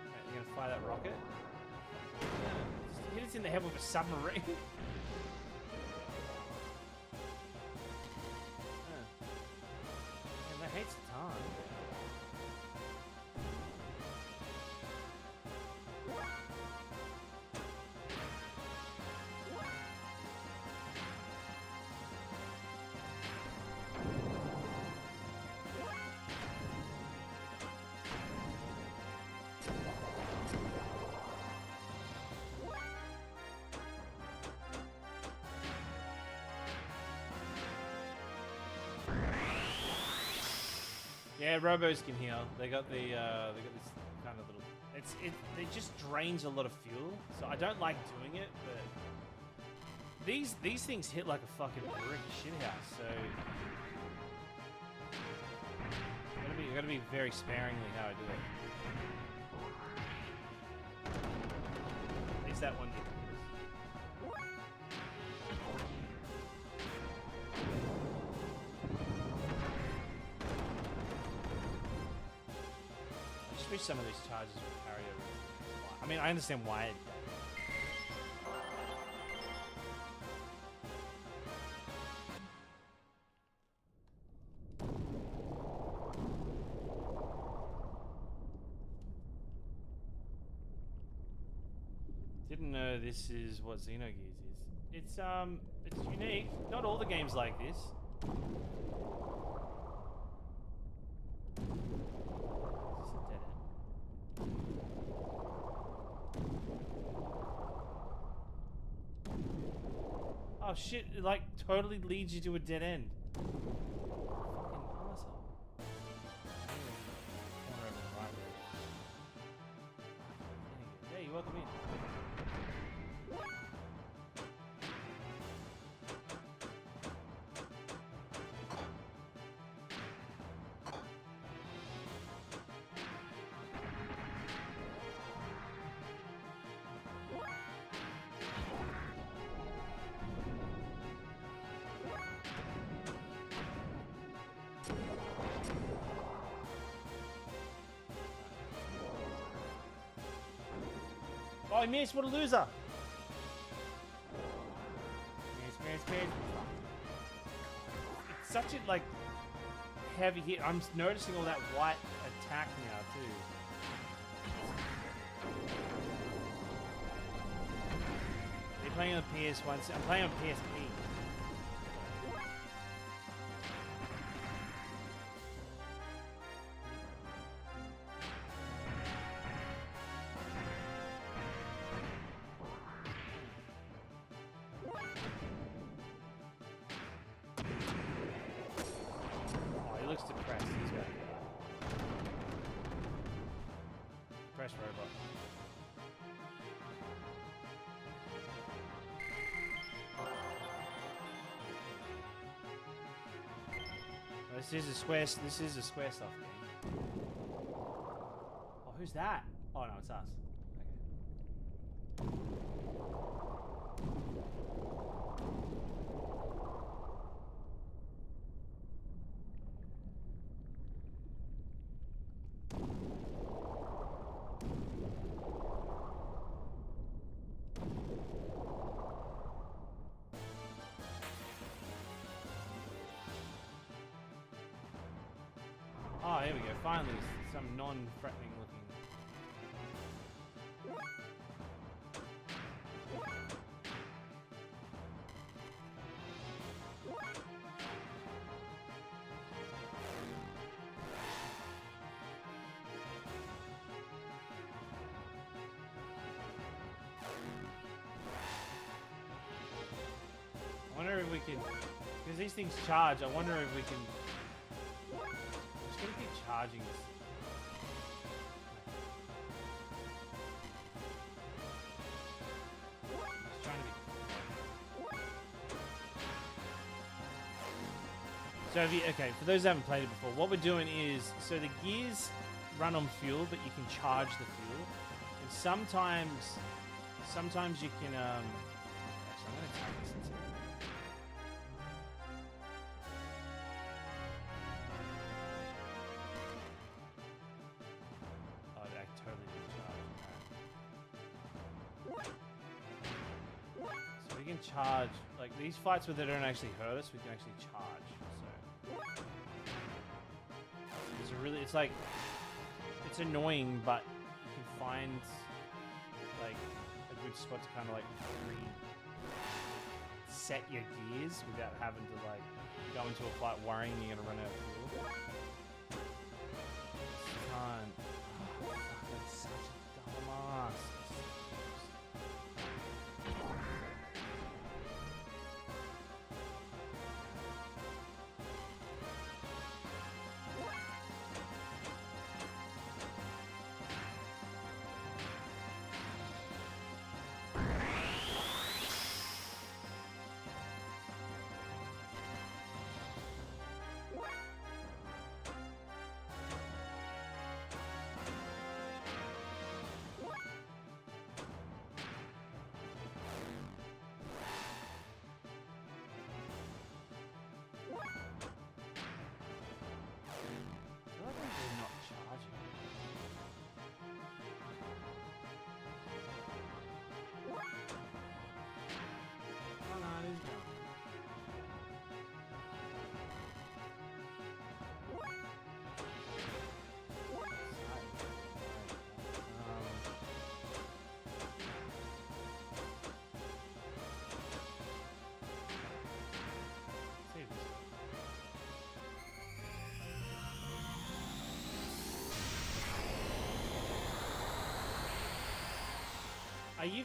Okay, you're gonna fire that rocket? Just hit us in the head with a submarine. Hates time. Yeah, robos can heal. They got this kind of little. It just drains a lot of fuel, so I don't like doing it. But these things hit like a fucking brick shithouse. So you gotta be very sparingly how I do it. At least that one hit. just wish some of these charges would carry over. I mean, I understand why it does. Didn't know this is what Xenogears is. It's unique. Not all the games like this. Is this a dead end? Oh shit, it like totally leads you to a dead end. Fucking asshole. Corner over the right there. Hey, welcome in. Oh, I missed. What a loser. Miss. It's such a, like, heavy hit. I'm noticing all that white attack now, too. They're playing on PS1. I'm playing on PSP. Robot. Oh, this is a square stuff game. Oh, who's that? Oh no, it's us. Oh, here we go. Finally, some non-threatening looking. I wonder if we can, because these things charge. I wonder if we can. I'm just gonna keep charging this. Just trying to be. So if you, okay, for those who haven't played it before, what we're doing is, so the gears run on fuel, but you can charge the fuel, and sometimes you can. Actually, I'm gonna turn this into. Charge, like these fights where they don't actually hurt us, we can actually charge. So it's like, it's annoying, but you can find like a good spot to kind of like reset your gears without having to like go into a fight worrying you're gonna run out of fuel. Can't. Oh, fuck, that's such a dumbass. Are you?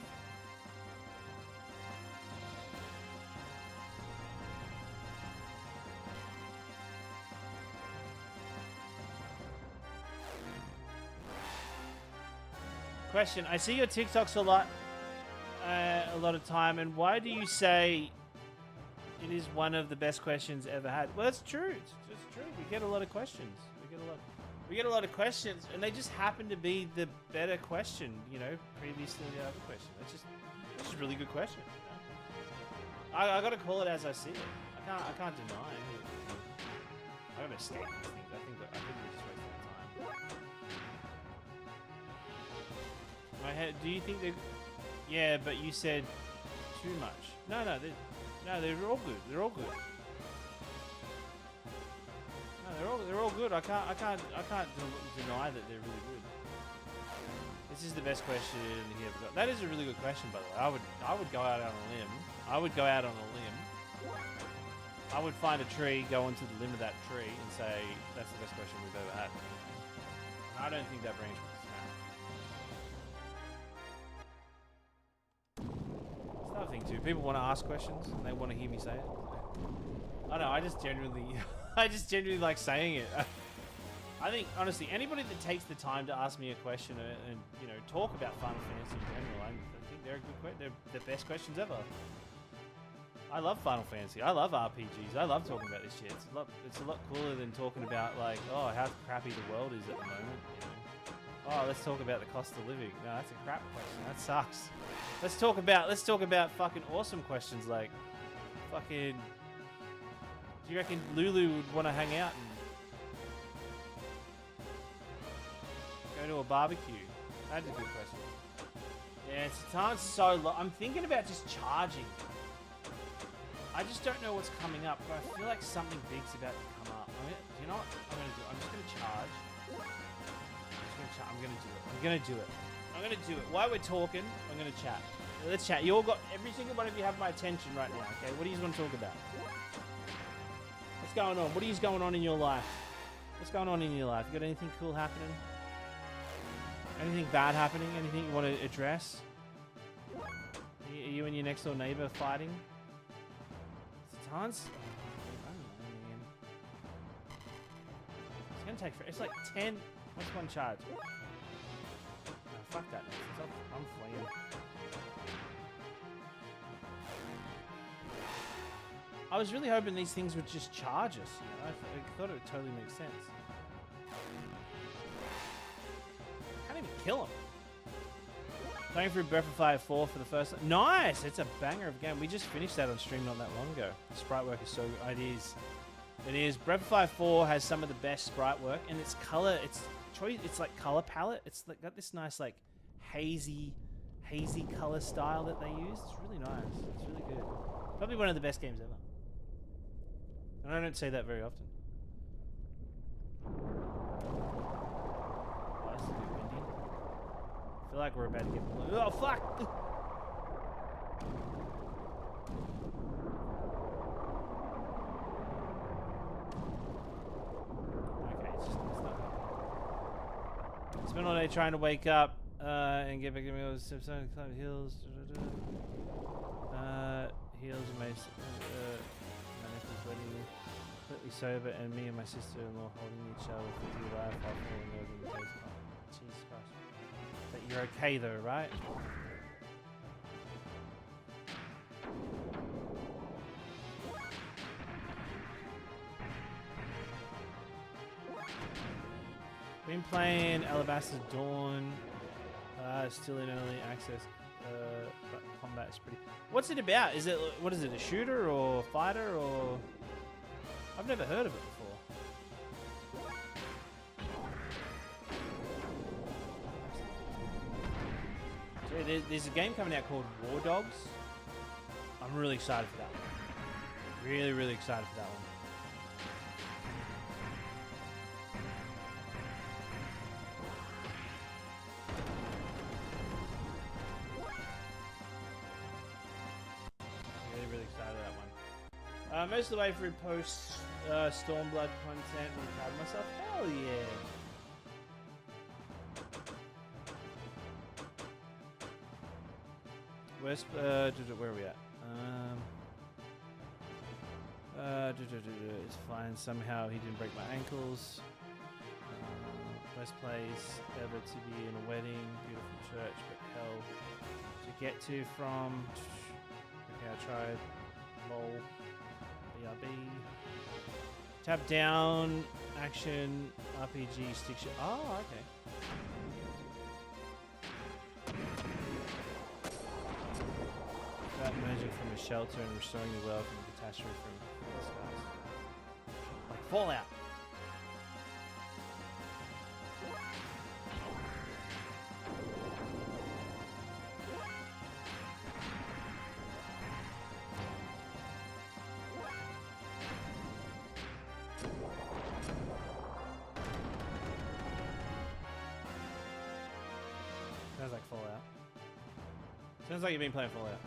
Question. I see your TikToks a lot of time, and why do you say it is one of the best questions ever had? Well, that's true. It's just true. We get a lot of questions. We get a lot of questions, and they just happen to be the better question, you know, previous to the other question. It's just a really good question. You know? I gotta call it as I see it. I can't deny it. I gotta state these things. I think we're just wasting time. My head. Do you think they? Yeah, but you said too much. No, they're all good. They're all good. They're all good. I can't deny that they're really good. This is the best question he ever got. That is a really good question, by the way. I would go out on a limb. I would find a tree, go onto the limb of that tree, and say that's the best question we've ever had. And I don't think that brings me to snap. It's another thing too. People want to ask questions and they want to hear me say it. I don't know. I just genuinely like saying it. I think, honestly, anybody that takes the time to ask me a question and you know, talk about Final Fantasy in general, I think they're they're the best questions ever. I love Final Fantasy. I love RPGs. I love talking about this shit. It's a lot cooler than talking about like, oh, how crappy the world is at the moment. You know? Oh, let's talk about the cost of living. No, that's a crap question. That sucks. Let's talk about fucking awesome questions like fucking. Do you reckon Lulu would want to hang out and go to a barbecue? That's a good question. Yeah, it's so low. I'm thinking about just charging. I just don't know what's coming up, but I feel like something big's about to come up. You know what I'm going to do? I'm just going to charge. I'm going to do it. While we're talking, I'm going to chat. Let's chat. You all got, every single one of you have my attention right now, okay? What do you want to talk about? What's going on? What is going on in your life? What's going on in your life? You got anything cool happening? Anything bad happening? Anything you want to address? Are you and your next door neighbor fighting? Tons? Oh, I don't know, man. It's gonna take. It's like 10. What's one charge? Oh, fuck that. I'm fleeing. I was really hoping these things would just charge us. You know? I thought it would totally make sense. Can't even kill him. Playing through Breath of Fire 4 for the first time. Nice! It's a banger of a game. We just finished that on stream not that long ago. The sprite work is so good. It is. It is. Breath of Fire 4 has some of the best sprite work, and its color, it's like color palette. It's like got this nice like hazy color style that they use. It's really nice. It's really good. Probably one of the best games ever. And I don't say that very often. Oh, this is a bit windy. I feel like we're about to get... Oh, fuck! Okay, it's not... Spent all day trying to wake up and get back to me. Climb hills. Heels and my neck was sweaty. Completely sober, and me and my sister-in-law holding each other for dear life while falling over the place. Oh, Jesus Christ. But you're okay though, right? Been playing Alabaster Dawn. Still in early access. But combat is pretty. What's it about? Is it what is it? A shooter or fighter or? I've never heard of it before. Dude, there's a game coming out called War Dogs. I'm really excited for that one. Really, really excited for that one. Most of the way through post Stormblood content, I'm proud of myself. Hell yeah! West. Where are we at? It's fine. Somehow he didn't break my ankles. Best place ever to be in a wedding. Beautiful church, but hell to get to from. Okay, I tried. Lol. BRB. Tap down. Action. RPG. Stick shot. Oh, okay. Without emerging from a shelter and restoring the world from a catastrophe from the skies. Like Fallout. Sounds like Fallout. Sounds like you've been playing Fallout.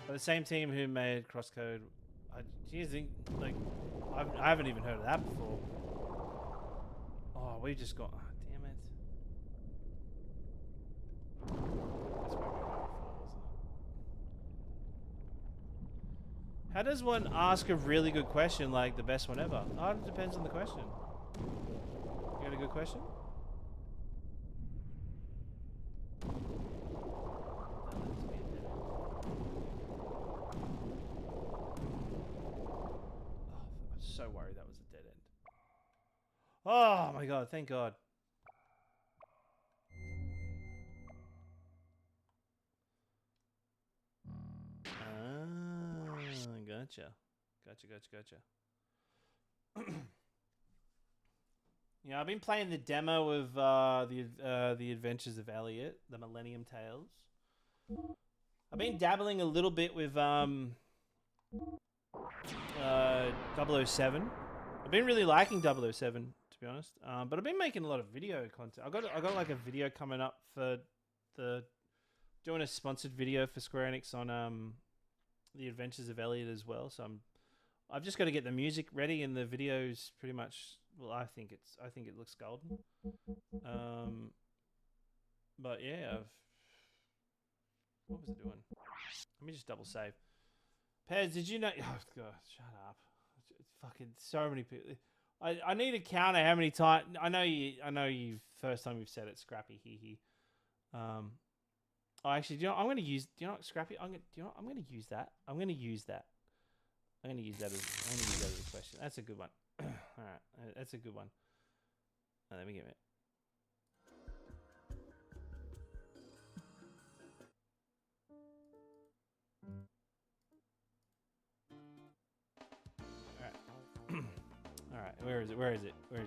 But the same team who made Crosscode, like, I haven't even heard of that before. Oh, we just got. Oh, damn it. That's where we were before, wasn't it? How does one ask a really good question like the best one ever? Oh, it depends on the question. You got a good question? So worried that was a dead end. Oh my god, thank god. Ah, gotcha. Yeah, I've been playing the demo of the Adventures of Elliot, the Millennium Tales. I've been dabbling a little bit with 007. I've been really liking 007, to be honest. But I've been making a lot of video content. I got like a video coming up for doing a sponsored video for Square Enix on the Adventures of Elliot as well. So I've just got to get the music ready, and the video's pretty much. Well, I think it looks golden. But yeah, what was it doing? Let me just double save. Pez, did you know? Oh god, shut up! Fucking so many people. I need to counter how many times. I know you. First time you've said it, Scrappy. Hee. Oh, actually, do you know? I'm going to use. Do you know what, Scrappy? I'm going to use that. I'm going to use that as a question. That's a good one. All right, that's a good one. Let me give it. All right, where is it? I'm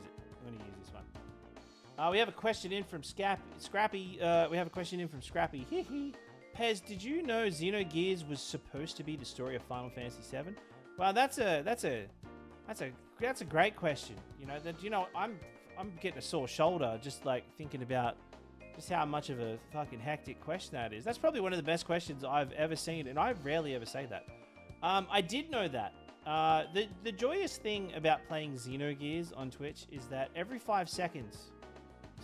going to use this one. We have a question in from Scrappy. We have a question in from Scrappy. Pez, did you know Xenogears was supposed to be the story of Final Fantasy VII? Well, that's a great question. I'm getting a sore shoulder just like thinking about just how much of a fucking hectic question that is. That's probably one of the best questions I've ever seen, and I rarely ever say that. I did know that. The joyous thing about playing Xenogears on Twitch is that every 5 seconds,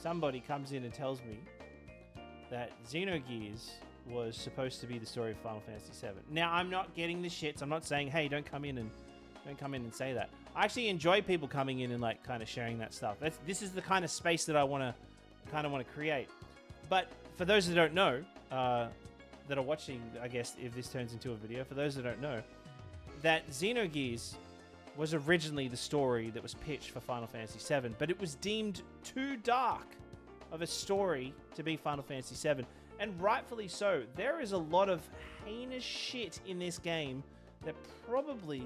somebody comes in and tells me that Xenogears was supposed to be the story of Final Fantasy VII. Now, I'm not getting the shits. I'm not saying, hey, don't come in and say that. I actually enjoy people coming in and like kind of sharing that stuff. This is the kind of space that I want to create. But for those that don't know, that are watching, I guess if this turns into a video, for those that don't know, that Xenogears was originally the story that was pitched for Final Fantasy VII, but it was deemed too dark of a story to be Final Fantasy VII, and rightfully so. There is a lot of heinous shit in this game that probably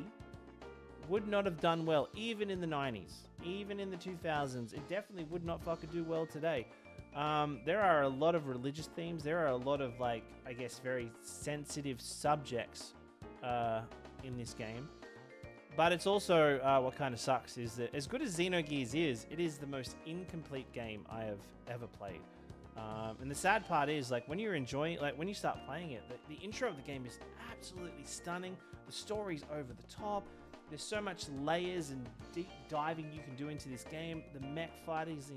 would not have done well, even in the 90s, even in the 2000s. It definitely would not fucking do well today. There are a lot of religious themes. There are a lot of, like, I guess, very sensitive subjects in this game. But it's also, what kind of sucks is that as good as Xenogears is, it is the most incomplete game I have ever played. And the sad part is, like, when you're enjoying, like, when you start playing it, the intro of the game is absolutely stunning. The story's over the top. There's so much layers and deep diving you can do into this game. The mech fight is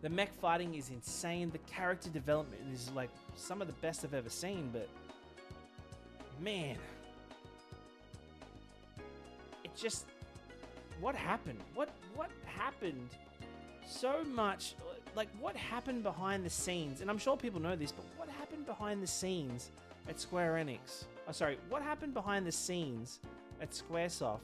The mech fighting is insane. The character development is like some of the best I've ever seen, but man, it just, what happened? What happened? So much, like what happened behind the scenes? And I'm sure people know this, but what happened behind the scenes at Square Enix? Oh, sorry, what happened behind the scenes at Squaresoft,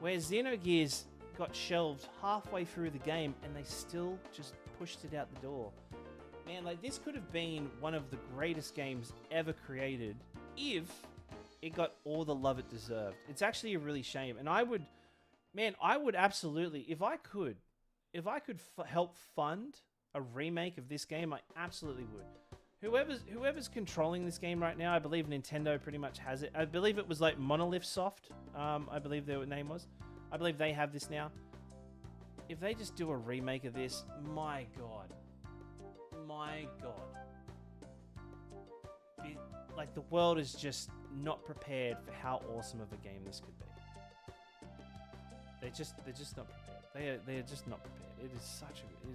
where Xenogears got shelved halfway through the game and they still just pushed it out the door? Man, like this could have been one of the greatest games ever created if it got all the love it deserved. It's actually a really shame. And I would absolutely, if I could help fund a remake of this game, I absolutely would. Whoever's controlling this game right now, I believe Nintendo pretty much has it. I believe it was like Monolith Soft. I believe their name was. I believe they have this now. If they just do a remake of this, my God. Like the world is just not prepared for how awesome of a game this could be. They're just not prepared. They are just not prepared. It is such a good game.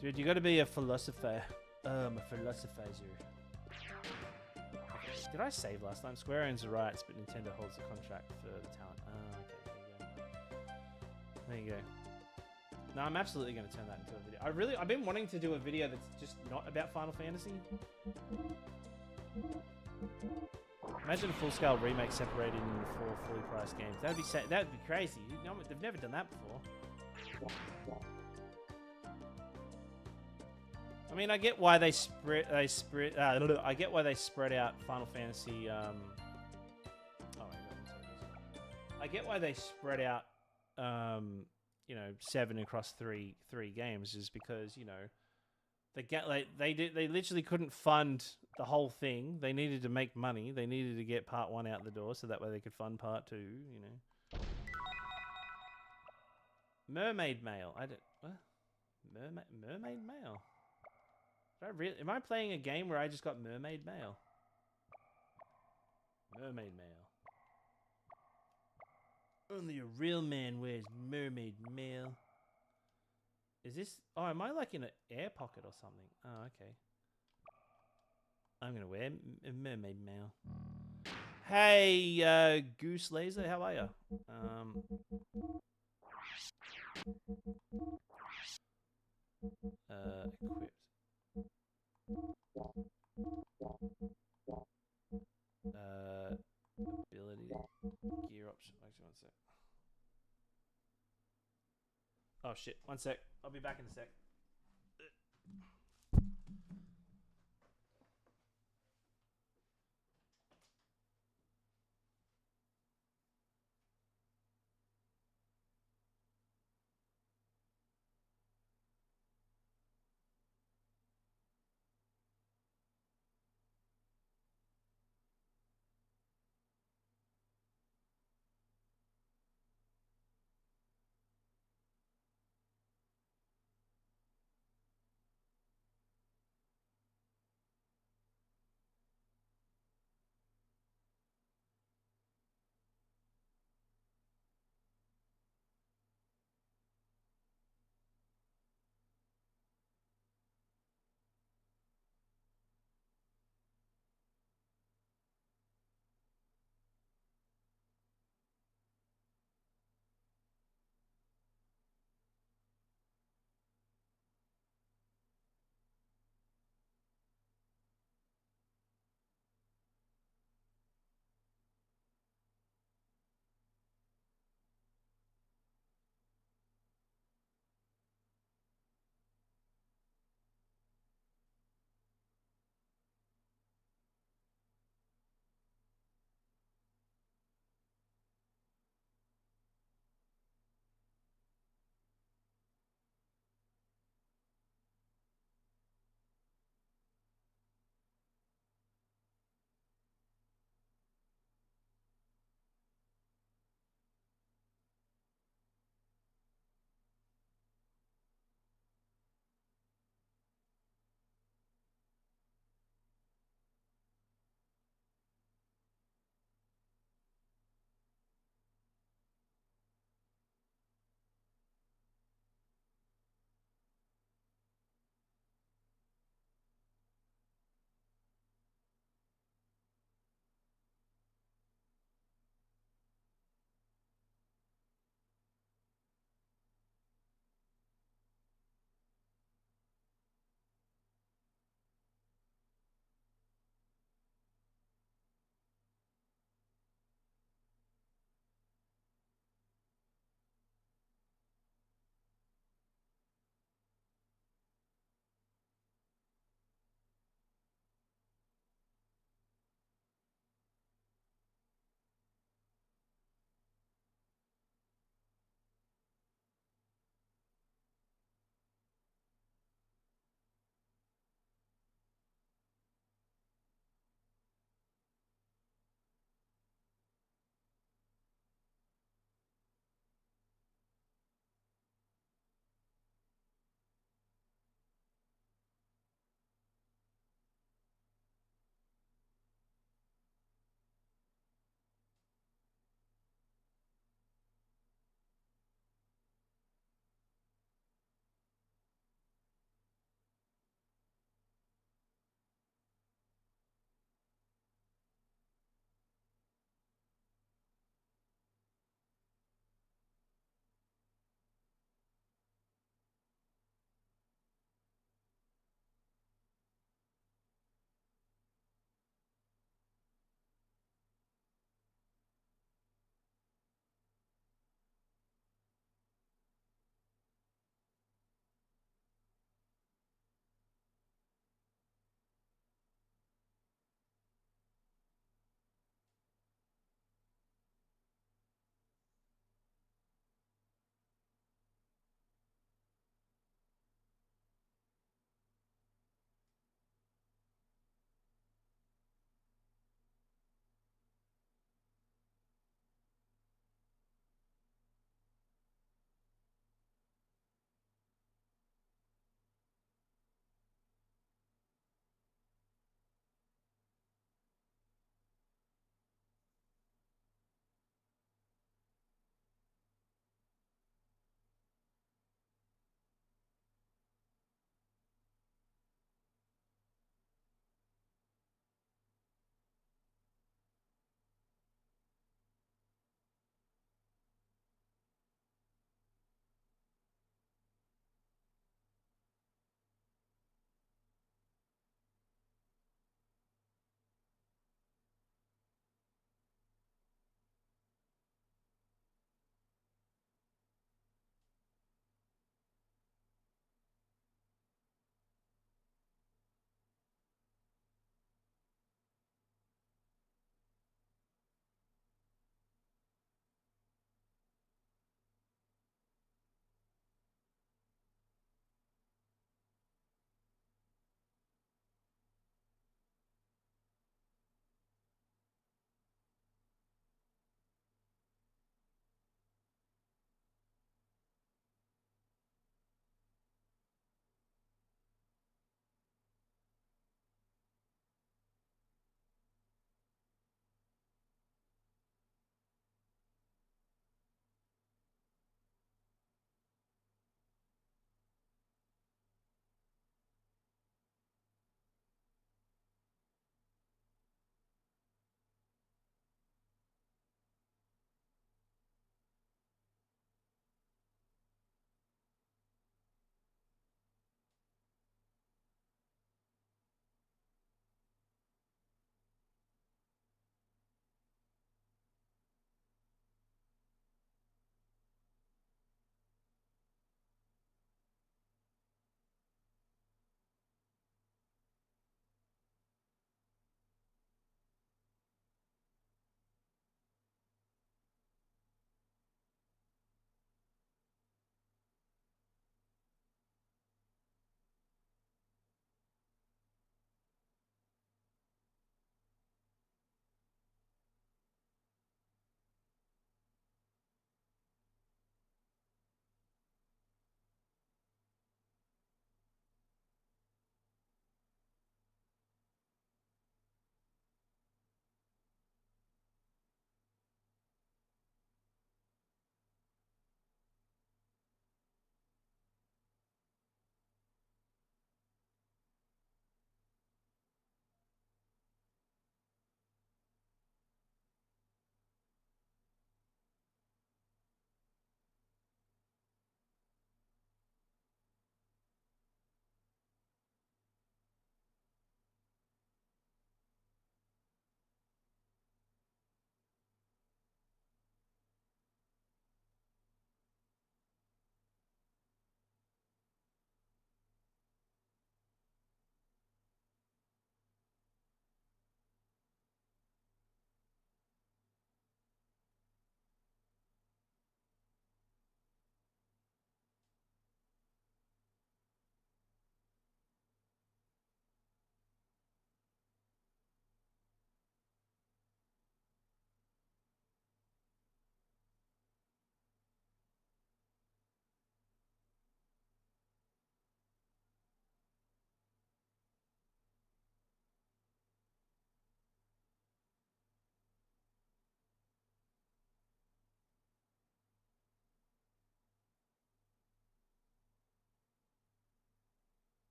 Dude, you got to be a philosopher. A philosophizer. Did I save last time? Square owns the rights, but Nintendo holds the contract for the talent. Okay, there you go. No, I'm absolutely going to turn that into a video. I've been wanting to do a video that's just not about Final Fantasy. Imagine a full-scale remake separated into 4 fully priced games. That'd be crazy. They've never done that before. I mean, I get why they spread out Final Fantasy. I get why they spread out, 7 across three games, is because they literally couldn't fund the whole thing. They needed to make money. They needed to get part 1 out the door, so that way they could fund part 2. Mermaid Mail. What? Mermaid Mail. Am I playing a game where I just got Mermaid Mail? Mermaid Mail. Only a real man wears Mermaid Mail. Is this... Oh, am I like in an air pocket or something? Oh, okay. I'm going to wear Mermaid Mail. Hey, Goose Laser, how are you? Equipped. Ability, gear option. Actually, 1 sec. Oh shit! 1 sec. I'll be back in a sec.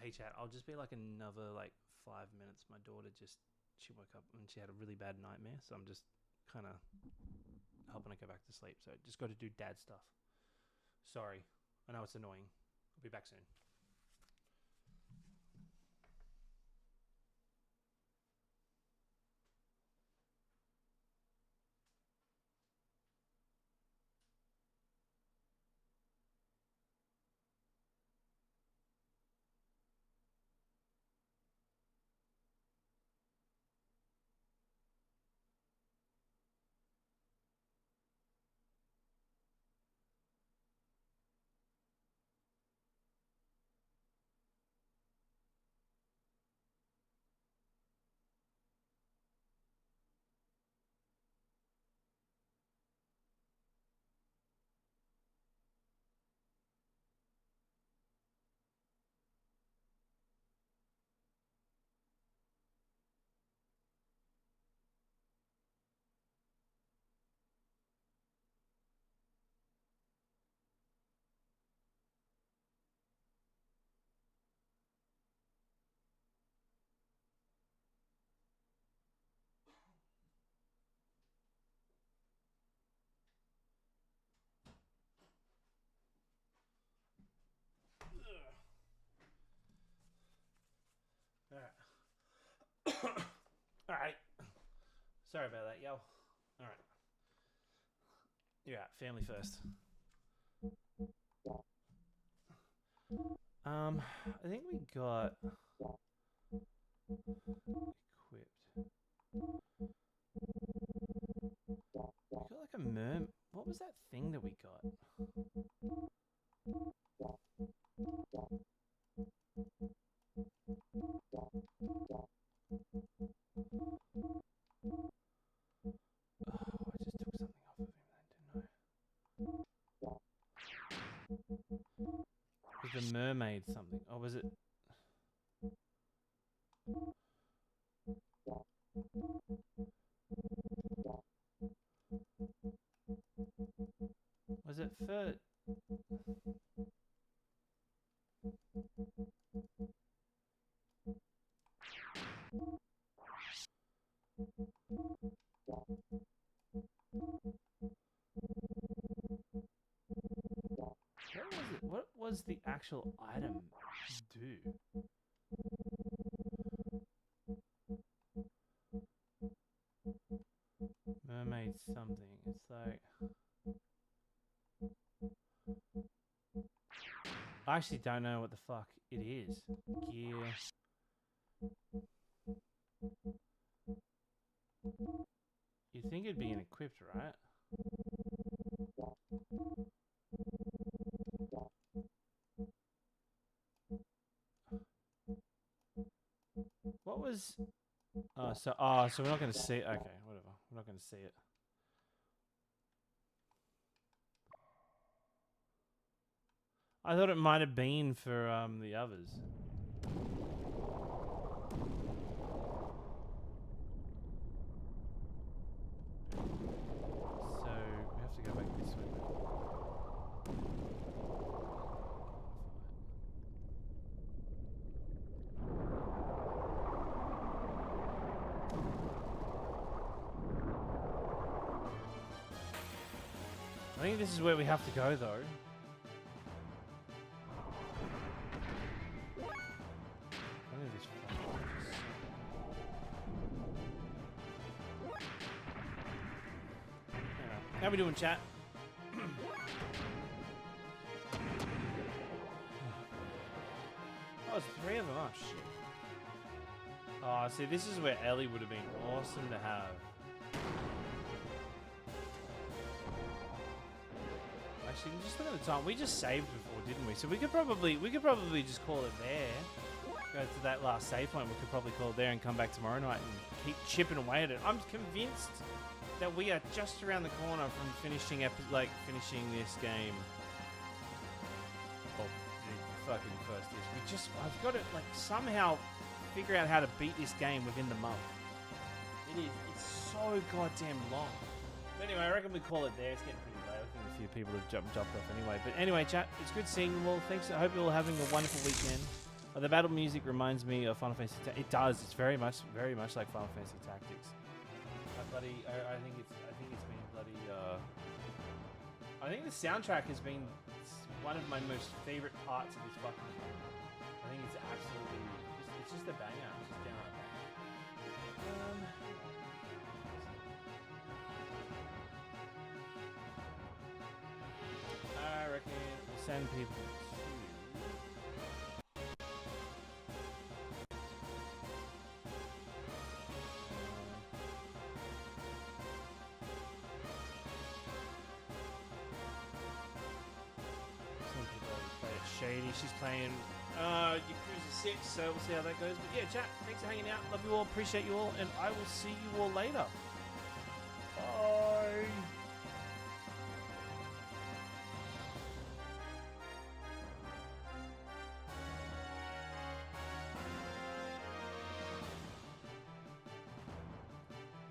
Hey chat, I'll just be like another like 5 minutes. My daughter she woke up and she had a really bad nightmare, so I'm just kind of helping her go back to sleep. So just got to do dad stuff. Sorry, I know it's annoying. I'll be back soon. All right. Sorry about that, yo. All right. You're out. Family first. I think we got equipped. We got like a merm. What was that thing that we got? Oh, I just took something off of him then, didn't I? Was the mermaid something? Or was it... Was it for... What was it? What was the actual item do? Mermaid something. It's like... I actually don't know what the fuck it is. Gear. You'd think it'd be an equipped, right? What was... so we're not going to see it. Okay, whatever. We're not going to see it. I thought it might have been for the others. So we have to go back this way. I think this is where we have to go, though. How we doing, chat? Oh, it's 3 of them. Oh, shit. Oh, see, this is where Ellie would have been awesome to have. Actually, just look at the time. We just saved before, didn't we? So we could probably just call it there. Go to that last save point. We could probably call it there and come back tomorrow night and keep chipping away at it. I'm convinced that we are just around the corner from finishing this game. Oh, the fucking first is. I've got to like somehow figure out how to beat this game within the month. It's so goddamn long. But anyway, I reckon we call it there. It's getting pretty late. I think a few people have jumped off anyway. But anyway, chat, it's good seeing you all. Thanks. I hope you're all having a wonderful weekend. The battle music reminds me of Final Fantasy. It does. It's very much like Final Fantasy Tactics. I think it's been bloody. I think the soundtrack has been one of my most favorite parts of this fucking game. I think it's absolutely. It's just a banger. It's just downright banger. I reckon we'll send people to. Shady, she's playing Yakuza 6, so we'll see how that goes. But yeah, chat, thanks for hanging out. Love you all, appreciate you all, and I will see you all later.